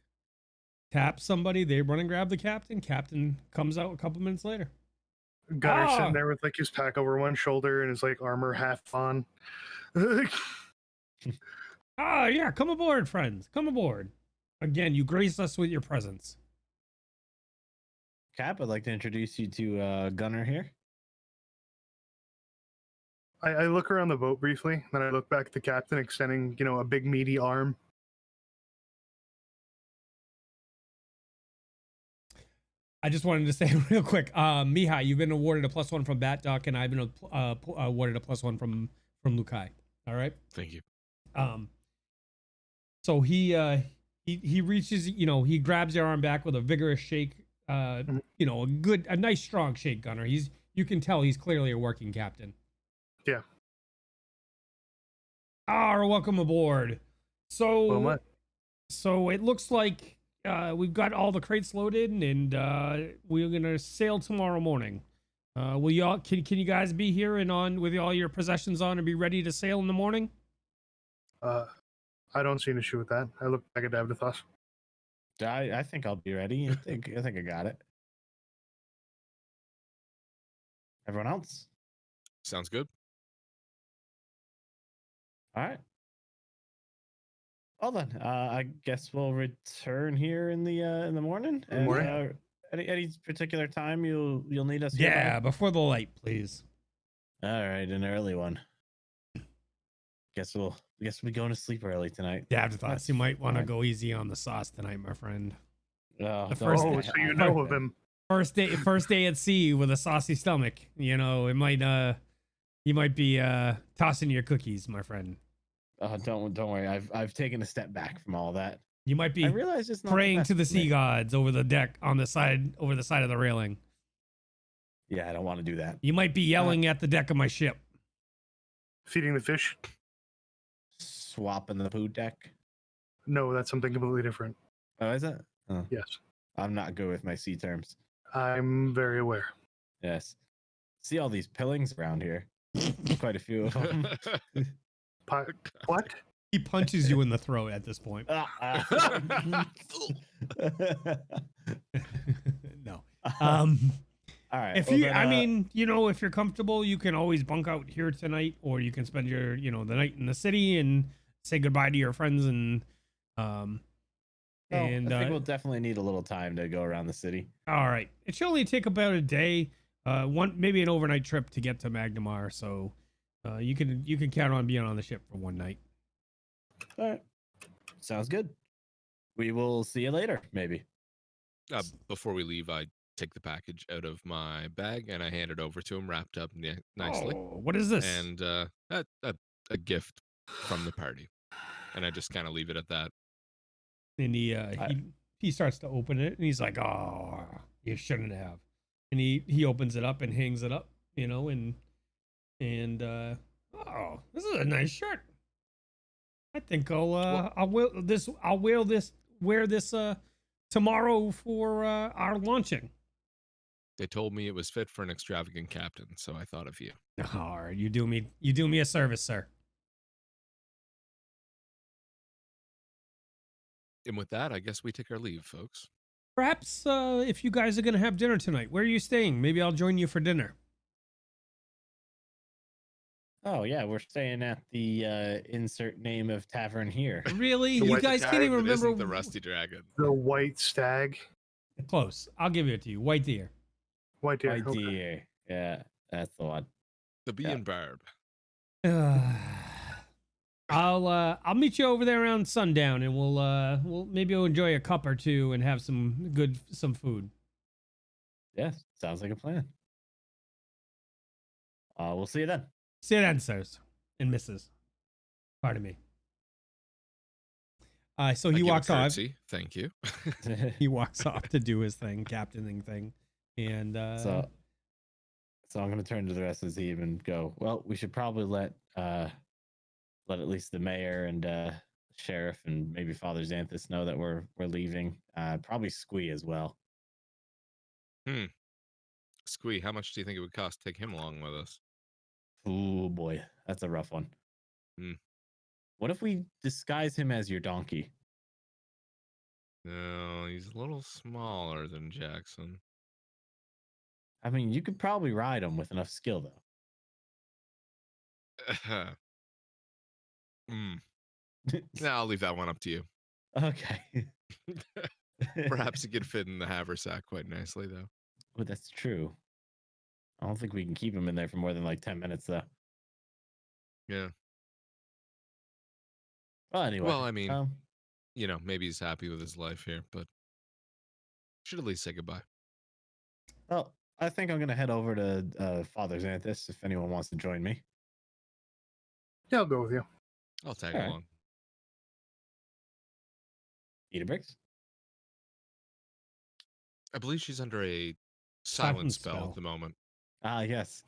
[SPEAKER 1] taps somebody, they run and grab the captain. Captain comes out a couple minutes later.
[SPEAKER 5] Gunnar sitting there with like his pack over one shoulder and his like armor half on.
[SPEAKER 1] Yeah, come aboard, friends. Come aboard. Again, you grace us with your presence.
[SPEAKER 3] Cap, I'd like to introduce you to Gunnar here.
[SPEAKER 5] I look around the boat briefly, then I look back at the captain extending, a big meaty arm.
[SPEAKER 1] I just wanted to say real quick, Mihaly, you've been awarded a +1 from Bat Duck, and I've been awarded a +1 from Lukai. All right.
[SPEAKER 4] Thank you.
[SPEAKER 1] So he he reaches, he grabs your arm back with a vigorous shake. A nice strong shake, Gunnar. You can tell he's clearly a working captain.
[SPEAKER 5] Yeah.
[SPEAKER 1] Welcome aboard.
[SPEAKER 5] Well, what?
[SPEAKER 1] So it looks like we've got all the crates loaded, and we're gonna sail tomorrow morning. Will y'all can you guys be here and on with all your possessions on and be ready to sail in the morning?
[SPEAKER 5] I don't see an issue with that. I look back at Davdithas.
[SPEAKER 3] I think I'll be ready. I think I got it. Everyone else?
[SPEAKER 4] Sounds good.
[SPEAKER 3] All right. Well then, I guess we'll return here in the morning.
[SPEAKER 5] In the morning?
[SPEAKER 3] Any particular time you'll need us here?
[SPEAKER 1] Yeah, before the light, please.
[SPEAKER 3] All right, an early one. Guess we'll be going to sleep early tonight.
[SPEAKER 1] Davdithas, you might want to
[SPEAKER 3] fine.
[SPEAKER 1] go easy on the sauce tonight, my friend.
[SPEAKER 3] Oh,
[SPEAKER 1] The first-
[SPEAKER 5] Oh, so you know of him.
[SPEAKER 1] First day at sea with a saucy stomach. It might you might be tossing your cookies, my friend.
[SPEAKER 3] Oh, don't worry. I've taken a step back from all that.
[SPEAKER 1] You might
[SPEAKER 3] I
[SPEAKER 1] be
[SPEAKER 3] realize it's not
[SPEAKER 1] praying to the
[SPEAKER 3] best for me.
[SPEAKER 1] sea gods over the deck over the side of the railing.
[SPEAKER 3] Yeah, I don't want to do that.
[SPEAKER 1] You might be yelling at the deck of my ship.
[SPEAKER 5] Feeding the fish?
[SPEAKER 3] Swapping the food deck.
[SPEAKER 5] No, that's something completely different.
[SPEAKER 3] Oh, is it? Oh,
[SPEAKER 5] Yes.
[SPEAKER 3] I'm not good with my sea terms.
[SPEAKER 5] I'm very aware.
[SPEAKER 3] Yes. See all these pillings around here. Quite a few of them.
[SPEAKER 5] What?
[SPEAKER 1] He punches you in the throat at this point.
[SPEAKER 3] No.
[SPEAKER 1] All
[SPEAKER 3] right.
[SPEAKER 1] if
[SPEAKER 3] well
[SPEAKER 1] you,
[SPEAKER 3] then,
[SPEAKER 1] I mean, if you're comfortable, you can always bunk out here tonight, or you can spend your, the night in the city and say goodbye to your friends
[SPEAKER 3] I think we'll definitely need a little time to go around the city.
[SPEAKER 1] all right. It should only take about a day, maybe an overnight trip to get to Magnimar. So, you can count on being on the ship for one night.
[SPEAKER 3] All right. Sounds good. We will see you later, maybe.
[SPEAKER 4] Before we leave, I take the package out of my bag and I hand it over to him, wrapped up nicely.
[SPEAKER 1] Oh, what is this?
[SPEAKER 4] And a gift from the party, and I just kind of leave it at that.
[SPEAKER 1] And he starts to open it, and he's like, "Oh, you shouldn't have." And he opens it up and hangs it up, and oh, this is a nice shirt. I think I'll wear this tomorrow for our launching.
[SPEAKER 4] They told me it was fit for an extravagant captain, so I thought of you.
[SPEAKER 1] All right, you do me a service, sir.
[SPEAKER 4] And with that, I guess we take our leave, folks.
[SPEAKER 1] Perhaps if you guys are gonna have dinner tonight, where are you staying? Maybe I'll join you for dinner.
[SPEAKER 3] Oh yeah, we're staying at the insert name of tavern here.
[SPEAKER 1] Really?
[SPEAKER 5] The
[SPEAKER 1] You
[SPEAKER 5] White
[SPEAKER 1] guys can't even
[SPEAKER 4] It
[SPEAKER 1] remember
[SPEAKER 4] isn't the Rusty Dragon.
[SPEAKER 5] The White Stag.
[SPEAKER 1] Close. I'll give it to you. White Deer.
[SPEAKER 5] White Deer.
[SPEAKER 3] My
[SPEAKER 5] okay.
[SPEAKER 3] dear. Yeah, that's the one.
[SPEAKER 4] The Bee and Barb.
[SPEAKER 1] I'll meet you over there around sundown, and we'll enjoy a cup or two and have some food.
[SPEAKER 3] Yeah, sounds like a plan. We'll see you then.
[SPEAKER 1] See you then, sirs and misses. Pardon me. So he
[SPEAKER 4] I give a
[SPEAKER 1] walks off.
[SPEAKER 4] curtsy. Thank you.
[SPEAKER 1] He walks off to do his thing, captaining thing, and
[SPEAKER 3] So I'm gonna turn to the rest of the team and go, well, we should probably let at least the mayor and sheriff and maybe Father Xanthus know that we're leaving. Probably Squee as well.
[SPEAKER 4] Squee, how much do you think it would cost to take him along with us?
[SPEAKER 3] Oh boy, that's a rough one. What if we disguise him as your donkey?
[SPEAKER 4] No, he's a little smaller than Jackson.
[SPEAKER 3] I mean, you could probably ride him with enough skill, though.
[SPEAKER 4] No, I'll leave that one up to you.
[SPEAKER 3] Okay.
[SPEAKER 4] Perhaps he could fit in the haversack quite nicely, though.
[SPEAKER 3] Well, that's true. I don't think we can keep him in there for more than like 10 minutes, though.
[SPEAKER 4] Yeah.
[SPEAKER 3] Well, anyway.
[SPEAKER 4] Well, I mean, maybe he's happy with his life here, but should at least say goodbye.
[SPEAKER 3] Well, I think I'm going to head over to Father Xanthus if anyone wants to join me.
[SPEAKER 5] Yeah, I'll go with you.
[SPEAKER 4] I'll tag
[SPEAKER 3] All right.
[SPEAKER 4] along.
[SPEAKER 3] Idabrix?
[SPEAKER 4] I believe she's under a
[SPEAKER 1] Silent
[SPEAKER 4] silent spell
[SPEAKER 1] spell.
[SPEAKER 4] at the moment.
[SPEAKER 3] Ah, yes.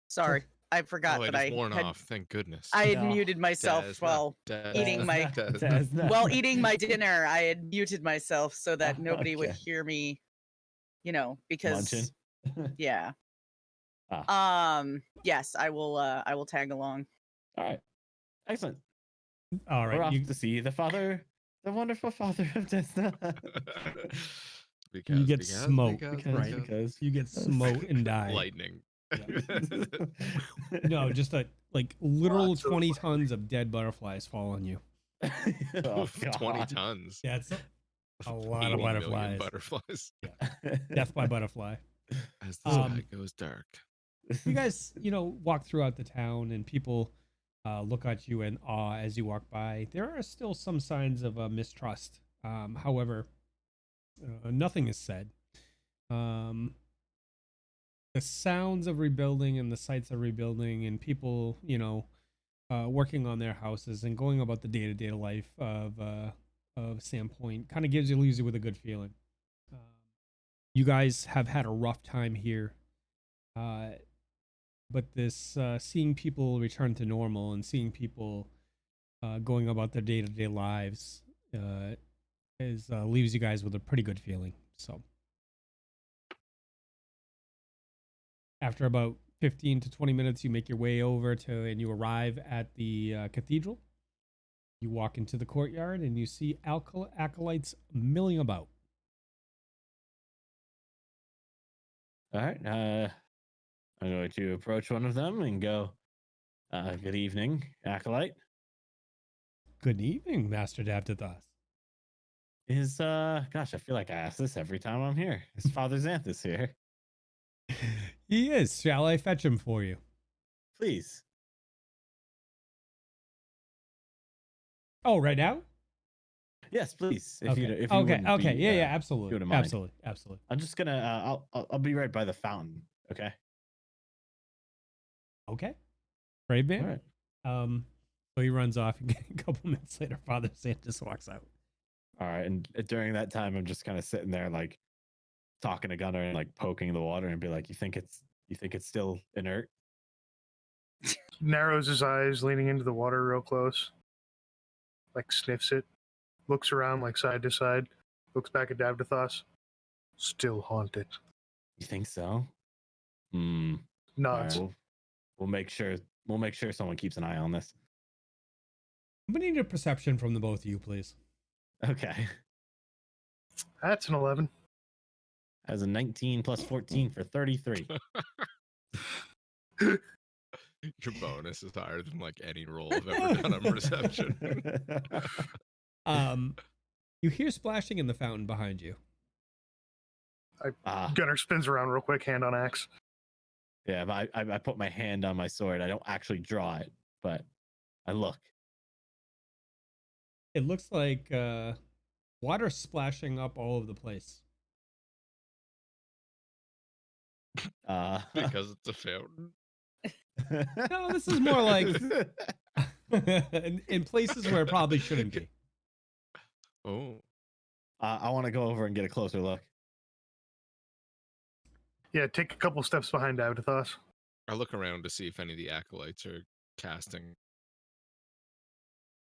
[SPEAKER 2] Sorry, I forgot
[SPEAKER 4] Oh, it
[SPEAKER 2] that
[SPEAKER 4] is
[SPEAKER 2] I
[SPEAKER 4] worn
[SPEAKER 2] had
[SPEAKER 4] off. Thank goodness.
[SPEAKER 2] I had
[SPEAKER 3] No.
[SPEAKER 2] muted myself
[SPEAKER 4] Desna,
[SPEAKER 2] while eating my while eating my dinner. I had muted myself so that nobody would
[SPEAKER 3] Okay.
[SPEAKER 2] hear me,
[SPEAKER 3] Munching.
[SPEAKER 2] because yeah. Yes, I will tag along.
[SPEAKER 3] All right. Excellent.
[SPEAKER 1] All
[SPEAKER 3] We're
[SPEAKER 1] right,
[SPEAKER 3] off to see the wonderful father of Desna.
[SPEAKER 1] you get smoked, right?
[SPEAKER 3] Because
[SPEAKER 1] You get smote and die.
[SPEAKER 4] Lightning.
[SPEAKER 1] No, just literal
[SPEAKER 5] Lots of
[SPEAKER 1] 20 tons of dead butterflies fall on you.
[SPEAKER 3] Oh,
[SPEAKER 4] 20
[SPEAKER 3] God.
[SPEAKER 4] tons.
[SPEAKER 1] Yeah, it's a lot
[SPEAKER 4] 80
[SPEAKER 1] of
[SPEAKER 4] million
[SPEAKER 1] butterflies.
[SPEAKER 4] butterflies.
[SPEAKER 1] Death by butterfly.
[SPEAKER 4] As the sky goes dark.
[SPEAKER 1] You guys, walk throughout the town and people look at you in awe as you walk by. There are still some signs of mistrust. However, nothing is said. The sounds of rebuilding and the sights of rebuilding and people, working on their houses and going about the day-to-day life of Sandpoint kind of leaves you with a good feeling. You guys have had a rough time here. But this seeing people return to normal and seeing people going about their day-to-day lives leaves you guys with a pretty good feeling. So after about 15 to 20 minutes, you make your way over and you arrive at the cathedral. You walk into the courtyard and you see acolytes milling about.
[SPEAKER 3] All right. I'm going to approach one of them and go, good evening, acolyte.
[SPEAKER 1] Good evening, Master Davdithas.
[SPEAKER 3] Gosh, I feel like I ask this every time I'm here. Is Father Xanthus here?
[SPEAKER 1] He is. Shall I fetch him for you?
[SPEAKER 3] Please.
[SPEAKER 1] Oh, right now?
[SPEAKER 3] Yes, please. If
[SPEAKER 1] Okay.
[SPEAKER 3] you
[SPEAKER 1] Okay.
[SPEAKER 3] wouldn't
[SPEAKER 1] Okay.
[SPEAKER 3] be,
[SPEAKER 1] Yeah. Absolutely.
[SPEAKER 3] wouldn't mind.
[SPEAKER 1] Absolutely.
[SPEAKER 3] I'm just gonna. I'll be right by the fountain. Okay.
[SPEAKER 1] Okay. Brave man.
[SPEAKER 3] All right.
[SPEAKER 1] So he runs off. And a couple minutes later, Father Santos walks out.
[SPEAKER 3] All right. And during that time, I'm just kind of sitting there, like talking to Gunnar and like poking the water and be like, "You think it's still inert?"
[SPEAKER 5] Narrows his eyes, leaning into the water real close. Like sniffs it, looks around like side to side, looks back at Davdithas. Still haunted.
[SPEAKER 3] You think so? Hmm.
[SPEAKER 5] Nods.
[SPEAKER 3] All right, we'll make sure. We'll make sure someone keeps an eye on this.
[SPEAKER 1] I'm gonna need a perception from the both of you, please.
[SPEAKER 3] Okay.
[SPEAKER 5] That's an 11.
[SPEAKER 3] As a 19 plus 14 for 33.
[SPEAKER 4] Your bonus is higher than like any roll I've ever done on perception.
[SPEAKER 1] You hear splashing in the fountain behind you.
[SPEAKER 5] Gunnar spins around real quick, hand on axe.
[SPEAKER 3] Yeah, but I put my hand on my sword. I don't actually draw it, but I look.
[SPEAKER 1] It looks like water splashing up all over the place.
[SPEAKER 4] Because it's a fountain.
[SPEAKER 1] No, this is more like in places where it probably shouldn't be.
[SPEAKER 4] Oh.
[SPEAKER 3] I want to go over and get a closer look.
[SPEAKER 5] Yeah, take a couple steps behind Davdithas.
[SPEAKER 4] I look around to see if any of the acolytes are casting.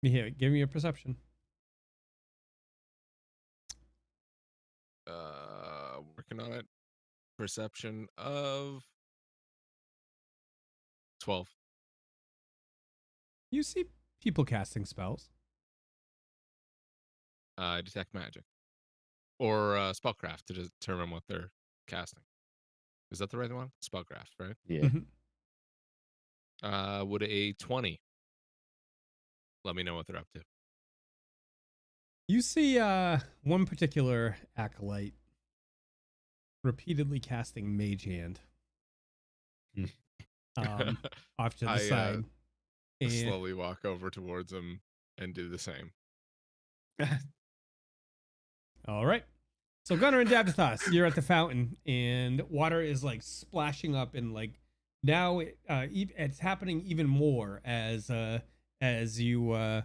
[SPEAKER 1] Here, give me a perception.
[SPEAKER 4] Working on it. Perception of 12.
[SPEAKER 1] You see people casting spells.
[SPEAKER 4] Detect magic. Or spellcraft to determine what they're casting. Is that the right one? Spellcraft, right?
[SPEAKER 3] Yeah.
[SPEAKER 4] Would a 20 let me know what they're up to?
[SPEAKER 1] You see one particular acolyte repeatedly casting Mage Hand off to the side. And
[SPEAKER 4] slowly walk over towards him and do the same.
[SPEAKER 1] all right. So Gunnar and Davdithas, you're at the fountain, and water is like splashing up and like now it's happening even more as you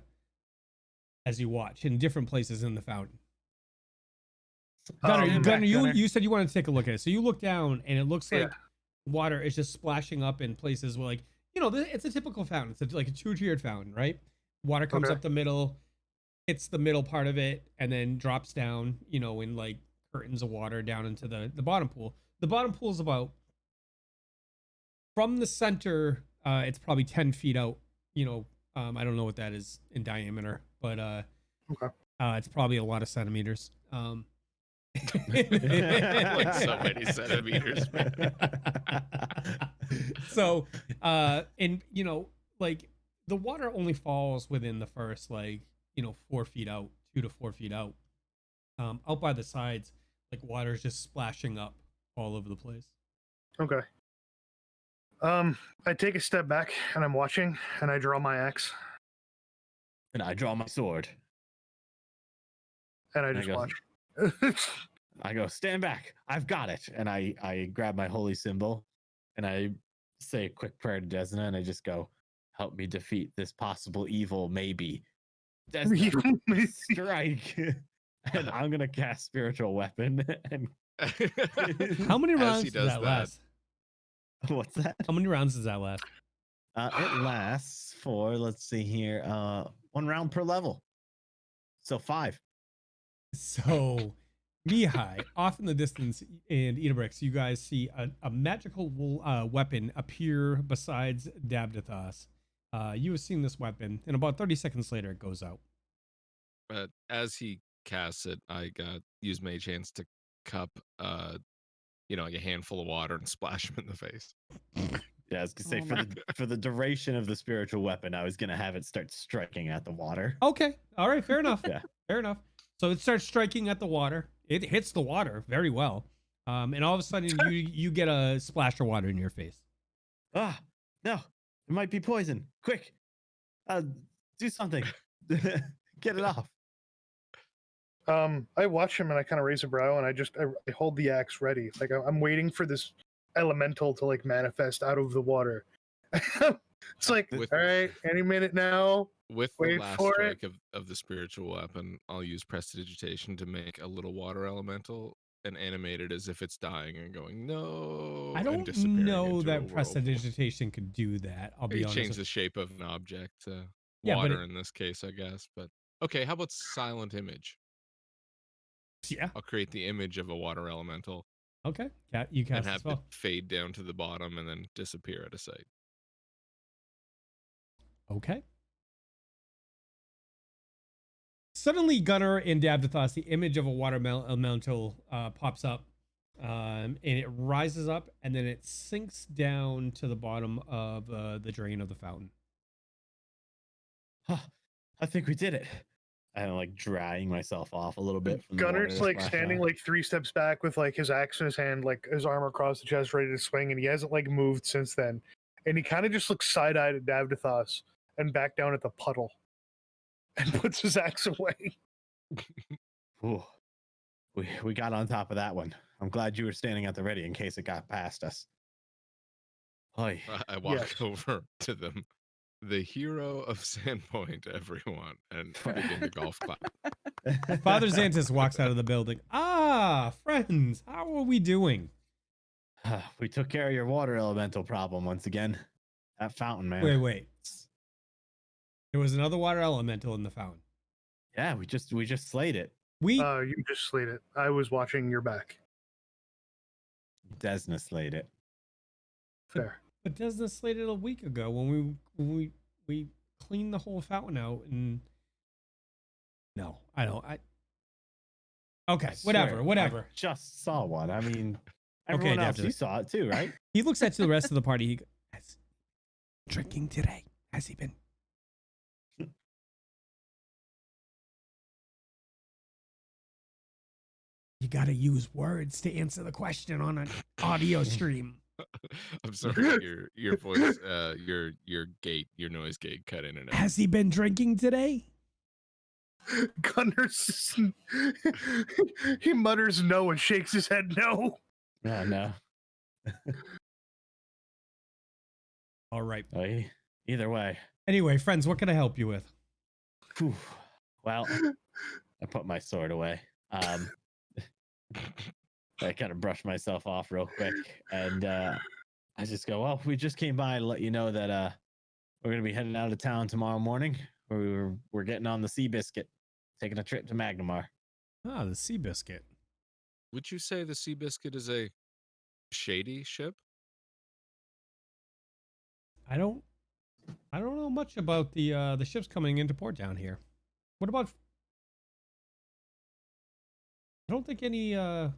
[SPEAKER 1] watch in different places in the fountain. Gunnar, you said you wanted to take a look at it. So you look down and it looks like water is just splashing up in places where, like, it's a typical fountain. It's like a two-tiered fountain, right? Water comes up the middle, hits the middle part of it, and then drops down, in like curtains of water down into the bottom pool. The bottom pool is about, from the center, it's probably 10 feet out. I don't know what that is in diameter, but it's probably a lot of centimeters.
[SPEAKER 4] Like so many centimeters.
[SPEAKER 1] So, and like the water only falls within the first 4 feet out, 2 to 4 feet out. Out by the sides, like water is just splashing up all over the place.
[SPEAKER 5] Okay. I take a step back and I'm watching, and I draw my axe.
[SPEAKER 3] And I draw my sword.
[SPEAKER 5] And I just watch.
[SPEAKER 3] I go, stand back. I've got it. And I grab my holy symbol and I say a quick prayer to Desna, and I just go, help me defeat this possible evil, maybe. Desna, strike. And I'm going to cast spiritual weapon. And
[SPEAKER 1] how many rounds does that last?
[SPEAKER 3] What's that?
[SPEAKER 1] How many rounds does that last?
[SPEAKER 3] It lasts for, let's see here, 1 round per level. So 5.
[SPEAKER 1] So, Mihaly, off in the distance, and Idabrix, you guys see a magical weapon appear besides Davdithas. You have seen this weapon, and about 30 seconds later, it goes out.
[SPEAKER 4] As he casts it, I use Mage Hands to cup, like a handful of water and splash him in the face.
[SPEAKER 3] Yeah, I was gonna say for the duration of the spiritual weapon, I was gonna have it start striking at the water.
[SPEAKER 1] Okay, all right, fair enough.
[SPEAKER 3] Yeah,
[SPEAKER 1] fair enough. So it starts striking at the water. It hits the water very well, and all of a sudden you get a splash of water in your face.
[SPEAKER 3] Ah, no, it might be poison. Quick, do something. Get it off.
[SPEAKER 5] I watch him and I kind of raise a brow and I hold the axe ready. Like I'm waiting for this elemental to like manifest out of the water. It's like, all right, any minute now.
[SPEAKER 4] With the last strike of the spiritual weapon, I'll use prestidigitation to make a little water elemental and animate it as if it's dying and going, no.
[SPEAKER 1] I don't know that prestidigitation could do that. I'll be honest.
[SPEAKER 4] Change the shape of an object. Water in this case, I guess. But okay, how about silent image?
[SPEAKER 1] Yeah.
[SPEAKER 4] I'll create the image of a water elemental.
[SPEAKER 1] Okay. You cast
[SPEAKER 4] and have
[SPEAKER 1] as well.
[SPEAKER 4] it fade down to the bottom and then disappear at a sight.
[SPEAKER 1] Okay. Suddenly, Gunnar and Davdithas, the image of a water elemental pops up, and it rises up, and then it sinks down to the bottom of the drain of the fountain.
[SPEAKER 3] Huh, I think we did it. I'm like drying myself off a little bit. From
[SPEAKER 5] Gunner's like standing like 3 steps back with like his axe in his hand, like his arm across the chest, ready to swing, and he hasn't like moved since then. And he kind of just looks side-eyed at Davdithas and back down at the puddle, and puts his axe away.
[SPEAKER 3] Ooh, we got on top of that one. I'm glad you were standing at the ready in case it got past us.
[SPEAKER 4] I walk over to them. The hero of Sandpoint, everyone, and begin the golf clap.
[SPEAKER 1] Father Xantus walks out of the building. Ah, friends, how are we doing?
[SPEAKER 3] We took care of your water elemental problem once again. That fountain, man.
[SPEAKER 1] Wait. There was another water elemental in the fountain.
[SPEAKER 3] Yeah, we just slayed it.
[SPEAKER 5] You just slayed it. I was watching your back.
[SPEAKER 3] Desna slayed it.
[SPEAKER 5] Fair.
[SPEAKER 1] But Desna slayed it a week ago when we cleaned the whole fountain out and no, I don't. Okay, whatever.
[SPEAKER 3] I just saw one. I mean, everyone else, you saw it too, right?
[SPEAKER 1] He looks at the rest of the party. He goes, has drinking today? Has he been? You got to use words to answer the question on an audio stream.
[SPEAKER 4] I'm sorry, your voice, your noise gate cut in and out.
[SPEAKER 1] Has he been drinking today?
[SPEAKER 5] Gunnar, he mutters no and shakes his head no.
[SPEAKER 3] No.
[SPEAKER 1] All right.
[SPEAKER 3] Either way.
[SPEAKER 1] Anyway, friends, what can I help you with?
[SPEAKER 3] Whew. Well, I put my sword away. I kind of brushed myself off real quick, and I just go, well, we just came by to let you know that we're going to be heading out of town tomorrow morning. We're getting on the Seabiscuit, taking a trip to Magnimar.
[SPEAKER 1] Ah, the Seabiscuit.
[SPEAKER 4] Would you say the Seabiscuit is a shady ship?
[SPEAKER 1] I don't know much about the ships coming into port down here. What about? I don't think any. I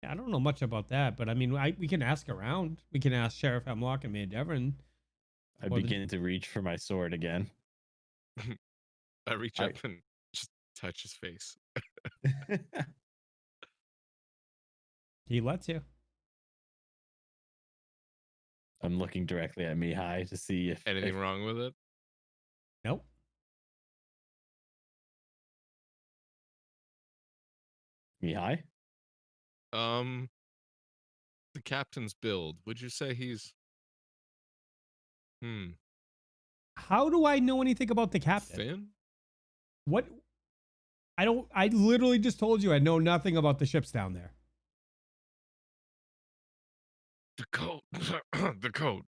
[SPEAKER 1] don't know much about that, but I mean, we can ask around. We can ask Sheriff Hemlock and Mayor Devon.
[SPEAKER 3] I begin to reach for my sword again.
[SPEAKER 4] I reach up and just touch his face.
[SPEAKER 1] He lets you.
[SPEAKER 3] I'm looking directly at Mihaly to see if
[SPEAKER 4] anything wrong with it.
[SPEAKER 1] Nope.
[SPEAKER 3] Mihaly?
[SPEAKER 4] The captain's build. Would you say he's
[SPEAKER 1] How do I know anything about the captain?
[SPEAKER 4] thin?
[SPEAKER 1] What? I literally just told you I know nothing about the ships down there.
[SPEAKER 4] The coat. The coat.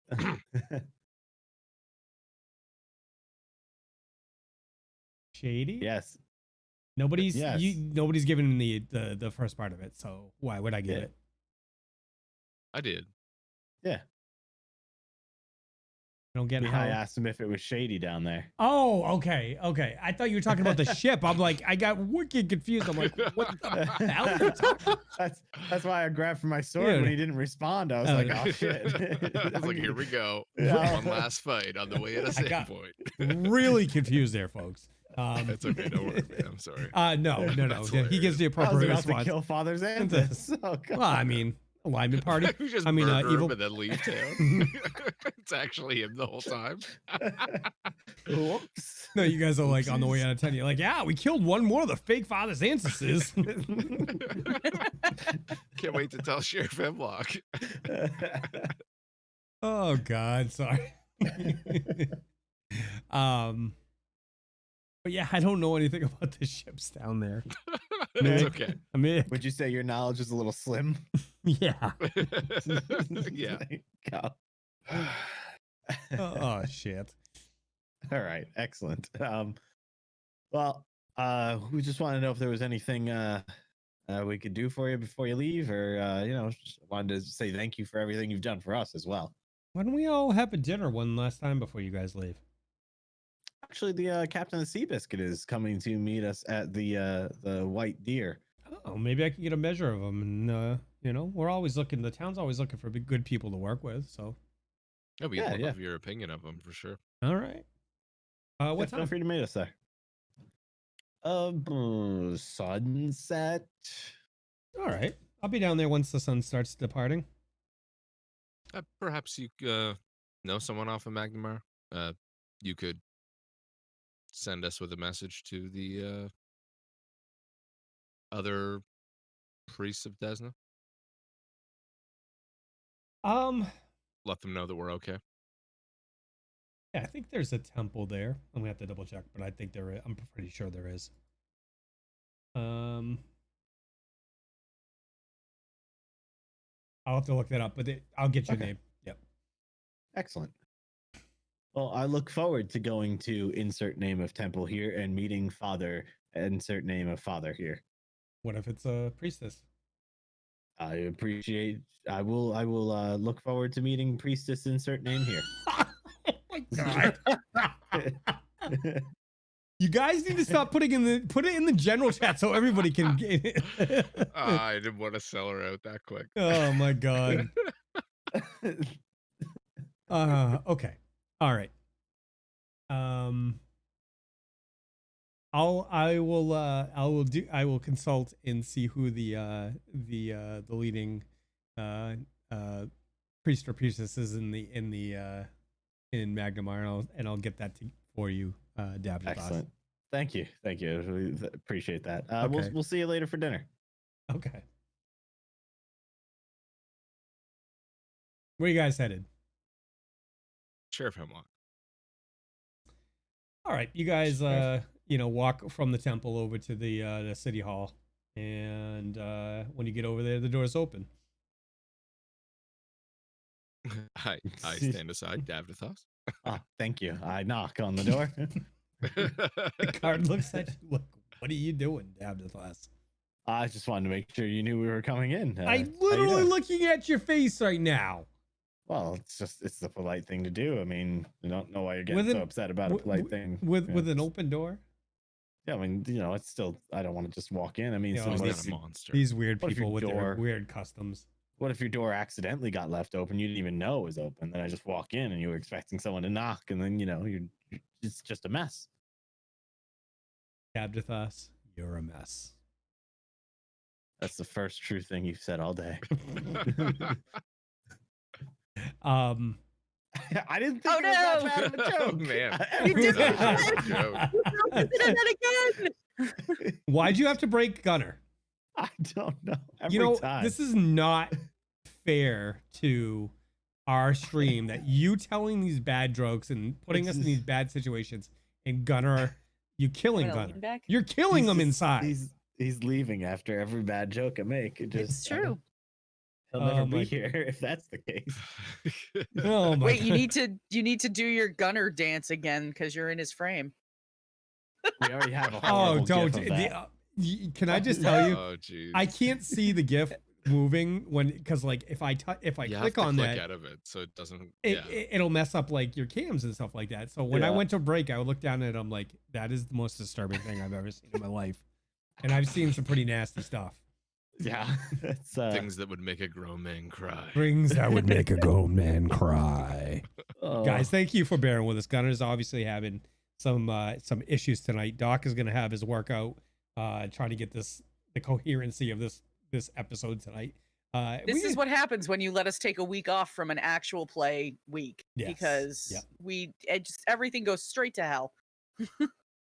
[SPEAKER 1] Shady?
[SPEAKER 3] Yes.
[SPEAKER 1] Nobody's
[SPEAKER 3] Yes.
[SPEAKER 1] nobody's given the first part of it, so why would I give it?
[SPEAKER 4] I did.
[SPEAKER 3] Yeah.
[SPEAKER 1] I don't get
[SPEAKER 3] Mihaly
[SPEAKER 1] how.
[SPEAKER 3] asked him if it was shady down there.
[SPEAKER 1] Oh, okay. I thought you were talking about the ship. I'm like, I got wicked confused. I'm like, what the hell are you talking?
[SPEAKER 3] That's why I grabbed for my sword
[SPEAKER 1] Dude.
[SPEAKER 3] when he didn't respond. I was like, oh shit.
[SPEAKER 4] I was like, here we go.
[SPEAKER 3] Yeah.
[SPEAKER 4] One last fight on the way at a save point.
[SPEAKER 1] Really confused there, folks.
[SPEAKER 4] It's okay. Don't worry, man. I'm sorry.
[SPEAKER 1] No.
[SPEAKER 4] That's
[SPEAKER 1] He gives the
[SPEAKER 3] I was
[SPEAKER 1] appropriate
[SPEAKER 3] about to
[SPEAKER 1] response.
[SPEAKER 3] kill Father's Anthus. Oh, God.
[SPEAKER 1] Well, I mean, alignment party.
[SPEAKER 4] You just
[SPEAKER 1] I mean,
[SPEAKER 4] murder
[SPEAKER 1] evil.
[SPEAKER 4] him and then leave town. It's actually him the whole time.
[SPEAKER 3] Whoops.
[SPEAKER 1] No, you guys are like on the way out of 10. You're like, yeah, we killed one more of the fake father's ancestors.
[SPEAKER 4] Can't wait to tell Sheriff Hemlock.
[SPEAKER 1] Oh God, sorry. But yeah, I don't know anything about the ships down there.
[SPEAKER 4] It's okay.
[SPEAKER 1] I mean,
[SPEAKER 3] Would you say your knowledge is a little slim?
[SPEAKER 1] yeah.
[SPEAKER 4] Yeah.
[SPEAKER 3] Go.
[SPEAKER 1] Oh shit.
[SPEAKER 3] All right, excellent. Well, we just want to know if there was anything we could do for you before you leave, or just wanted to say thank you for everything you've done for us as well.
[SPEAKER 1] Why don't we all have a dinner one last time before you guys leave?
[SPEAKER 3] Actually, the captain of the Seabiscuit is coming to meet us at the White Deer.
[SPEAKER 1] Oh, maybe I can get a measure of them, and we're always looking. The town's always looking for good people to work with. So,
[SPEAKER 4] Oh, we'd love your opinion of him for sure.
[SPEAKER 1] all right. What
[SPEAKER 3] Feel
[SPEAKER 1] time?
[SPEAKER 3] free to meet us there. Sunset.
[SPEAKER 1] All right. I'll be down there once the sun starts departing.
[SPEAKER 4] Perhaps you know someone off of Magnimar. You could send us with a message to the other priests of Desna. Let them know that we're okay.
[SPEAKER 1] Yeah, I think there's a temple there. I'm gonna have to double check, but I think there is. I'm pretty sure there is. I'll have to look that up, but I'll get your name. Yep.
[SPEAKER 3] Excellent. Well, I look forward to going to insert name of temple here and meeting Father, insert name of Father here.
[SPEAKER 1] What if it's a priestess?
[SPEAKER 3] I will look forward to meeting priestess insert name here.
[SPEAKER 1] Oh my God. You guys need to stop put it in the general chat so everybody can get it.
[SPEAKER 4] I didn't want to sell her out that quick.
[SPEAKER 1] Oh my God. Okay. All right. I will consult and see who the leading priest or priestess is in Magnimar, and I'll get that for you, Davdithas.
[SPEAKER 3] Excellent. Thank you. I really appreciate that.
[SPEAKER 1] Okay.
[SPEAKER 3] We'll see you later for dinner.
[SPEAKER 1] Okay. Where you guys headed?
[SPEAKER 4] Sheriff Hemlock.
[SPEAKER 1] All right, you guys, walk from the temple over to the city hall, and when you get over there, the door's open.
[SPEAKER 4] I stand aside, Davdithas.
[SPEAKER 3] Oh, thank you. I knock on the door.
[SPEAKER 1] The guard looks at you. Look, what are you doing, Davdithas?
[SPEAKER 3] I just wanted to make sure you knew we were coming in.
[SPEAKER 1] I'm
[SPEAKER 3] how you
[SPEAKER 1] literally
[SPEAKER 3] doing?
[SPEAKER 1] looking at your face right now.
[SPEAKER 3] Well, it's the polite thing to do. I mean, I don't know why you're getting
[SPEAKER 1] With
[SPEAKER 3] so
[SPEAKER 1] an-
[SPEAKER 3] upset about a polite thing.
[SPEAKER 1] With
[SPEAKER 3] Yeah,
[SPEAKER 1] an
[SPEAKER 3] it's-
[SPEAKER 1] open door.
[SPEAKER 3] Yeah, I mean, it's still. I don't want to just walk in. I mean,
[SPEAKER 1] Yeah,
[SPEAKER 4] He's
[SPEAKER 3] what
[SPEAKER 4] not
[SPEAKER 3] if
[SPEAKER 4] a monster.
[SPEAKER 1] These weird
[SPEAKER 3] What if your
[SPEAKER 1] people with their
[SPEAKER 3] door-
[SPEAKER 1] weird customs.
[SPEAKER 3] what if your door accidentally got left open? You didn't even know it was open. Then I just walk in and you were expecting someone to knock, and then it's just a mess.
[SPEAKER 1] Davdithas, you're a mess.
[SPEAKER 3] That's the first true thing you've said all day. I didn't think
[SPEAKER 2] Oh,
[SPEAKER 3] it was that
[SPEAKER 2] no!
[SPEAKER 3] bad of a joke.
[SPEAKER 4] Oh, man.
[SPEAKER 2] You did
[SPEAKER 4] That was a
[SPEAKER 2] it!
[SPEAKER 4] good joke.
[SPEAKER 2] You did it again!
[SPEAKER 1] Why'd you have to break Gunnar?
[SPEAKER 3] I don't know. Time.
[SPEAKER 1] This is not fair to our stream that you telling these bad jokes and putting us in these bad situations, and Gunnar, you killing
[SPEAKER 2] Wanna
[SPEAKER 1] Gunnar.
[SPEAKER 2] lean back?
[SPEAKER 1] You're killing
[SPEAKER 3] He's
[SPEAKER 1] him
[SPEAKER 3] just-
[SPEAKER 1] inside.
[SPEAKER 3] He's leaving after every bad joke I make. It just,
[SPEAKER 2] It's true.
[SPEAKER 3] He'll never
[SPEAKER 1] Oh, my
[SPEAKER 3] be here if that's the case.
[SPEAKER 1] Oh my
[SPEAKER 2] Wait,
[SPEAKER 1] God.
[SPEAKER 2] you need to do your Gunner dance again because you're in his frame.
[SPEAKER 3] We already have a
[SPEAKER 1] Oh,
[SPEAKER 3] horrible
[SPEAKER 1] don't.
[SPEAKER 3] gif of that.
[SPEAKER 1] Can I just tell you?
[SPEAKER 4] Oh, jeez.
[SPEAKER 1] I can't see the GIF moving because like if I
[SPEAKER 4] You
[SPEAKER 1] click
[SPEAKER 4] have to
[SPEAKER 1] on
[SPEAKER 4] click
[SPEAKER 1] that,
[SPEAKER 4] out of it so it doesn't.
[SPEAKER 1] it'll mess up like your cams and stuff like that. So when I
[SPEAKER 3] Yeah.
[SPEAKER 1] went to break, I would look down at it. I'm like, that is the most disturbing thing I've ever seen in my life, and I've seen some pretty nasty stuff.
[SPEAKER 3] Yeah, that's
[SPEAKER 4] Things that would make a grown man cry.
[SPEAKER 1] Things that would make a grown man cry.
[SPEAKER 3] oh,
[SPEAKER 1] Guys, thank you for bearing with us. Gunner's obviously having some issues tonight. Doc is going to have his workout trying to get the coherency of this episode tonight.
[SPEAKER 2] This is what happens when you let us take a week off from an actual play week
[SPEAKER 1] Yes.
[SPEAKER 2] because
[SPEAKER 1] Yep.
[SPEAKER 2] everything goes straight to hell.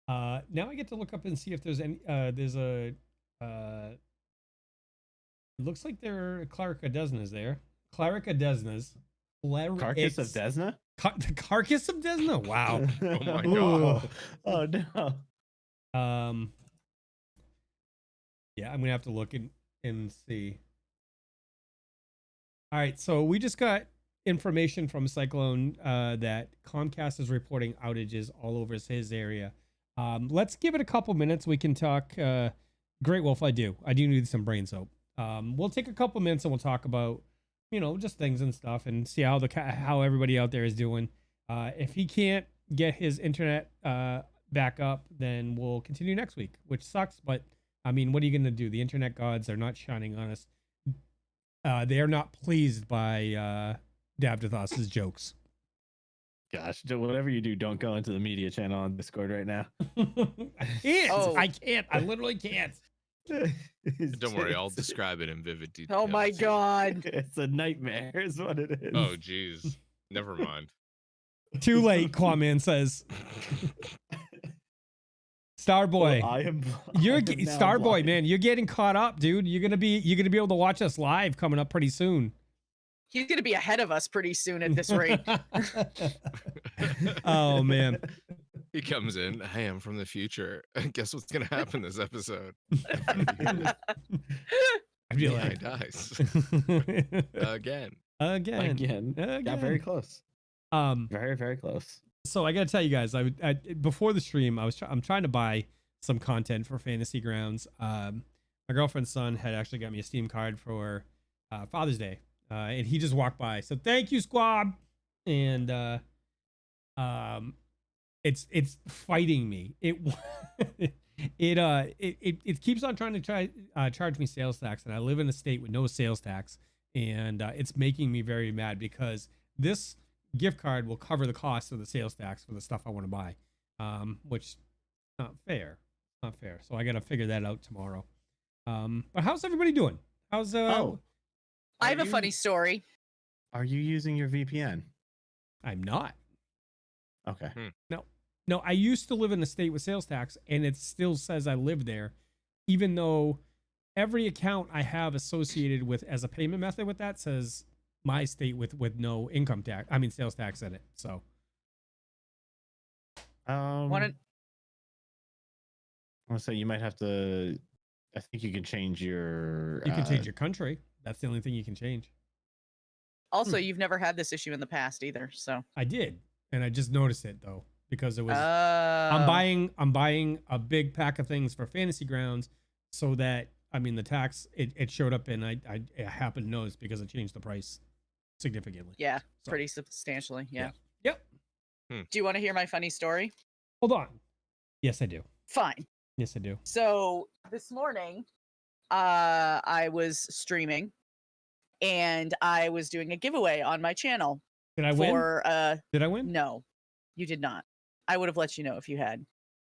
[SPEAKER 1] Now I get to look up and see if there's any. There's a. It looks like there Cleric Adesna is there. Cleric Adesna's.
[SPEAKER 3] Carcass of Desna.
[SPEAKER 1] The carcass of Desna. Wow.
[SPEAKER 4] Oh my
[SPEAKER 3] Ooh.
[SPEAKER 4] God.
[SPEAKER 3] Oh no.
[SPEAKER 1] Yeah, I'm gonna have to look and see. All right, so we just got information from Cyclone that Comcast is reporting outages all over his area. Let's give it a couple minutes. We can talk. Great Wolf, I do need some brain soap. We'll take a couple minutes and we'll talk about, just things and stuff and see how how everybody out there is doing. If he can't get his internet back up, then we'll continue next week, which sucks. But I mean, what are you going to do? The internet gods are not shining on us. They are not pleased by Davdithas's jokes.
[SPEAKER 3] Gosh, whatever you do, don't go into the media channel on Discord right now.
[SPEAKER 1] I can't.
[SPEAKER 2] Oh.
[SPEAKER 1] I can't. I literally can't.
[SPEAKER 4] Don't worry, I'll describe it in vivid detail.
[SPEAKER 2] Oh my God.
[SPEAKER 3] It's a nightmare, is what it is.
[SPEAKER 4] Oh, jeez. Never mind.
[SPEAKER 1] Too late, Quaman says. Starboy.
[SPEAKER 3] Well, I am now
[SPEAKER 1] Starboy,
[SPEAKER 3] blind.
[SPEAKER 1] man. You're getting caught up, dude. You're gonna be able to watch us live coming up pretty soon.
[SPEAKER 2] He's going to be ahead of us pretty soon at this rate.
[SPEAKER 1] Oh man.
[SPEAKER 4] He comes in. Hey, I'm from the future. Guess what's gonna happen this episode?
[SPEAKER 1] I'd be
[SPEAKER 4] He
[SPEAKER 1] like,
[SPEAKER 4] dies again.
[SPEAKER 1] again.
[SPEAKER 3] Got very close. Very, very close.
[SPEAKER 1] So I gotta tell you guys, I before the stream, I'm trying to buy some content for Fantasy Grounds. My girlfriend's son had actually got me a Steam card for Father's Day, and he just walked by. So thank you, squad. And it's fighting me. It keeps on trying to charge me sales tax, and I live in a state with no sales tax, and it's making me very mad because this gift card will cover the cost of the sales tax for the stuff I want to buy, which is not fair. Not fair. So I got to figure that out tomorrow. But how's everybody doing? How's
[SPEAKER 2] I have a funny story.
[SPEAKER 3] Are you using your VPN?
[SPEAKER 1] I'm not.
[SPEAKER 3] Okay.
[SPEAKER 1] No, I used to live in a state with sales tax, and it still says I live there, even though every account I have associated with as a payment method with that says my state with no income tax. I mean sales tax in it. So
[SPEAKER 2] Want
[SPEAKER 3] I want to say you might have to. I think you can change your.
[SPEAKER 1] You can change your country. That's the only thing you can change.
[SPEAKER 2] Also, you've never had this issue in the past either, so.
[SPEAKER 1] I did, and I just noticed it though because it was.
[SPEAKER 2] Oh.
[SPEAKER 1] I'm buying a big pack of things for Fantasy Grounds, so that the tax it showed up and I happened to notice because it changed the price significantly.
[SPEAKER 2] Yeah,
[SPEAKER 1] So,
[SPEAKER 2] pretty substantially. Yeah.
[SPEAKER 1] Yep.
[SPEAKER 2] Do you want to hear my funny story?
[SPEAKER 1] Hold on. Yes, I do.
[SPEAKER 2] Fine.
[SPEAKER 1] Yes, I do.
[SPEAKER 2] So this morning, I was streaming, and I was doing a giveaway on my channel.
[SPEAKER 1] Did I win? Did I win?
[SPEAKER 2] No, you did not. I would have let you know if you had.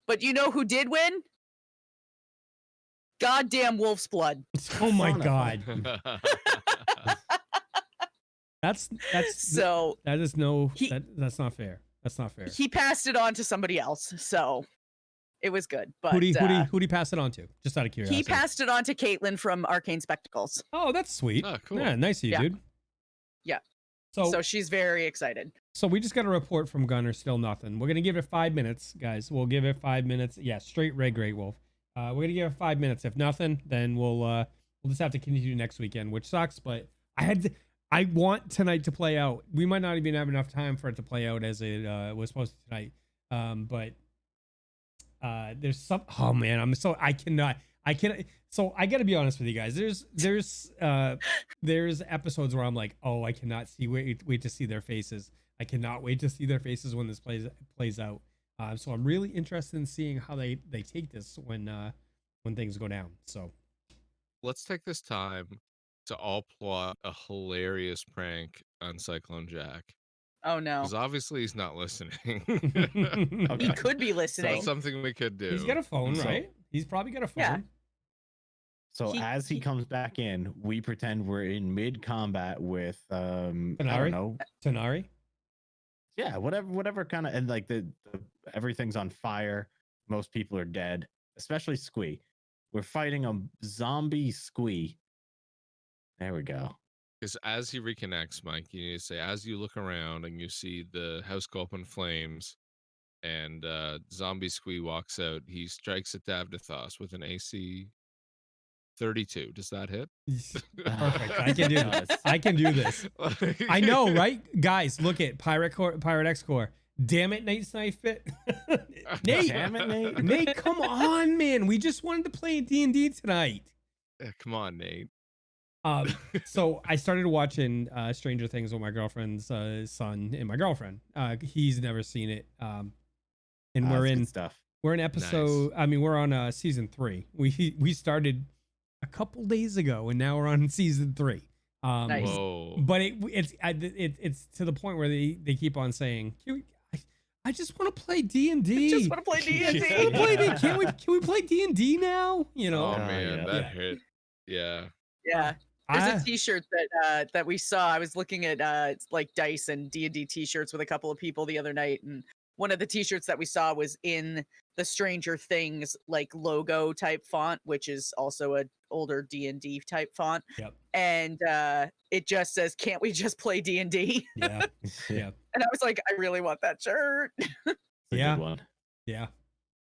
[SPEAKER 2] But you know who did win? Goddamn Wolf's Blood.
[SPEAKER 1] Oh my god. That's
[SPEAKER 2] So
[SPEAKER 1] that is no that's not fair. That's not fair.
[SPEAKER 2] he passed it on to somebody else, so it was good. But
[SPEAKER 1] Who'd he pass it on to? Just out of curiosity.
[SPEAKER 2] he passed it on to Caitlin from Arcane Spectacles.
[SPEAKER 1] Oh, that's sweet.
[SPEAKER 4] Oh, cool.
[SPEAKER 1] Yeah, nice of you,
[SPEAKER 2] Yeah.
[SPEAKER 1] dude.
[SPEAKER 2] Yeah.
[SPEAKER 1] So
[SPEAKER 2] So she's very excited.
[SPEAKER 1] So we just got a report from Gunnar, still nothing. We're gonna give it 5 minutes, guys. We'll give it 5 minutes. Yeah, straight red Great Wolf. We're gonna give it 5 minutes. If nothing, then we'll just have to continue next weekend, which sucks. But I want tonight to play out. We might not even have enough time for it to play out as it was supposed to tonight. But there's some. Oh man, I cannot. So I got to be honest with you guys. There's episodes where I'm like, oh, I cannot wait to see their faces. I cannot wait to see their faces when this plays out. So I'm really interested in seeing how they take this when things go down. So
[SPEAKER 4] Let's take this time to all plot a hilarious prank on Cyclone Jack.
[SPEAKER 2] Oh no.
[SPEAKER 4] Because obviously he's not listening.
[SPEAKER 2] He could be
[SPEAKER 4] So
[SPEAKER 2] listening.
[SPEAKER 4] it's something we could do.
[SPEAKER 1] he's got a phone,
[SPEAKER 3] So-
[SPEAKER 1] right? He's probably got a phone.
[SPEAKER 2] Yeah.
[SPEAKER 3] So as he comes back in, we pretend we're in mid combat with I don't
[SPEAKER 1] Tanari?
[SPEAKER 3] know.
[SPEAKER 1] Tanari.
[SPEAKER 3] Yeah, whatever kind of, and like the everything's on fire. Most people are dead, especially Squee. We're fighting a zombie Squee. There we go.
[SPEAKER 4] Because as he reconnects, Mike, you need to say, as you look around and you see the house go up in flames and zombie Squee walks out, he strikes at Davdithas with an AC 32. Does that hit?
[SPEAKER 1] Perfect. I can do this. I can do this. I know, right? Guys, look at Pirate X Core. Damn it, Nate Snipe it. Nate,
[SPEAKER 3] Damn it, Nate.
[SPEAKER 1] Nate, come on, man. We just wanted to play D&D tonight.
[SPEAKER 4] Yeah, come on, Nate.
[SPEAKER 1] So I started watching Stranger Things with my girlfriend's son and my girlfriend. He's never seen it. And we're
[SPEAKER 3] That's
[SPEAKER 1] in
[SPEAKER 3] good stuff.
[SPEAKER 1] we're in episode.
[SPEAKER 4] Nice.
[SPEAKER 1] We're on season 3. We started a couple days ago, and now we're on season 3.
[SPEAKER 2] Nice.
[SPEAKER 4] Whoa.
[SPEAKER 1] But it's to the point where they keep on saying, I just want to play D&D.
[SPEAKER 2] Just want to play D&D.
[SPEAKER 1] Can we play D&D now? You know.
[SPEAKER 4] Oh, man,
[SPEAKER 3] yeah.
[SPEAKER 4] that
[SPEAKER 1] Yeah.
[SPEAKER 4] hit. Yeah.
[SPEAKER 2] Yeah. There's
[SPEAKER 1] I-
[SPEAKER 2] a T-shirt that we saw. I was looking at like dice and D&D T-shirts with a couple of people the other night, and one of the T-shirts that we saw was in the Stranger Things like logo type font, which is also an older D&D type font.
[SPEAKER 1] Yep.
[SPEAKER 2] And it just says, "Can't we just play D&D?"
[SPEAKER 1] Yeah. Yeah.
[SPEAKER 2] And I was like, I really want that shirt.
[SPEAKER 3] It's a
[SPEAKER 1] Yeah.
[SPEAKER 3] good one.
[SPEAKER 1] Yeah.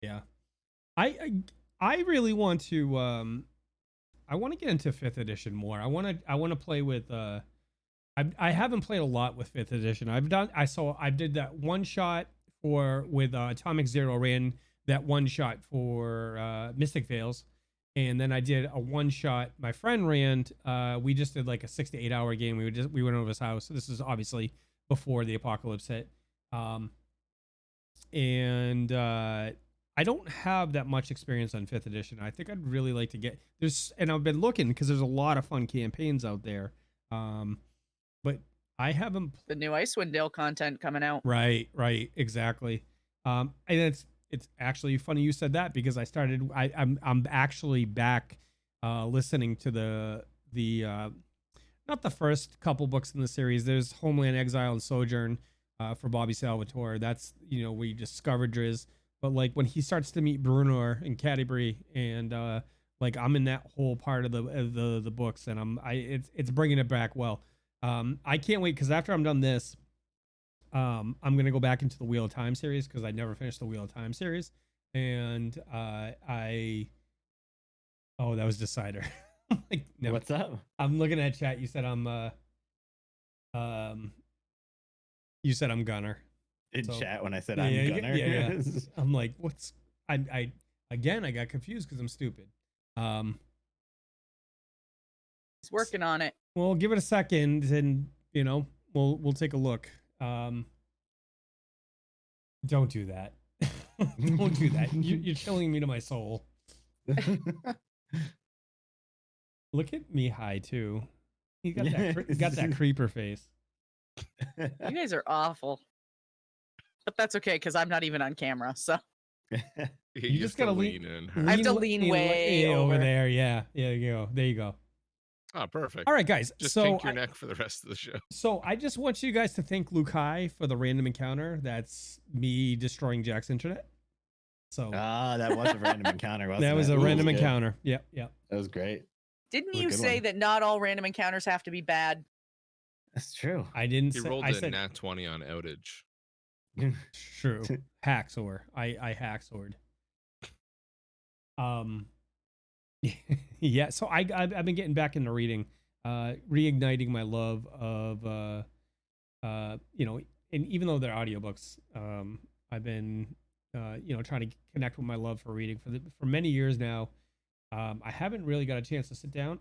[SPEAKER 1] Yeah. I really want to I want to get into 5th edition more. I want to play with I haven't played a lot with 5th edition. I did that one shot with Atomic Zero, ran that one shot for Mystic Vales, and then I did a one shot my friend ran. We just did like a 6 to 8 hour game. We went over his house. This is obviously before the apocalypse hit. And I don't have that much experience on 5th edition. I think I'd really like to get and I've been looking because there's a lot of fun campaigns out there. But I haven't.
[SPEAKER 2] The new Icewind Dale content coming out.
[SPEAKER 1] Right, exactly. And it's actually funny you said that because I'm actually back listening to the not the first couple books in the series. There's Homeland, Exile, and Sojourn for Bobby Salvatore. That's where you discover Driz. But like when he starts to meet Brunor and Cadibri, and like I'm in that whole part of the books, and it's bringing it back well. I can't wait because after I'm done this, I'm gonna go back into the Wheel of Time series because I never finished the Wheel of Time series, and oh, that was Decider. Like, no.
[SPEAKER 3] What's up?
[SPEAKER 1] I'm looking at chat. You said I'm Gunnar.
[SPEAKER 3] In
[SPEAKER 1] So-
[SPEAKER 3] chat when I said
[SPEAKER 1] Yeah,
[SPEAKER 3] I'm
[SPEAKER 1] yeah,
[SPEAKER 3] Gunnar.
[SPEAKER 1] yeah. I'm like, what's I again? I got confused because I'm stupid.
[SPEAKER 2] He's working on it.
[SPEAKER 1] Well, give it a second, and we'll take a look. Don't do that. Don't do that. You're chilling me to my soul. Look at Mihaly too. He got that creeper face.
[SPEAKER 2] You guys are awful. But that's okay because I'm not even on camera. So
[SPEAKER 1] You just gotta
[SPEAKER 4] lean in.
[SPEAKER 2] I have to lean way
[SPEAKER 1] over
[SPEAKER 2] over.
[SPEAKER 1] there. Yeah, there you go. There you go.
[SPEAKER 4] Oh, perfect.
[SPEAKER 1] All right, guys.
[SPEAKER 4] Just
[SPEAKER 1] so
[SPEAKER 4] kink your neck for the rest of the show.
[SPEAKER 1] So I just want you guys to thank Lukai for the random encounter. That's me destroying Jack's internet. So
[SPEAKER 3] that was a random encounter, wasn't
[SPEAKER 1] that
[SPEAKER 3] it?
[SPEAKER 1] was a
[SPEAKER 3] Ooh,
[SPEAKER 1] random
[SPEAKER 3] good.
[SPEAKER 1] encounter. Yep, yep.
[SPEAKER 3] That was great.
[SPEAKER 2] Didn't
[SPEAKER 3] Well,
[SPEAKER 2] you
[SPEAKER 3] good
[SPEAKER 2] say
[SPEAKER 3] one.
[SPEAKER 2] that not all random encounters have to be bad?
[SPEAKER 3] That's true.
[SPEAKER 1] I didn't
[SPEAKER 4] He
[SPEAKER 1] say.
[SPEAKER 4] rolled
[SPEAKER 1] I
[SPEAKER 4] a
[SPEAKER 1] said
[SPEAKER 4] nat 20 on outage.
[SPEAKER 1] true. Hacksaw. I hacksaw. Yeah. So I've been getting back into reading, reigniting my love of and even though they're audiobooks, I've been trying to connect with my love for reading for many years now. I haven't really got a chance to sit down.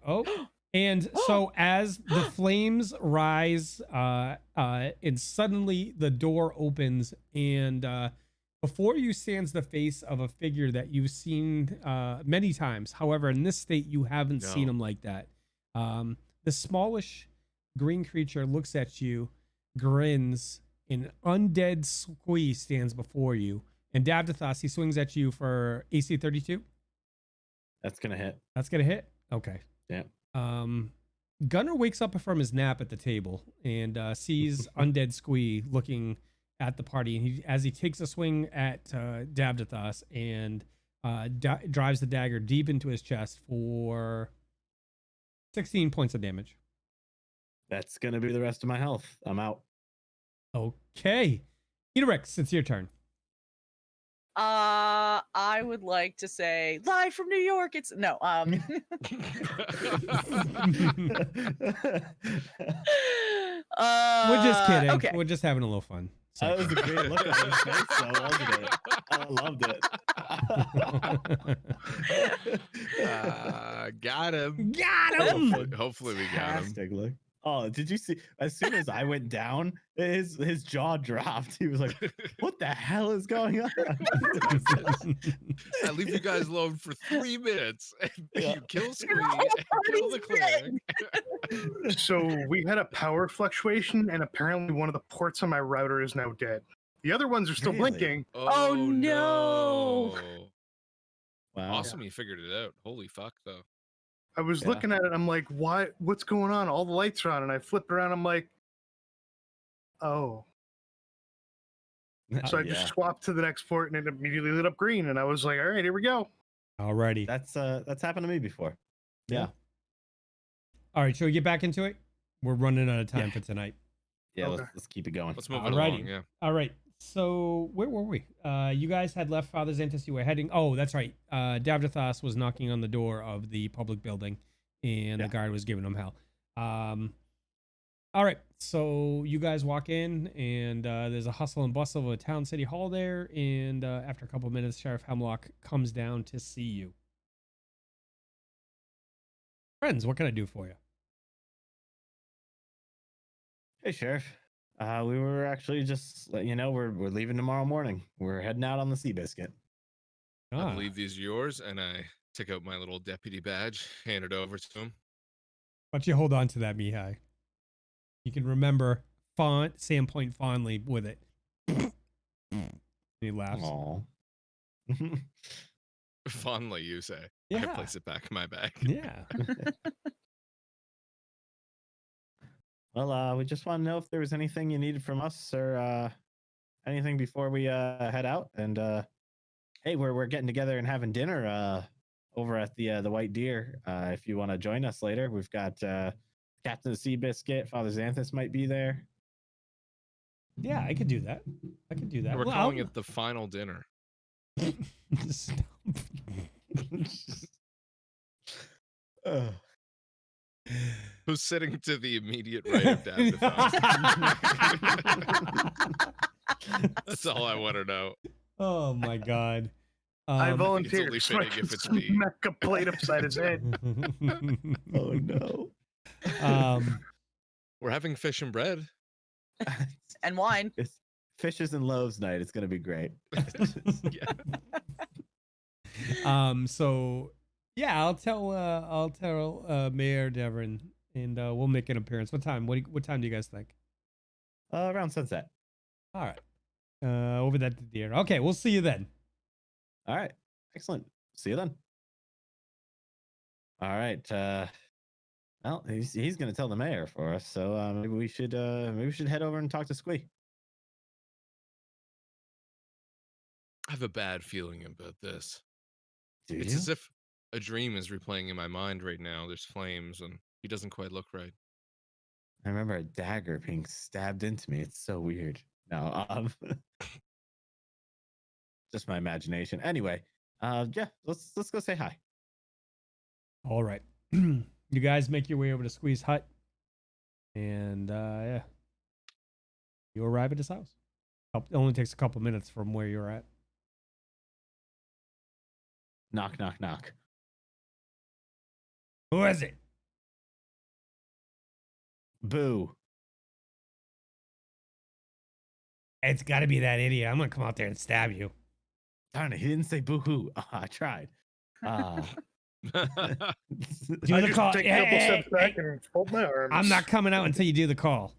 [SPEAKER 1] And so as the flames rise, and suddenly the door opens, and before you stands the face of a figure that you've seen many times. However, in this state, you haven't seen him like that. The smallish green creature looks at you, grins, an undead squee stands before you. And Davdithas, he swings at you for AC 32.
[SPEAKER 3] That's gonna hit.
[SPEAKER 1] That's gonna hit. Okay.
[SPEAKER 3] Yeah.
[SPEAKER 1] Gunnar wakes up from his nap at the table and sees undead squee looking at the party, and as he takes a swing at Davdithas and drives the dagger deep into his chest for 16 points of damage.
[SPEAKER 3] That's gonna be the rest of my health. I'm out.
[SPEAKER 1] Okay, Idabrix, it's your turn.
[SPEAKER 2] I would like to say live from New York. It's no.
[SPEAKER 1] We're just kidding.
[SPEAKER 2] Okay.
[SPEAKER 1] We're just having a little fun. So.
[SPEAKER 3] That was a great look on his face, though, wasn't it? I loved it.
[SPEAKER 4] Got him.
[SPEAKER 1] Got him.
[SPEAKER 4] Hopefully we got him.
[SPEAKER 3] Fantastic look. Oh, did you see? As soon as I went down, his jaw dropped. He was like, "What the hell is going on?"
[SPEAKER 4] I leave you guys alone for 3 minutes. And
[SPEAKER 3] Yeah.
[SPEAKER 4] You kill Squee and kill the cleric.
[SPEAKER 5] So we had a power fluctuation, and apparently one of the ports on my router is now dead. The other ones are still
[SPEAKER 3] Really?
[SPEAKER 5] blinking.
[SPEAKER 2] Oh, no.
[SPEAKER 3] Wow.
[SPEAKER 4] Awesome, you figured it out. Holy fuck, though.
[SPEAKER 5] I was
[SPEAKER 3] Yeah.
[SPEAKER 5] looking at it. I'm like, "Why? What's going on? All the lights are on." And I flipped around. I'm like, "Oh." So I
[SPEAKER 3] Yeah.
[SPEAKER 5] just swapped to the next port, and it immediately lit up green. And I was like, "All right, here we go."
[SPEAKER 1] Alrighty.
[SPEAKER 3] That's happened to me before. Yeah.
[SPEAKER 1] All right, shall we get back into it? We're running out of time
[SPEAKER 3] Yeah.
[SPEAKER 1] for tonight.
[SPEAKER 3] Yeah.
[SPEAKER 5] Okay.
[SPEAKER 3] Let's keep it going.
[SPEAKER 4] Let's move it
[SPEAKER 1] Alrighty.
[SPEAKER 4] along, yeah.
[SPEAKER 1] All right. So where were we? You guys had left Father's Antis. You were heading. Oh, that's right. Davdithas was knocking on the door of the public building, and the guard was giving him hell. All right. So you guys walk in, and there's a hustle and bustle of a town city hall there. And after a couple of minutes, Sheriff Hemlock comes down to see you. Friends, what can I do for you?
[SPEAKER 3] Hey, Sheriff. We were actually just letting you know we're leaving tomorrow morning. We're heading out on the Seabiscuit.
[SPEAKER 4] I believe these are yours, and I take out my little deputy badge, hand it over to him.
[SPEAKER 1] Why don't you hold on to that, Mihaly? You can remember Sandpoint fondly with it. He laughs.
[SPEAKER 3] Aw.
[SPEAKER 4] Fondly, you say.
[SPEAKER 1] Yeah.
[SPEAKER 4] I place it back in my bag.
[SPEAKER 1] Yeah.
[SPEAKER 3] Well, we just want to know if there was anything you needed from us or anything before we head out. And hey, we're getting together and having dinner over at the White Deer. If you want to join us later, we've got Captain of Seabiscuit, Father Xanthus might be there.
[SPEAKER 1] Yeah, I could do that. I could do that.
[SPEAKER 4] We're
[SPEAKER 1] Well,
[SPEAKER 4] calling it the final dinner.
[SPEAKER 1] Stop.
[SPEAKER 3] Ugh.
[SPEAKER 4] Who's sitting to the immediate right of Davdithas? That's all I want to know.
[SPEAKER 1] Oh my god.
[SPEAKER 5] I
[SPEAKER 1] Um,
[SPEAKER 5] volunteered.
[SPEAKER 4] only
[SPEAKER 5] So I
[SPEAKER 4] fitting
[SPEAKER 5] can
[SPEAKER 4] if it's me.
[SPEAKER 5] smack a plate upside his head.
[SPEAKER 3] Oh no.
[SPEAKER 4] We're having fish and bread.
[SPEAKER 2] And wine.
[SPEAKER 3] It's fishes and loaves night. It's gonna be great.
[SPEAKER 4] Yeah.
[SPEAKER 1] So yeah, I'll tell Mayor Devon, and we'll make an appearance. What time? What time do you guys think?
[SPEAKER 3] Around sunset.
[SPEAKER 1] All right. Over that deer. Okay, we'll see you then.
[SPEAKER 3] All right. Excellent. See you then. All right. Well, he's gonna tell the mayor for us, so maybe we should head over and talk to Squee.
[SPEAKER 4] I have a bad feeling about this.
[SPEAKER 3] Do
[SPEAKER 4] It's
[SPEAKER 3] you?
[SPEAKER 4] as if a dream is replaying in my mind right now. There's flames, and he doesn't quite look right.
[SPEAKER 3] I remember a dagger being stabbed into me. It's so weird. No, just my imagination. Anyway, yeah, let's go say hi.
[SPEAKER 1] All right. You guys make your way over to Squeeze Hut, and yeah, you arrive at his house. It only takes a couple minutes from where you're at.
[SPEAKER 3] Knock, knock, knock.
[SPEAKER 1] Who is it?
[SPEAKER 3] Boo.
[SPEAKER 1] It's got to be that idiot. I'm gonna come out there and stab you.
[SPEAKER 3] Darn it, he didn't say boo hoo. I tried.
[SPEAKER 1] Do
[SPEAKER 5] I
[SPEAKER 1] the
[SPEAKER 5] just
[SPEAKER 1] call.
[SPEAKER 5] take a
[SPEAKER 1] Hey,
[SPEAKER 5] couple
[SPEAKER 1] hey,
[SPEAKER 5] steps back
[SPEAKER 1] hey.
[SPEAKER 5] and fold my arms.
[SPEAKER 1] I'm not coming out until you do the call.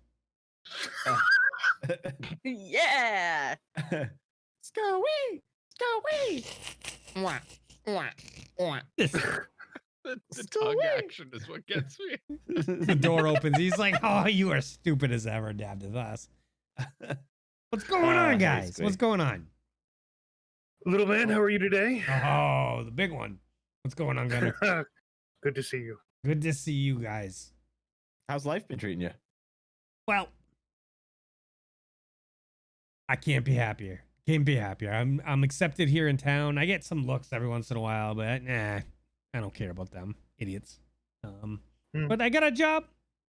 [SPEAKER 2] Yeah.
[SPEAKER 3] Scooey! Scooey! Mwah, mwah, mwah.
[SPEAKER 4] The tongue action is what gets me.
[SPEAKER 1] The door opens. He's like, "Oh, you are stupid as ever, Davdithas. What's going on, guys?
[SPEAKER 3] basically.
[SPEAKER 1] What's going on?"
[SPEAKER 5] Little man, how are you today?
[SPEAKER 1] Oh, the big one. What's going on, Gunnar?
[SPEAKER 5] Good to see you.
[SPEAKER 1] Good to see you guys.
[SPEAKER 3] How's life been treating you?
[SPEAKER 1] Well, I can't be happier. Can't be happier. I'm accepted here in town. I get some looks every once in a while, but nah, I don't care about them. Idiots. But I got a job.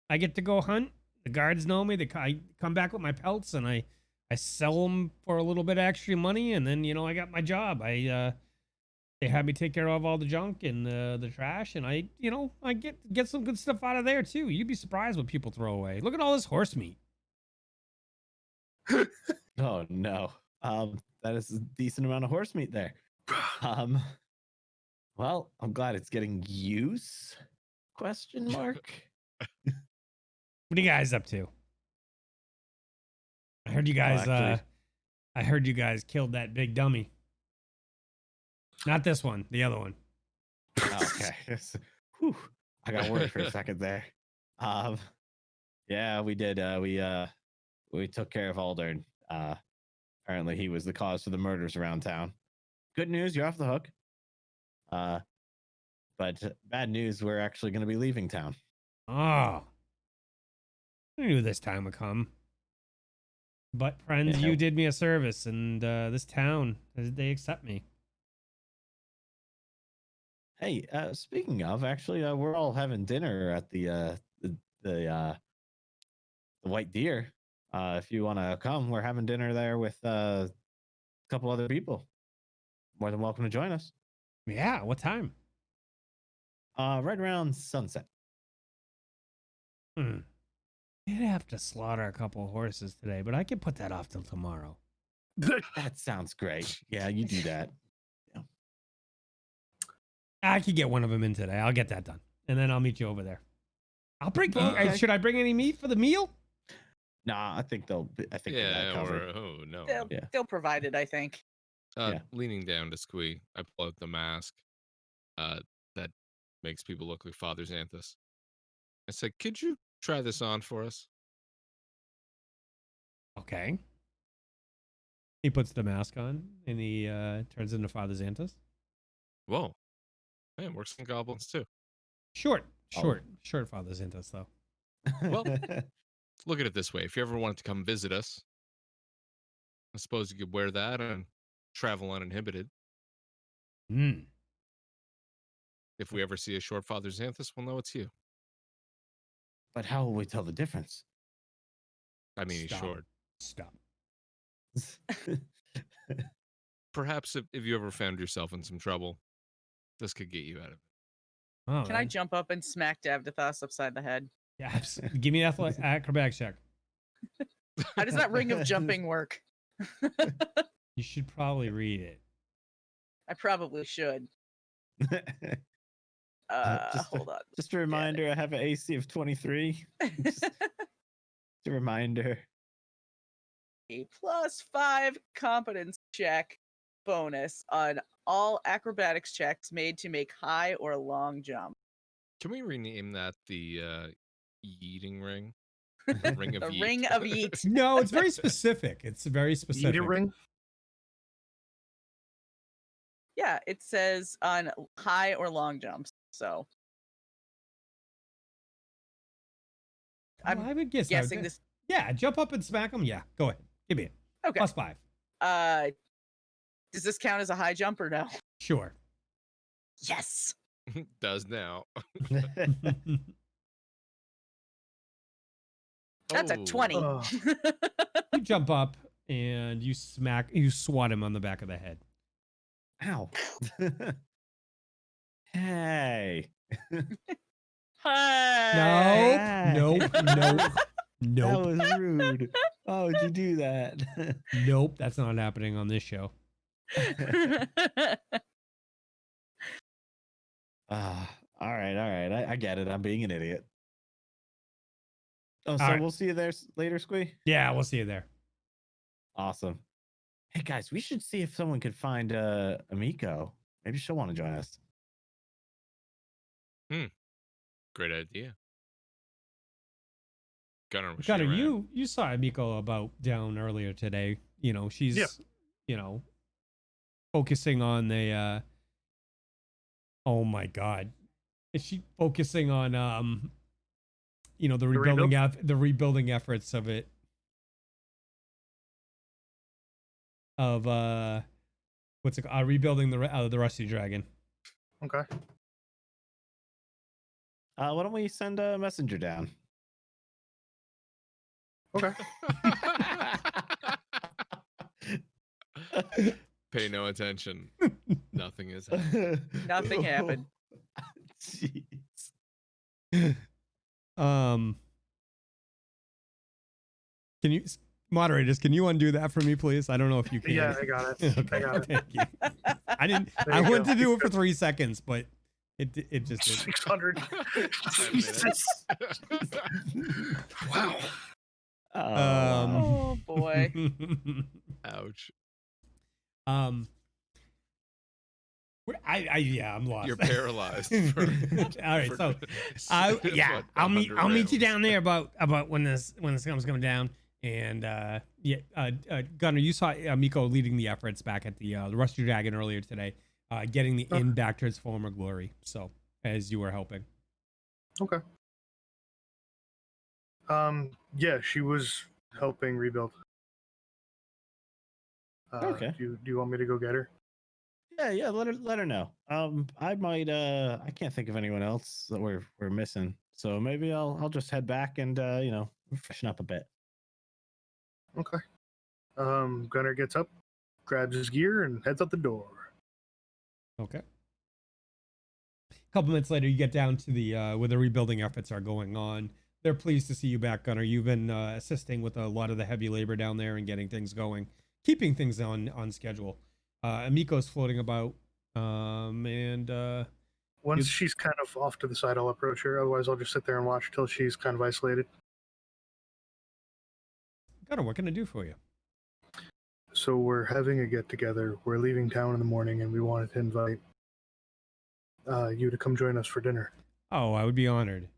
[SPEAKER 1] I get to go hunt. The guards know me. I come back with my pelts and I sell them for a little bit of extra money, and then I got my job. They had me take care of all the junk and the trash, and I get some good stuff out of there too. You'd be surprised what people throw away. Look at all this horse meat.
[SPEAKER 3] Oh no. That is a decent amount of horse meat there. Well, I'm glad it's getting use. Question mark.
[SPEAKER 1] What are you guys up to? I heard you guys.
[SPEAKER 3] actually-
[SPEAKER 1] I heard you guys killed that big dummy. Not this one, the other one.
[SPEAKER 3] Okay. Whew. I got worried for a second there. Yeah, we did. We took care of Aldern. Apparently he was the cause for the murders around town. Good news, you're off the hook. But bad news, we're actually going to be leaving town.
[SPEAKER 1] Oh, I knew this time would come. But friends,
[SPEAKER 3] Yeah.
[SPEAKER 1] you did me a service, and this town, they accept me.
[SPEAKER 3] Hey, speaking of, actually, we're all having dinner at the White Deer. If you want to come, we're having dinner there with a couple other people. More than welcome to join us.
[SPEAKER 1] Yeah, what time?
[SPEAKER 3] Right around sunset.
[SPEAKER 1] I'd have to slaughter a couple of horses today, but I can put that off till tomorrow.
[SPEAKER 3] That sounds great. Yeah, you do that.
[SPEAKER 1] I could get one of them in today. I'll get that done, and then I'll meet you over there. I'll bring.
[SPEAKER 3] Okay.
[SPEAKER 1] Should I bring any meat for the meal?
[SPEAKER 3] Nah, I think they'll be
[SPEAKER 4] Yeah,
[SPEAKER 3] covered.
[SPEAKER 4] or oh no.
[SPEAKER 2] They'll provide it, I think.
[SPEAKER 3] Yeah.
[SPEAKER 4] Leaning down to Squee, I pull out the mask that makes people look like Father Xanthus. I said, "Could you try this on for us?"
[SPEAKER 1] Okay. He puts the mask on, and he turns into Father Xanthus.
[SPEAKER 4] Whoa, man, works in goblins too.
[SPEAKER 1] Short
[SPEAKER 3] Oh.
[SPEAKER 1] Father Xanthus, though.
[SPEAKER 4] Well, look at it this way: if you ever wanted to come visit us, I suppose you could wear that and travel uninhibited.
[SPEAKER 1] Hmm.
[SPEAKER 4] If we ever see a short Father Xanthus, we'll know it's you.
[SPEAKER 3] But how will we tell the difference?
[SPEAKER 4] I mean, he's
[SPEAKER 1] Stop.
[SPEAKER 4] short.
[SPEAKER 1] Stop.
[SPEAKER 4] Perhaps if you ever found yourself in some trouble, this could get you out of it.
[SPEAKER 1] Oh,
[SPEAKER 2] Can I jump up and smack Davdithas upside the head?
[SPEAKER 1] Yeah, give me an acrobatics check.
[SPEAKER 2] How does that ring of jumping work?
[SPEAKER 1] You should probably read it.
[SPEAKER 2] I probably should. Hold on.
[SPEAKER 3] Just a reminder, I have an AC of 23. Just a reminder.
[SPEAKER 2] A +5 competence check bonus on all acrobatics checks made to make high or long jump.
[SPEAKER 4] Can we rename that the yeeting ring? The ring of
[SPEAKER 2] The
[SPEAKER 4] yeet.
[SPEAKER 2] ring of yeet.
[SPEAKER 1] No, it's very specific. It's very specific.
[SPEAKER 5] Eat a ring?
[SPEAKER 2] Yeah, it says on high or long jumps. So
[SPEAKER 1] Oh,
[SPEAKER 2] I'm
[SPEAKER 1] I would guess
[SPEAKER 2] guessing this.
[SPEAKER 1] Yeah, jump up and smack them. Yeah, go ahead. Give me it.
[SPEAKER 2] Okay.
[SPEAKER 1] +5.
[SPEAKER 2] Does this count as a high jump or no?
[SPEAKER 1] Sure.
[SPEAKER 2] Yes.
[SPEAKER 4] Does now.
[SPEAKER 2] That's a 20.
[SPEAKER 5] Oh.
[SPEAKER 1] You jump up and you swat him on the back of the head.
[SPEAKER 3] Ow. Hey.
[SPEAKER 2] Hey.
[SPEAKER 1] Nope.
[SPEAKER 3] That
[SPEAKER 1] Nope.
[SPEAKER 3] was rude. Why would you do that?
[SPEAKER 1] Nope. That's not happening on this show.
[SPEAKER 3] All right. I get it. I'm being an idiot. Oh, so
[SPEAKER 1] All right.
[SPEAKER 3] we'll see you there later, Squee.
[SPEAKER 1] Yeah, we'll see you there.
[SPEAKER 3] Awesome. Hey guys, we should see if someone could find Amiko. Maybe she'll want to join us.
[SPEAKER 4] Great idea. Gunnar, was
[SPEAKER 1] Gunnar,
[SPEAKER 4] she around?
[SPEAKER 1] you saw Miko about down earlier today. You know, she's focusing on the oh my god. Is she focusing on the rebuilding efforts of it? Of what's it called? Rebuilding the Rusty Dragon.
[SPEAKER 5] Okay.
[SPEAKER 3] Why don't we send a messenger down?
[SPEAKER 5] Okay.
[SPEAKER 4] Pay no attention. Nothing is happening.
[SPEAKER 2] Nothing happened.
[SPEAKER 3] Jeez.
[SPEAKER 1] Can you moderators? Can you undo that for me, please? I don't know if you can.
[SPEAKER 5] Yeah, I got it.
[SPEAKER 1] Okay,
[SPEAKER 5] I got it.
[SPEAKER 1] thank you. I didn't.
[SPEAKER 5] There
[SPEAKER 1] I
[SPEAKER 5] you
[SPEAKER 1] wanted
[SPEAKER 5] go.
[SPEAKER 1] to do it for 3 seconds, but it just did.
[SPEAKER 5] 600. Jesus. Wow.
[SPEAKER 2] Oh boy.
[SPEAKER 4] Ouch.
[SPEAKER 1] I'm lost.
[SPEAKER 4] You're paralyzed.
[SPEAKER 1] All right, so I'll meet you down there about when this comes coming down, and Gunnar, you saw Miko leading the efforts back at the Rusty Dragon earlier today, getting the inn back to its former glory. So as you were helping.
[SPEAKER 5] Okay. Yeah, she was helping rebuild.
[SPEAKER 3] Okay.
[SPEAKER 5] Do you want me to go get her?
[SPEAKER 3] Yeah. Let her know. I might. I can't think of anyone else that we're missing. So maybe I'll just head back and freshen up a bit.
[SPEAKER 5] Okay. Gunnar gets up, grabs his gear, and heads out the door.
[SPEAKER 1] Okay. A couple minutes later, you get down to the where the rebuilding efforts are going on. They're pleased to see you back, Gunnar. You've been assisting with a lot of the heavy labor down there and getting things going, keeping things on schedule. Amiko's floating about, and
[SPEAKER 5] once she's kind of off to the side, I'll approach her. Otherwise, I'll just sit there and watch till she's kind of isolated.
[SPEAKER 1] Gunnar, what can I do for you?
[SPEAKER 5] So we're having a get-together. We're leaving town in the morning, and we wanted to invite you to come join us for dinner.
[SPEAKER 1] Oh, I would be honored.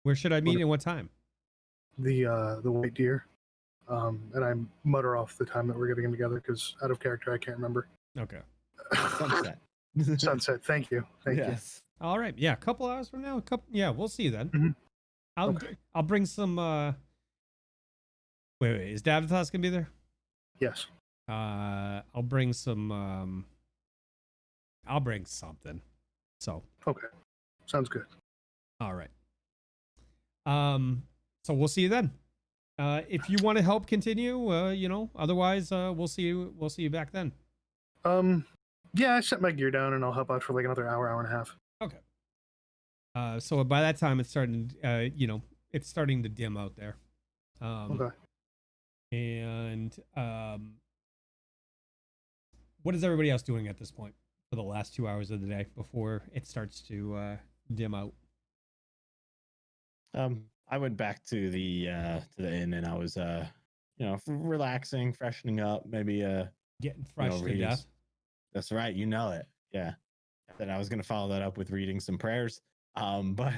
[SPEAKER 1] Where should I meet
[SPEAKER 5] What-
[SPEAKER 1] and what time?
[SPEAKER 5] The White Deer. And I mutter off the time that we're getting together because out of character, I can't remember.
[SPEAKER 1] Okay.
[SPEAKER 3] Sunset.
[SPEAKER 5] Sunset. Thank you. Thank you.
[SPEAKER 3] Yes.
[SPEAKER 1] All right. Yeah, a couple hours from now. Yeah, we'll see you then.
[SPEAKER 5] Mhm.
[SPEAKER 1] I'll bring some. Wait. Is Davdithas gonna be there?
[SPEAKER 5] Yes.
[SPEAKER 1] I'll bring some. I'll bring something. So.
[SPEAKER 5] Okay, sounds good.
[SPEAKER 1] All right. So we'll see you then. If you want to help continue, otherwise, we'll see you back then.
[SPEAKER 5] Yeah, I set my gear down and I'll help out for like another hour and a half.
[SPEAKER 1] Okay. So by that time it's starting, it's starting to dim out there.
[SPEAKER 5] Okay.
[SPEAKER 1] And what is everybody else doing at this point for the last 2 hours of the day before it starts to dim out?
[SPEAKER 3] I went back to the inn and I was relaxing, freshening up, maybe
[SPEAKER 1] Getting fresh to
[SPEAKER 3] reading.
[SPEAKER 1] death.
[SPEAKER 3] That's right, you know it. Yeah. Then I was gonna follow that up with reading some prayers. But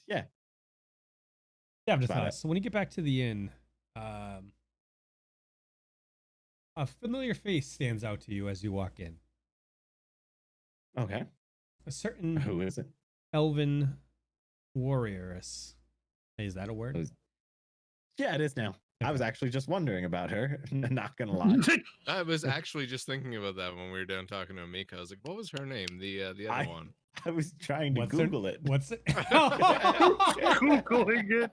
[SPEAKER 3] yeah.
[SPEAKER 1] Davdithas, so when you get back to the inn, a familiar face stands out to you as you walk in.
[SPEAKER 3] Okay.
[SPEAKER 1] A certain
[SPEAKER 3] Who is it?
[SPEAKER 1] elven warrioress. Is that a word?
[SPEAKER 3] Yeah, it is now.
[SPEAKER 1] Okay.
[SPEAKER 3] I was actually just wondering about her. Not gonna lie.
[SPEAKER 4] I was actually just thinking about that when we were down talking to Amika. I was like, what was her name? The other one.
[SPEAKER 3] I was trying to Google it.
[SPEAKER 1] What's it?
[SPEAKER 5] Googling it.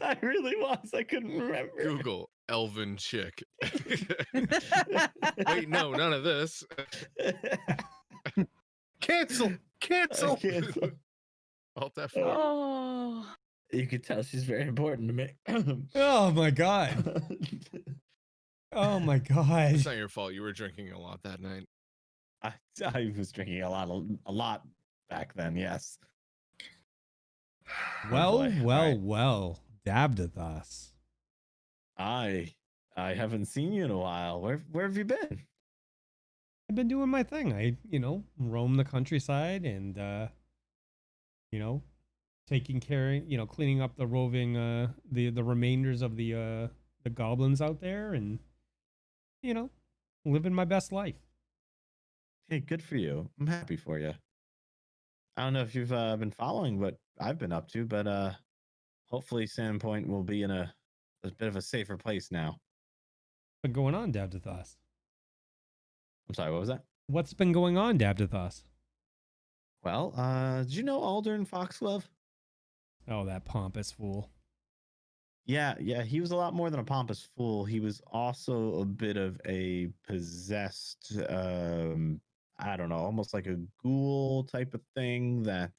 [SPEAKER 3] I really was. I couldn't remember.
[SPEAKER 4] Google elven chick. Wait, no, none of this.
[SPEAKER 5] Cancel.
[SPEAKER 3] Cancel.
[SPEAKER 4] Alt F4.
[SPEAKER 2] Oh.
[SPEAKER 3] You could tell she's very important to me.
[SPEAKER 1] Oh my god. Oh my god.
[SPEAKER 4] It's not your fault. You were drinking a lot that night.
[SPEAKER 3] I was drinking a lot back then. Yes.
[SPEAKER 1] Well,
[SPEAKER 3] boy.
[SPEAKER 1] well,
[SPEAKER 3] All right.
[SPEAKER 1] well. Davdithas.
[SPEAKER 3] I haven't seen you in a while. Where have you been?
[SPEAKER 1] I've been doing my thing. I, roam the countryside and, taking care, cleaning up the roving, the remainders of the goblins out there and, living my best life.
[SPEAKER 3] Hey, good for you. I'm happy for you. I don't know if you've been following what I've been up to, but hopefully Sandpoint will be in a bit of a safer place now.
[SPEAKER 1] What's been going on, Davdithas?
[SPEAKER 3] I'm sorry, what was that?
[SPEAKER 1] What's been going on, Davdithas?
[SPEAKER 3] Well, did you know Aldern Foxglove?
[SPEAKER 1] Oh, that pompous fool.
[SPEAKER 3] Yeah, he was a lot more than a pompous fool. He was also a bit of a possessed, I don't know, almost like a ghoul type of thing that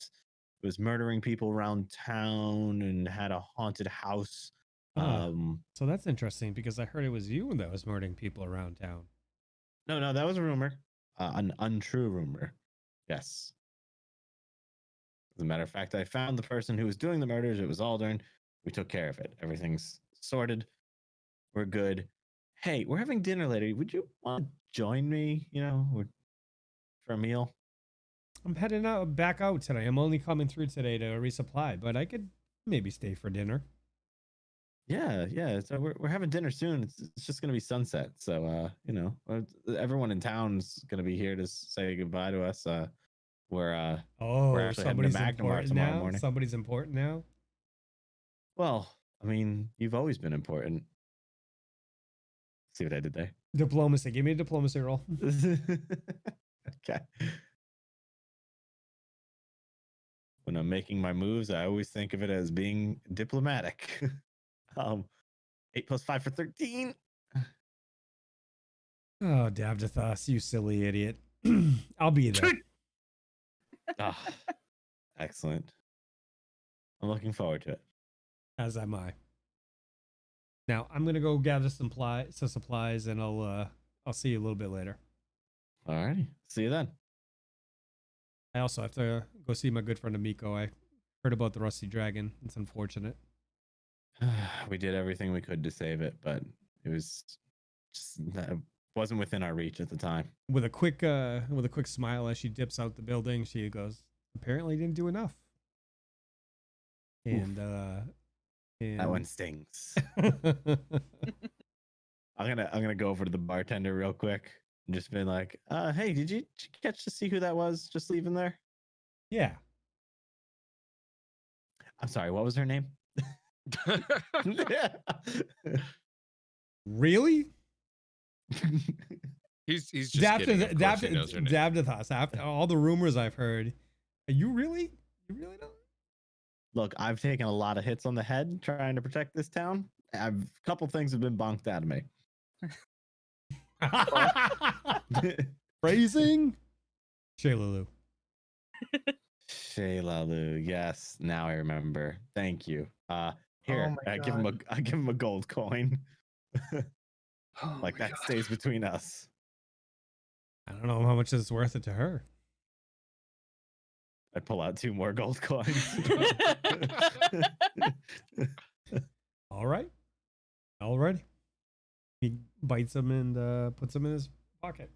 [SPEAKER 3] was murdering people around town and had a haunted house.
[SPEAKER 1] So that's interesting because I heard it was you that was murdering people around town.
[SPEAKER 3] No, that was a rumor, an untrue rumor. Yes. As a matter of fact, I found the person who was doing the murders. It was Aldern. We took care of it. Everything's sorted. We're good. Hey, we're having dinner later. Would you want to join me? For a meal?
[SPEAKER 1] I'm heading back out today. I'm only coming through today to resupply, but I could maybe stay for dinner.
[SPEAKER 3] Yeah. So we're having dinner soon. It's just gonna be sunset. So everyone in town's gonna be here to say goodbye to us. We're actually heading to
[SPEAKER 1] somebody's
[SPEAKER 3] Magnimar
[SPEAKER 1] important
[SPEAKER 3] tomorrow
[SPEAKER 1] now.
[SPEAKER 3] morning.
[SPEAKER 1] Somebody's important now.
[SPEAKER 3] Well, I mean, you've always been important. See what I did there?
[SPEAKER 1] Diplomacy. Give me a diplomacy roll.
[SPEAKER 3] Okay. When I'm making my moves, I always think of it as being diplomatic. 8 + 5 for 13.
[SPEAKER 1] Oh, Davdithas, you silly idiot. I'll be there.
[SPEAKER 3] Excellent. I'm looking forward to it.
[SPEAKER 1] As am I. Now I'm gonna go gather some supplies, and I'll see you a little bit later.
[SPEAKER 3] Alrighty. See you then.
[SPEAKER 1] I also have to go see my good friend Amiko. I heard about the Rusty Dragon. It's unfortunate.
[SPEAKER 3] We did everything we could to save it, but it was just wasn't within our reach at the time.
[SPEAKER 1] With a quick smile as she dips out the building, she goes, "Apparently didn't do enough." And
[SPEAKER 3] that one stings. I'm gonna go over to the bartender real quick and just be like, hey, did you catch to see who that was just leaving there?
[SPEAKER 1] Yeah.
[SPEAKER 3] I'm sorry, what was her name?
[SPEAKER 1] Really?
[SPEAKER 4] He's just kidding. Of course he knows her name.
[SPEAKER 1] Davdithas, after all the rumors I've heard, you really don't?
[SPEAKER 3] Look, I've taken a lot of hits on the head trying to protect this town. A couple things have been bonked out of me.
[SPEAKER 1] Phrasing? Shaylalu.
[SPEAKER 3] Shaylalu, yes. Now I remember. Thank you. Here,
[SPEAKER 5] Oh my
[SPEAKER 3] I give him a gold coin.
[SPEAKER 5] Oh
[SPEAKER 3] Like
[SPEAKER 5] my
[SPEAKER 3] that
[SPEAKER 5] God.
[SPEAKER 3] stays between us.
[SPEAKER 1] I don't know how much it's worth it to her.
[SPEAKER 3] I pull out 2 more gold coins.
[SPEAKER 1] All right. Alrighty. He bites them and puts them in his pocket.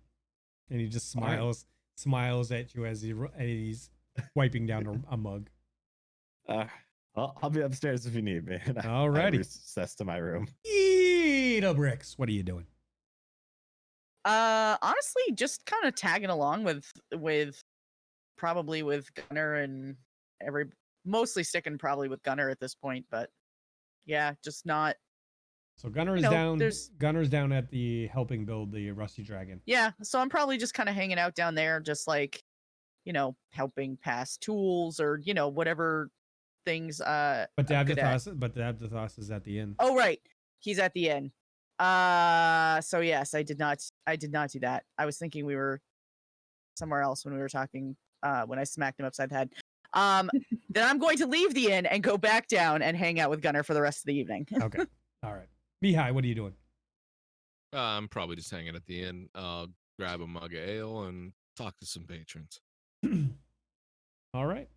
[SPEAKER 1] And he just smiles at you as he's wiping down a mug.
[SPEAKER 3] I'll be upstairs if you need me.
[SPEAKER 1] Alrighty.
[SPEAKER 3] I recess to my room.
[SPEAKER 1] Idabrix, what are you doing?
[SPEAKER 2] Honestly, just kind of tagging along with probably with Gunnar and mostly sticking probably with Gunnar at this point, but yeah, just not.
[SPEAKER 1] So Gunnar is down. Gunnar's down at the helping build the Rusty Dragon.
[SPEAKER 2] Yeah, so I'm probably just kind of hanging out down there, just like, helping pass tools or whatever things.
[SPEAKER 1] But Davdithas is at the inn.
[SPEAKER 2] Oh right, he's at the inn. So yes, I did not do that. I was thinking we were somewhere else when we were talking. When I smacked him upside the head. Then I'm going to leave the inn and go back down and hang out with Gunnar for the rest of the evening.
[SPEAKER 1] Okay. All right. Mihaly, what are you doing?
[SPEAKER 4] I'm probably just hanging at the inn. I'll grab a mug of ale and talk to some patrons.
[SPEAKER 1] All right.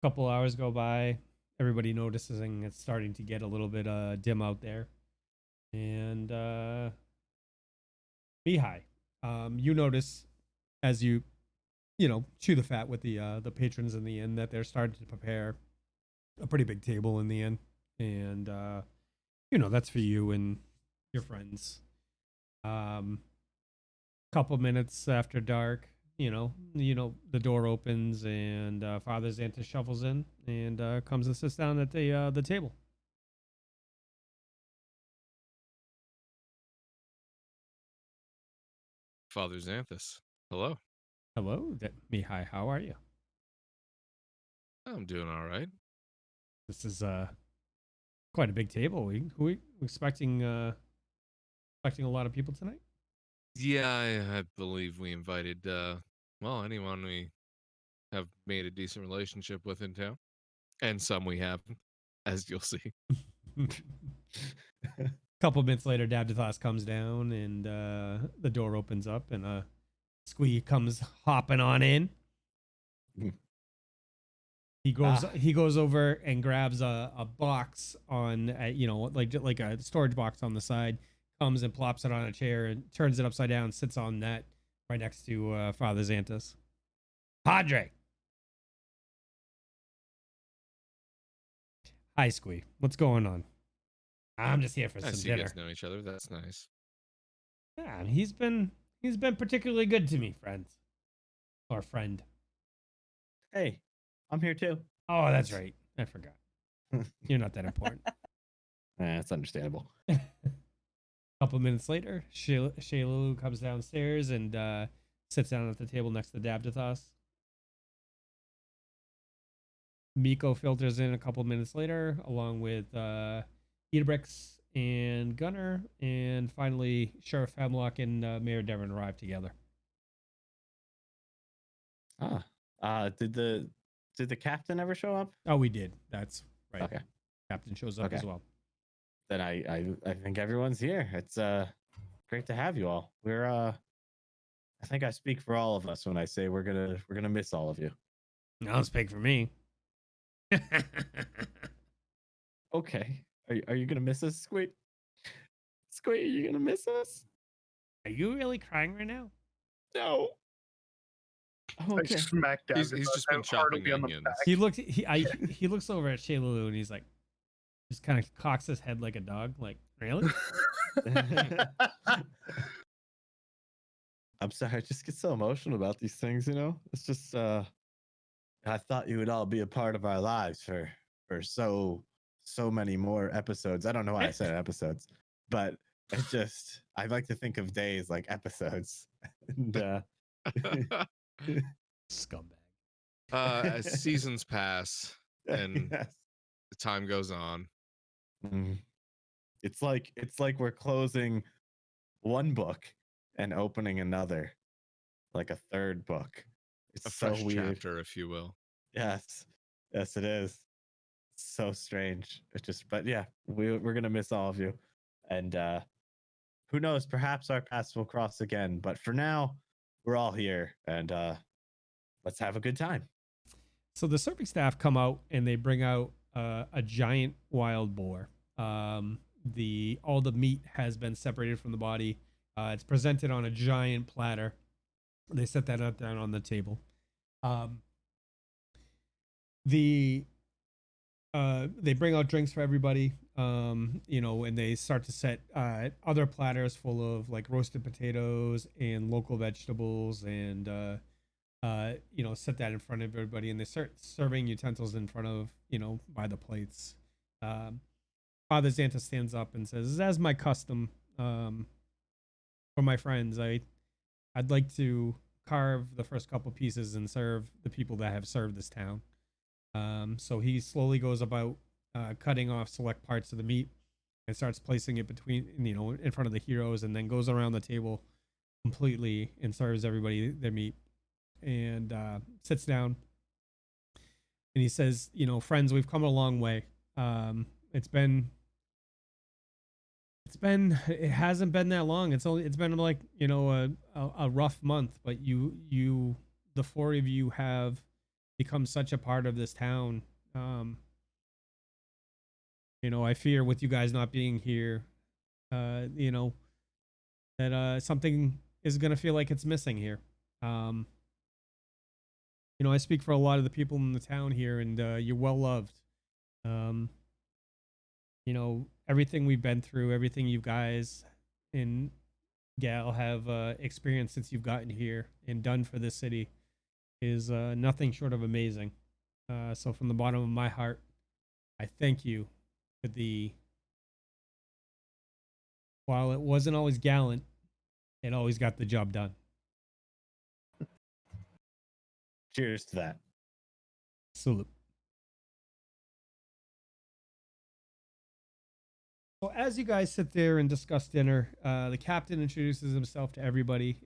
[SPEAKER 1] A couple hours go by. Everybody noticing it's starting to get a little bit dim out there. And Mihaly, you notice as you chew the fat with the patrons in the inn that they're starting to prepare a pretty big table in the inn. And that's for you and your friends. Couple minutes after dark, the door opens and Father Xanthus shuffles in and comes and sits down at the table.
[SPEAKER 4] Father Xanthus, hello.
[SPEAKER 1] Hello, Mihaly. How are you?
[SPEAKER 4] I'm doing all right.
[SPEAKER 1] This is quite a big table. We expecting a lot of people tonight.
[SPEAKER 4] Yeah, I believe we invited anyone we have made a decent relationship with in town, and some we haven't, as you'll see.
[SPEAKER 1] Couple minutes later, Davdithas comes down and the door opens up and Squee comes hopping on in. He goes over and grabs a box on like a storage box on the side, comes and plops it on a chair and turns it upside down, sits on that right next to Father Xanthus. Padre. Hi, Squee. What's going on? I'm just here for
[SPEAKER 4] I
[SPEAKER 1] some
[SPEAKER 4] see
[SPEAKER 1] dinner.
[SPEAKER 4] you guys know each other. That's nice.
[SPEAKER 1] Yeah, he's been particularly good to me, friends. Or friend.
[SPEAKER 3] Hey, I'm here too.
[SPEAKER 1] Oh, that's right. I forgot. You're not that important.
[SPEAKER 3] That's understandable.
[SPEAKER 1] A couple minutes later, Shaylalu comes downstairs and sits down at the table next to Davdithas. Miko filters in a couple minutes later, along with Idabrix and Gunnar, and finally Sheriff Hemlock and Mayor Devon arrive together.
[SPEAKER 3] Did the captain ever show up?
[SPEAKER 1] Oh, we did. That's right.
[SPEAKER 3] Okay.
[SPEAKER 1] Captain shows up as well.
[SPEAKER 3] Then I think everyone's here. It's great to have you all. We're I think I speak for all of us when I say we're gonna miss all of you.
[SPEAKER 1] I'll speak for me.
[SPEAKER 3] Okay. Are you gonna miss us, Squeak? Squeak, are you gonna miss us?
[SPEAKER 1] Are you really crying right now?
[SPEAKER 3] No.
[SPEAKER 5] I
[SPEAKER 3] Okay.
[SPEAKER 5] smacked down.
[SPEAKER 4] He's just been chopping onions.
[SPEAKER 1] He looks over at Shaylalu and he's like, just kind of cocks his head like a dog. Like, really?
[SPEAKER 3] I'm sorry, I just get so emotional about these things, It's just I thought you would all be a part of our lives for so many more episodes. I don't know why I said episodes, but I like to think of days like episodes. And
[SPEAKER 1] Scumbag.
[SPEAKER 4] As seasons pass and
[SPEAKER 3] yes.
[SPEAKER 4] the time goes on,
[SPEAKER 3] Mm. It's like we're closing one book and opening another, like a third book. It's
[SPEAKER 4] a
[SPEAKER 3] so
[SPEAKER 4] fresh
[SPEAKER 3] weird.
[SPEAKER 4] chapter, if you will.
[SPEAKER 3] Yes, yes, it is. So strange. It's just, but yeah, we're gonna miss all of you, and who knows? Perhaps our paths will cross again. But for now, we're all here, and let's have a good time.
[SPEAKER 1] So the serving staff come out and they bring out a giant wild boar. All the meat has been separated from the body. It's presented on a giant platter. They set that up down on the table. They bring out drinks for everybody. And they start to set other platters full of like roasted potatoes and local vegetables and set that in front of everybody, and they start serving utensils in front of, by the plates. Father Xanthus stands up and says, as my custom, for my friends, I'd like to carve the first couple pieces and serve the people that have served this town. So he slowly goes about cutting off select parts of the meat and starts placing it between, in front of the heroes, and then goes around the table completely and serves everybody their meat. And sits down and he says, friends, we've come a long way. It hasn't been that long. It's been like, a rough month, but the four of you have become such a part of this town. I fear with you guys not being here, that something is going to feel like it's missing here. I speak for a lot of the people in the town here, and you're well loved. Everything we've been through, everything you guys and Gal have experienced since you've gotten here and done for this city is nothing short of amazing. So from the bottom of my heart, I thank you for while it wasn't always gallant, it always got the job done.
[SPEAKER 3] Cheers to that.
[SPEAKER 1] Salute. So as you guys sit there and discuss dinner, the captain introduces himself to everybody.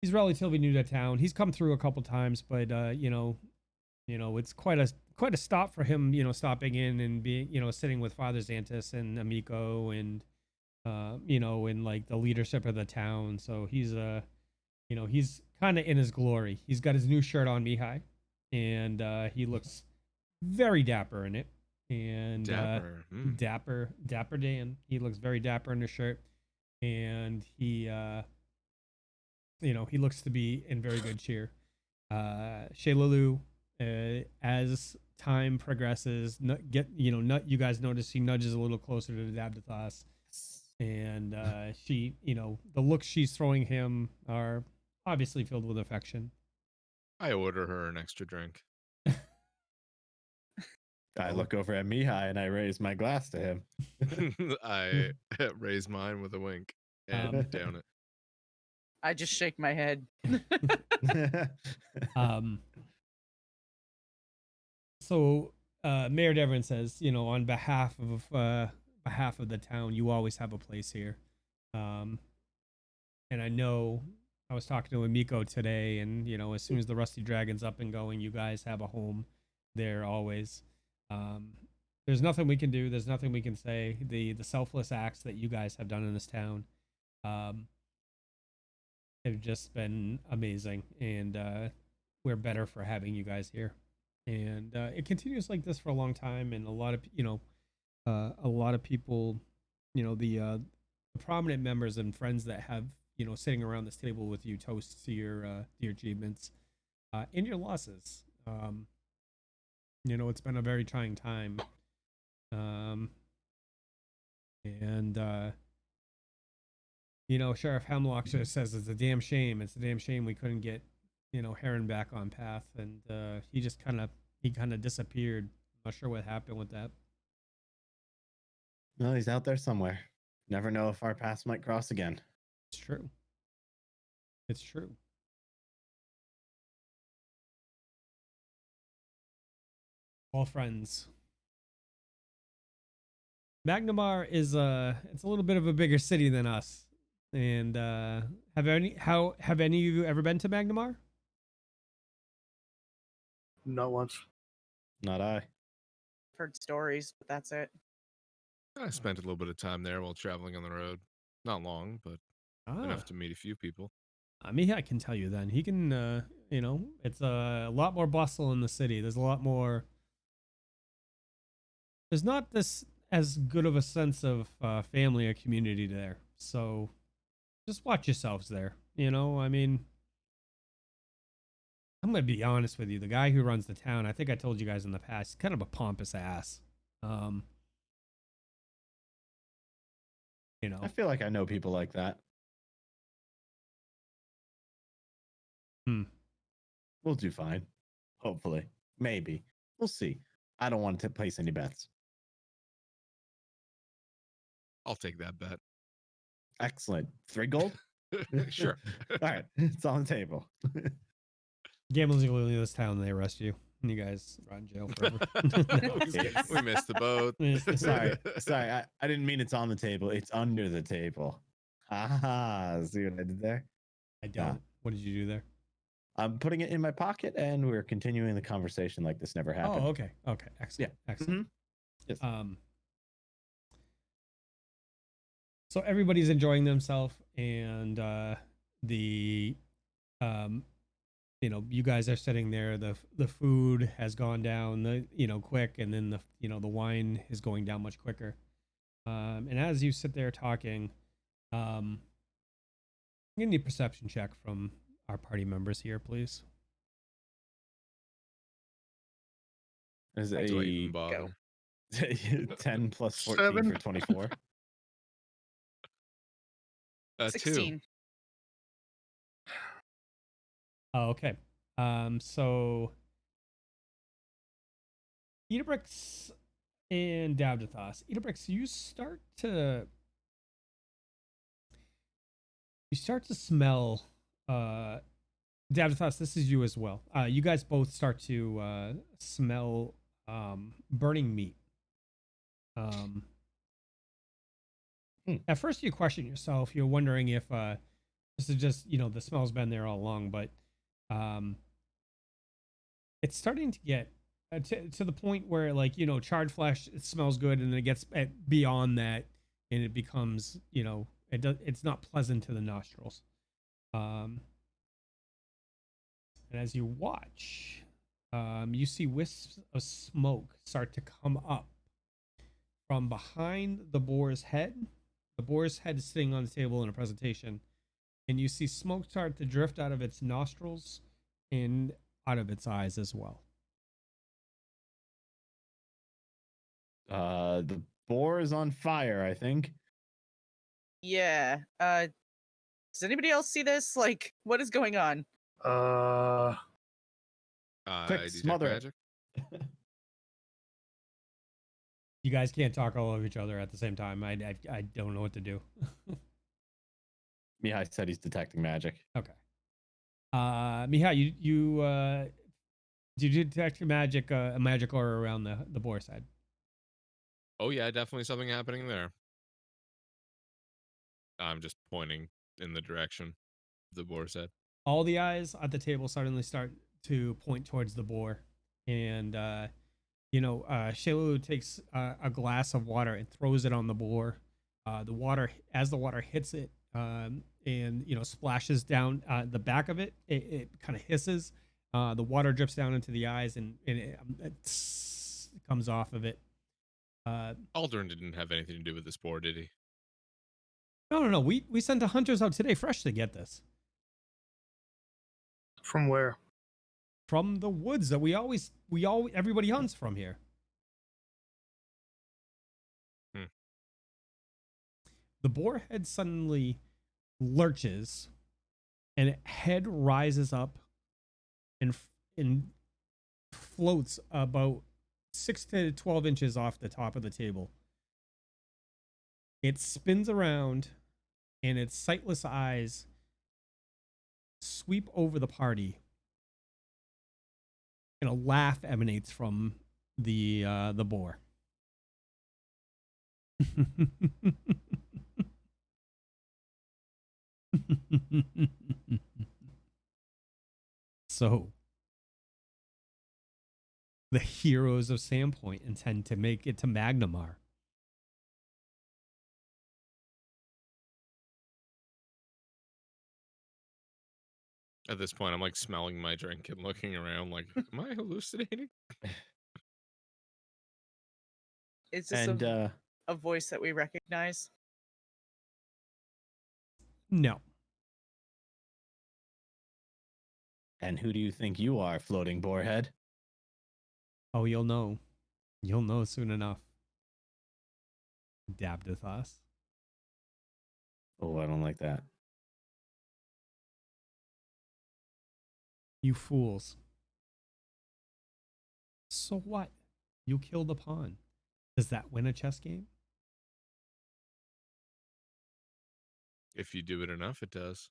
[SPEAKER 1] He's relatively new to town. He's come through a couple times, but it's quite a stop for him. Stopping in and being, sitting with Father Xanthus and Amico and and like the leadership of the town. So he's he's kind of in his glory. He's got his new shirt on, Mihaly, and he looks very dapper in it. And dapper Dan. He looks very dapper in his shirt, and he he looks to be in very good cheer. Shaylalu, as time progresses, you guys notice he nudges a little closer to Davdithas, and she, the looks she's throwing him are obviously filled with affection.
[SPEAKER 4] I order her an extra drink.
[SPEAKER 3] I look over at Mihaly and I raise my glass to him.
[SPEAKER 4] I raise mine with a wink and down it.
[SPEAKER 2] I just shake my head.
[SPEAKER 1] So Mayor Devon says, on behalf of the town, you always have a place here. And I know I was talking to Amico today, and as soon as the Rusty Dragon's up and going, you guys have a home there always. There's nothing we can do. There's nothing we can say. The selfless acts that you guys have done in this town have just been amazing, and we're better for having you guys here. And it continues like this for a long time, and a lot of people, the prominent members and friends that have sitting around this table with you toast to your achievements and your losses. It's been a very trying time. Sheriff Hemlock just says it's a damn shame. It's a damn shame we couldn't get, Heron back on path. And he kind of disappeared. I'm not sure what happened with that.
[SPEAKER 3] Well, he's out there somewhere. Never know if our paths might cross again.
[SPEAKER 1] It's true. It's true. Well, friends, Magnimar is it's a little bit of a bigger city than us. And have any of you ever been to Magnimar?
[SPEAKER 5] Not once.
[SPEAKER 3] Not I.
[SPEAKER 2] Heard stories, but that's it.
[SPEAKER 4] I spent a little bit of time there while traveling on the road. Not long, but enough to meet a few people.
[SPEAKER 1] I mean, I can tell you then. He can, it's a lot more bustle in the city. There's a lot more. There's not this as good of a sense of family or community there. So just watch yourselves there. I mean, I'm going to be honest with you. The guy who runs the town, I think I told you guys in the past, he's kind of a pompous ass.
[SPEAKER 3] I feel like I know people like that. We'll do fine. Hopefully. Maybe. We'll see. I don't want to place any bets.
[SPEAKER 4] I'll take that bet.
[SPEAKER 3] Excellent. 3 gold?
[SPEAKER 4] Sure.
[SPEAKER 3] All right. It's on the table.
[SPEAKER 1] Gambling's illegal in this town, they arrest you. And you guys rot in jail forever.
[SPEAKER 4] We missed the boat.
[SPEAKER 3] Sorry. I didn't mean it's on the table. It's under the table. Ah, see what I did there?
[SPEAKER 1] I don't. What did you do there?
[SPEAKER 3] I'm putting it in my pocket, and we're continuing the conversation like this never happened.
[SPEAKER 1] Oh, okay. Okay. Excellent.
[SPEAKER 3] Yeah.
[SPEAKER 1] Excellent.
[SPEAKER 3] Yes.
[SPEAKER 1] So everybody's enjoying themselves, and you guys are sitting there. The food has gone down, quick, and then the wine is going down much quicker. And as you sit there talking, I'm gonna need a perception check from our party members here, please.
[SPEAKER 3] Is
[SPEAKER 4] Do I
[SPEAKER 3] a
[SPEAKER 4] even bother?
[SPEAKER 3] 10 plus 14
[SPEAKER 5] 7.
[SPEAKER 3] for 24.
[SPEAKER 4] 2.
[SPEAKER 2] 16.
[SPEAKER 1] Oh, okay. So Idabrix and Davdithas. Idabrix, you start to smell Davdithas, this is you as well. You guys both start to smell burning meat. At first you question yourself. You're wondering if this is just, the smell's been there all along, but it's starting to get to the point where, charred flesh, it smells good, and then it gets beyond that, and it becomes, it's not pleasant to the nostrils. And as you watch, you see wisps of smoke start to come up from behind the boar's head. The boar's head is sitting on the table in a presentation, and you see smoke start to drift out of its nostrils and out of its eyes as well.
[SPEAKER 3] The boar is on fire, I think.
[SPEAKER 2] Yeah. Does anybody else see this? What is going on?
[SPEAKER 3] Quick,
[SPEAKER 4] I detect
[SPEAKER 3] smother it.
[SPEAKER 4] magic.
[SPEAKER 1] You guys can't talk all over each other at the same time. I don't know what to do.
[SPEAKER 3] Mihaly said he's detecting magic.
[SPEAKER 1] Okay. Mihaly, did you detect your magic, a magic aura around the boar's head?
[SPEAKER 4] Oh yeah, definitely something happening there. I'm just pointing in the direction of the boar said.
[SPEAKER 1] All the eyes at the table suddenly start to point towards the boar, and Shailu takes a glass of water and throws it on the boar. The water hits it, and splashes down the back of it, it kind of hisses. The water drips down into the eyes, and it comes off of it.
[SPEAKER 4] Aldrin didn't have anything to do with this boar, did he?
[SPEAKER 1] No. We sent the hunters out today fresh to get this.
[SPEAKER 5] From where?
[SPEAKER 1] From the woods that everybody hunts from here. The boar head suddenly lurches, and its head rises up and floats about 6 to 12 inches off the top of the table. It spins around, and its sightless eyes sweep over the party, and a laugh emanates from the boar. So, the heroes of Sandpoint intend to make it to Magnimar.
[SPEAKER 4] At this point, I'm like smelling my drink and looking around like, am I hallucinating?
[SPEAKER 2] Is this
[SPEAKER 3] And
[SPEAKER 2] a voice that we recognize?
[SPEAKER 1] No.
[SPEAKER 3] and who do you think you are, floating boarhead?
[SPEAKER 1] Oh, you'll know. You'll know soon enough. Davdithas.
[SPEAKER 3] Oh, I don't like that.
[SPEAKER 1] You fools. So what? You killed a pawn. Does that win a chess game?
[SPEAKER 4] If you do it enough, it does.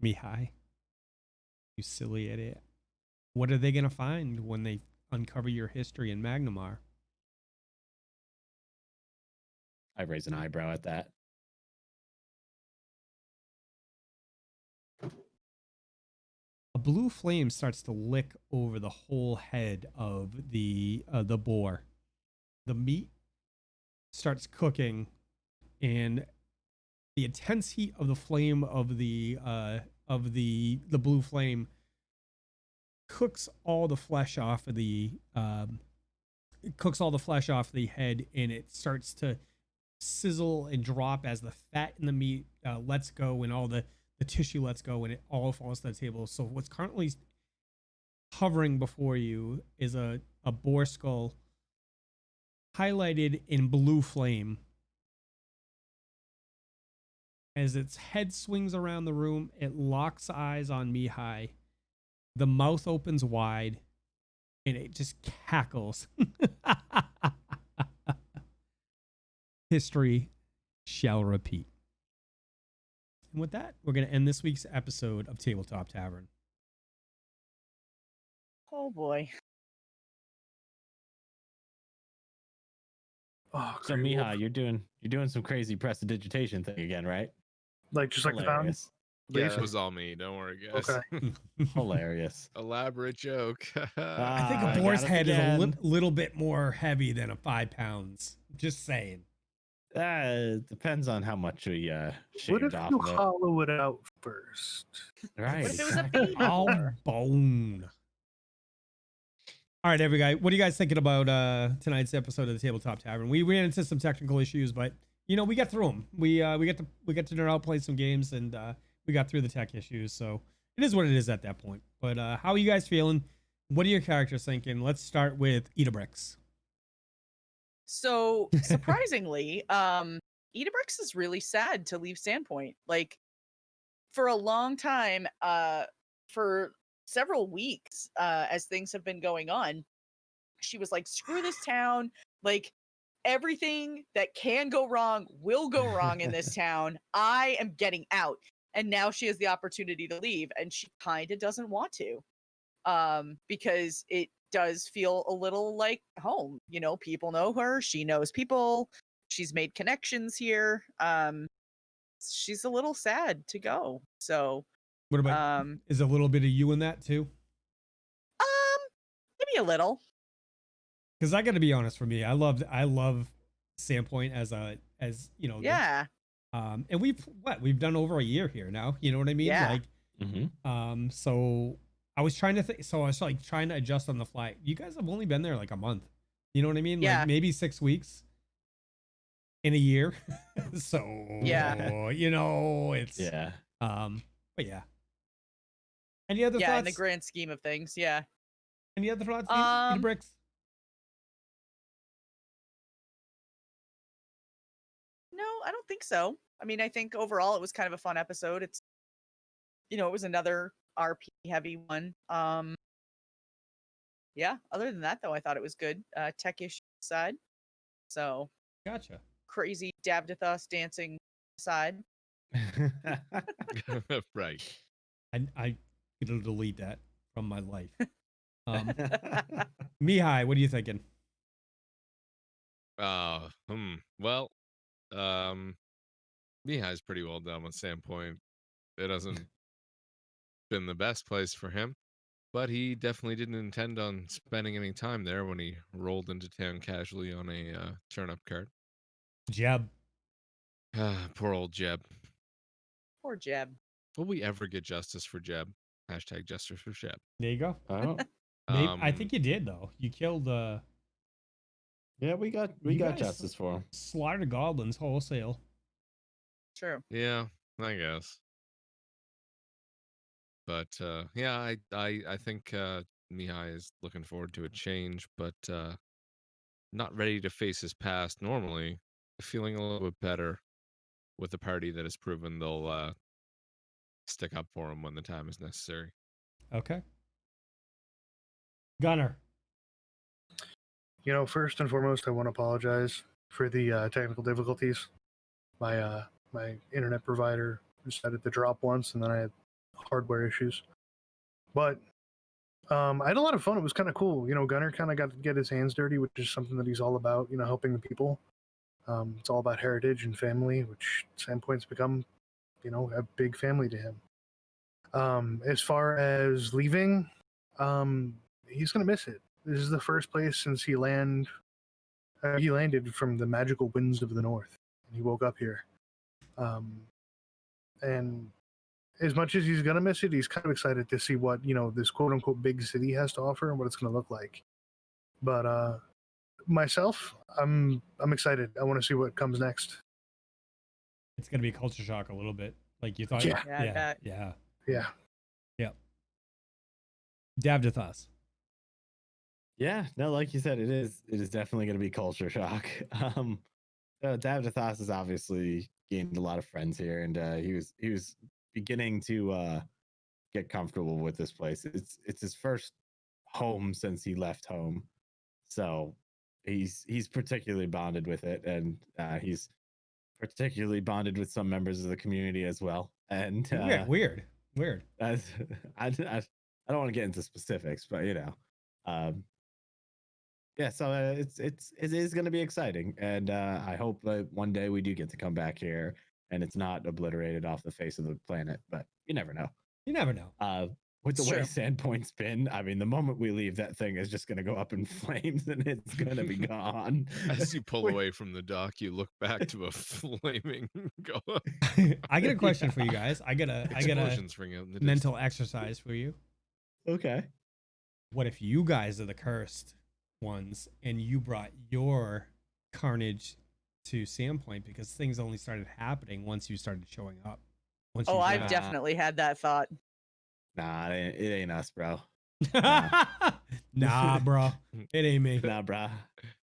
[SPEAKER 1] Mihaly. You silly idiot. What are they going to find when they uncover your history in Magnimar?
[SPEAKER 3] I raise an eyebrow at that.
[SPEAKER 1] A blue flame starts to lick over the whole head of the boar. The meat starts cooking, and the intense heat of the flame of the blue flame cooks all the flesh off of the head, and it starts to sizzle and drop as the fat in the meat lets go, and all the tissue lets go, and it all falls to the table. So what's currently hovering before you is a boar skull highlighted in blue flame. As its head swings around the room, it locks eyes on Mihaly. The mouth opens wide, and it just cackles. History shall repeat. And with that, we're going to end this week's episode of Tabletop Tavern.
[SPEAKER 2] Oh boy.
[SPEAKER 5] Oh,
[SPEAKER 3] So
[SPEAKER 5] Grey Wolf.
[SPEAKER 3] Miha, you're doing some crazy prestidigitation thing again, right?
[SPEAKER 5] Like just like the fountain.
[SPEAKER 3] Hilarious.
[SPEAKER 4] Yeah,
[SPEAKER 5] Leaf?
[SPEAKER 4] it was all me. Don't worry, guys.
[SPEAKER 5] Okay.
[SPEAKER 3] Hilarious.
[SPEAKER 4] Elaborate joke.
[SPEAKER 1] I think a
[SPEAKER 3] I
[SPEAKER 1] boar's
[SPEAKER 3] got us
[SPEAKER 1] head is a
[SPEAKER 3] again.
[SPEAKER 1] little bit more heavy than a 5 pounds. Just saying.
[SPEAKER 3] Depends on how much we
[SPEAKER 5] What
[SPEAKER 3] shaved
[SPEAKER 5] if
[SPEAKER 3] off
[SPEAKER 5] you
[SPEAKER 3] of it.
[SPEAKER 5] hollow it out first?
[SPEAKER 3] Right.
[SPEAKER 2] What if it was a
[SPEAKER 3] exactly.
[SPEAKER 2] baby
[SPEAKER 1] All
[SPEAKER 2] boar?
[SPEAKER 1] bone. All right, everybody. What are you guys thinking about tonight's episode of the Tabletop Tavern? We ran into some technical issues, but we got through them. We got to nerd out, play some games, and we got through the tech issues. So it is what it is at that point. But how are you guys feeling? What are your characters thinking? Let's start with Idabrix.
[SPEAKER 2] So surprisingly, Idabrix is really sad to leave Sandpoint. Like for a long time, for several weeks, as things have been going on, she was like, screw this town. Like everything that can go wrong will go wrong in this town. I am getting out. And now she has the opportunity to leave, and she kind of doesn't want to. Because it does feel a little like home. People know her, she knows people, she's made connections here. She's a little sad to go. So
[SPEAKER 1] What about is a little bit of you in that too?
[SPEAKER 2] maybe a little.
[SPEAKER 1] Because I got to be honest, for me, I love Sandpoint as
[SPEAKER 2] Yeah.
[SPEAKER 1] And we've done over a year here now. You know what I mean?
[SPEAKER 2] Yeah.
[SPEAKER 1] Like, so I was trying to think. So I was like trying to adjust on the fly. You guys have only been there like a month. You know what I mean?
[SPEAKER 2] Yeah.
[SPEAKER 1] Like maybe 6 weeks in a year. So
[SPEAKER 2] Yeah.
[SPEAKER 1] it's
[SPEAKER 3] Yeah.
[SPEAKER 1] But yeah. Any other
[SPEAKER 2] Yeah,
[SPEAKER 1] thoughts?
[SPEAKER 2] in the grand scheme of things, yeah.
[SPEAKER 1] Any other thoughts? Idabrix?
[SPEAKER 2] No, I don't think so. I mean, I think overall it was kind of a fun episode. It's it was another RP heavy one. Yeah, other than that though, I thought it was good. Tech issue aside. So
[SPEAKER 1] Gotcha.
[SPEAKER 2] crazy Davdithas dancing aside.
[SPEAKER 4] Right.
[SPEAKER 1] I'm gonna delete that from my life. Mihaly, what are you thinking?
[SPEAKER 4] Well, Mihaly's pretty well done with Sandpoint. It hasn't been the best place for him, but he definitely didn't intend on spending any time there when he rolled into town casually on a turn-up card.
[SPEAKER 1] Jeb.
[SPEAKER 4] Poor old Jeb.
[SPEAKER 2] Poor Jeb.
[SPEAKER 4] Will we ever get justice for Jeb? Hashtag justice for Jeb.
[SPEAKER 1] There you go.
[SPEAKER 3] Oh,
[SPEAKER 1] Maybe, I think you did though. You killed
[SPEAKER 3] yeah, we got
[SPEAKER 1] You guys-
[SPEAKER 3] justice for him.
[SPEAKER 1] slaughtered goblins wholesale.
[SPEAKER 2] True.
[SPEAKER 4] Yeah, I guess. But yeah, I think Mihaly is looking forward to a change, but not ready to face his past normally. Feeling a little bit better with a party that has proven they'll stick up for him when the time is necessary.
[SPEAKER 1] Okay. Gunnar.
[SPEAKER 5] First and foremost, I want to apologize for the technical difficulties. My internet provider decided to drop once, and then I had hardware issues. But I had a lot of fun. It was kind of cool. Gunnar kind of got to get his hands dirty, which is something that he's all about. Helping the people. It's all about heritage and family, which Sandpoint's become, a big family to him. As far as leaving, he's gonna miss it. This is the first place since he landed from the magical winds of the north. He woke up here, and as much as he's gonna miss it, he's kind of excited to see what this quote unquote big city has to offer and what it's gonna look like. But myself, I'm excited. I want to see what comes next.
[SPEAKER 1] It's gonna be a culture shock a little bit, like you thought.
[SPEAKER 5] Yeah.
[SPEAKER 2] Yeah, I bet.
[SPEAKER 1] Yeah.
[SPEAKER 5] Yeah.
[SPEAKER 1] Davdithas.
[SPEAKER 3] Yeah, no, like you said, it is definitely going to be culture shock. Davdithas has obviously gained a lot of friends here, and he was beginning to get comfortable with this place. It's his first home since he left home, so he's particularly bonded with it, and he's particularly bonded with some members of the community as well. And
[SPEAKER 1] Weird.
[SPEAKER 3] I don't want to get into specifics, but yeah, so it is going to be exciting, and I hope that one day we do get to come back here and it's not obliterated off the face of the planet. But you never know.
[SPEAKER 1] You never know.
[SPEAKER 3] With the
[SPEAKER 2] It's
[SPEAKER 3] way
[SPEAKER 2] true.
[SPEAKER 3] Sandpoint's been, I mean, the moment we leave, that thing is just going to go up in flames and it's going to be gone.
[SPEAKER 4] As you pull away from the dock, you look back to a flaming go.
[SPEAKER 1] I get a question for you guys. I get a
[SPEAKER 4] Explosions ring out in the
[SPEAKER 1] mental exercise for you.
[SPEAKER 3] Okay.
[SPEAKER 1] What if you guys are the cursed ones and you brought your carnage to Sandpoint, because things only started happening once you started showing up? Once
[SPEAKER 2] Oh,
[SPEAKER 1] you
[SPEAKER 2] I've
[SPEAKER 3] Nah.
[SPEAKER 2] definitely had that thought.
[SPEAKER 3] Nah, it ain't us, bro.
[SPEAKER 1] Nah, bro. It ain't me.
[SPEAKER 3] Nah, bro.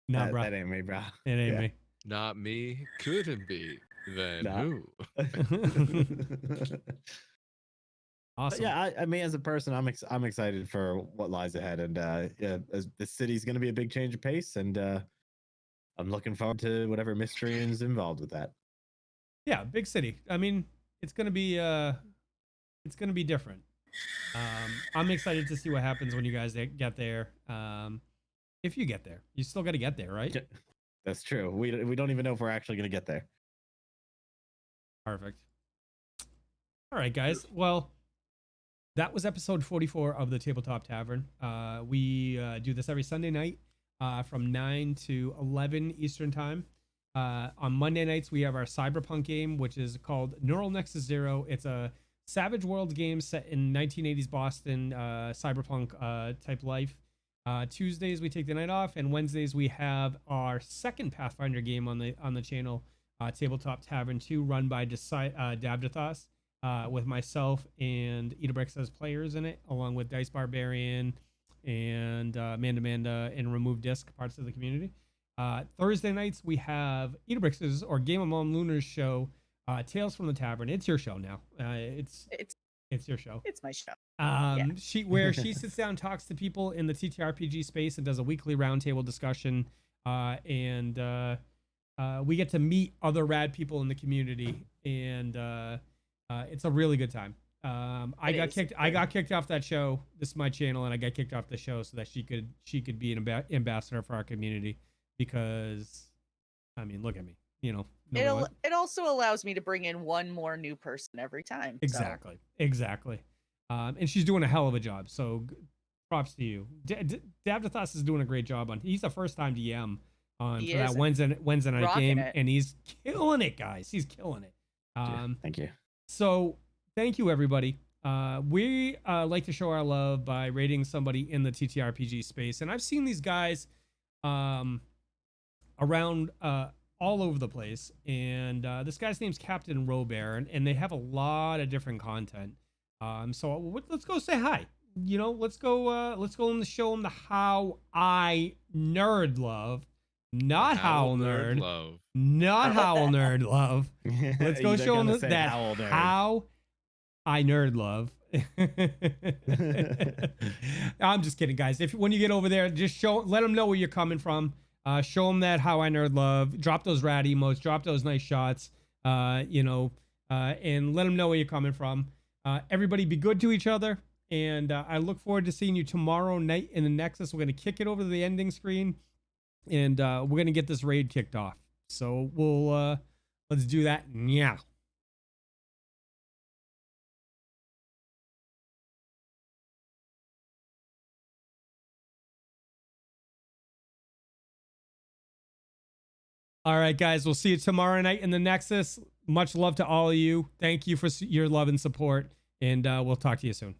[SPEAKER 1] Nah, bro.
[SPEAKER 3] That ain't me, bro.
[SPEAKER 1] It ain't
[SPEAKER 3] Yeah.
[SPEAKER 1] me.
[SPEAKER 4] Not me. Couldn't be. Then
[SPEAKER 3] Nah.
[SPEAKER 4] who?
[SPEAKER 1] Awesome.
[SPEAKER 3] Yeah, I mean, as a person, I'm excited for what lies ahead, and yeah, the city's going to be a big change of pace, and I'm looking forward to whatever mystery is involved with that.
[SPEAKER 1] Yeah, big city. I mean, it's gonna be different. I'm excited to see what happens when you guys get there. If you get there, you still got to get there, right?
[SPEAKER 3] Yeah, that's true. We don't even know if we're actually going to get there.
[SPEAKER 1] Perfect. All right, guys. Well, that was episode 44 of the Tabletop Tavern. We do this every Sunday night from 9 to 11 Eastern time. On Monday nights, we have our Cyberpunk game, which is called Neural Nexus Zero. It's a Savage Worlds game set in 1980s Boston, cyberpunk type life. Tuesdays we take the night off, and Wednesdays we have our second Pathfinder game on the channel, Tabletop Tavern 2, run by Davdithas, with myself and Idabrix as players in it, along with Dice Barbarian and Manda and Remove Disc, parts of the community. Thursday nights we have Idabrix's or Game of Mom Lunar's show, Tales from the Tavern. It's your show now. It's your show.
[SPEAKER 2] It's my show.
[SPEAKER 1] She sits down, talks to people in the TTRPG space, and does a weekly roundtable discussion. And we get to meet other rad people in the community, and it's a really good time. I got kicked off that show. This is my channel, and I got kicked off the show so that she could be an ambassador for our community, because I mean, look at me, you know.
[SPEAKER 2] It also allows me to bring in one more new person every time.
[SPEAKER 1] Exactly. And she's doing a hell of a job. So props to you. Davdithas is doing a great job he's the first time DM for that Wednesday night game, and he's killing it, guys. He's killing it.
[SPEAKER 3] Thank you.
[SPEAKER 1] So thank you, everybody. We like to show our love by rating somebody in the TTRPG space, and I've seen these guys around all over the place, and this guy's name's Captain Robert, and they have a lot of different content. So let's go say hi. You know, let's go and show them the How I Nerd Love, not Howl Nerd
[SPEAKER 4] Love,
[SPEAKER 1] not Howl Nerd Love. Let's go show them that How I Nerd Love. I'm just kidding, guys. When you get over there, just let them know where you're coming from. Show them that How I Nerd Love. Drop those rad emotes. Drop those nice shots. And let them know where you're coming from. Everybody be good to each other. And I look forward to seeing you tomorrow night in the Nexus. We're going to kick it over to the ending screen. And we're going to get this raid kicked off. So let's do that now. All right, guys, we'll see you tomorrow night in the Nexus. Much love to all of you. Thank you for your love and support, and we'll talk to you soon.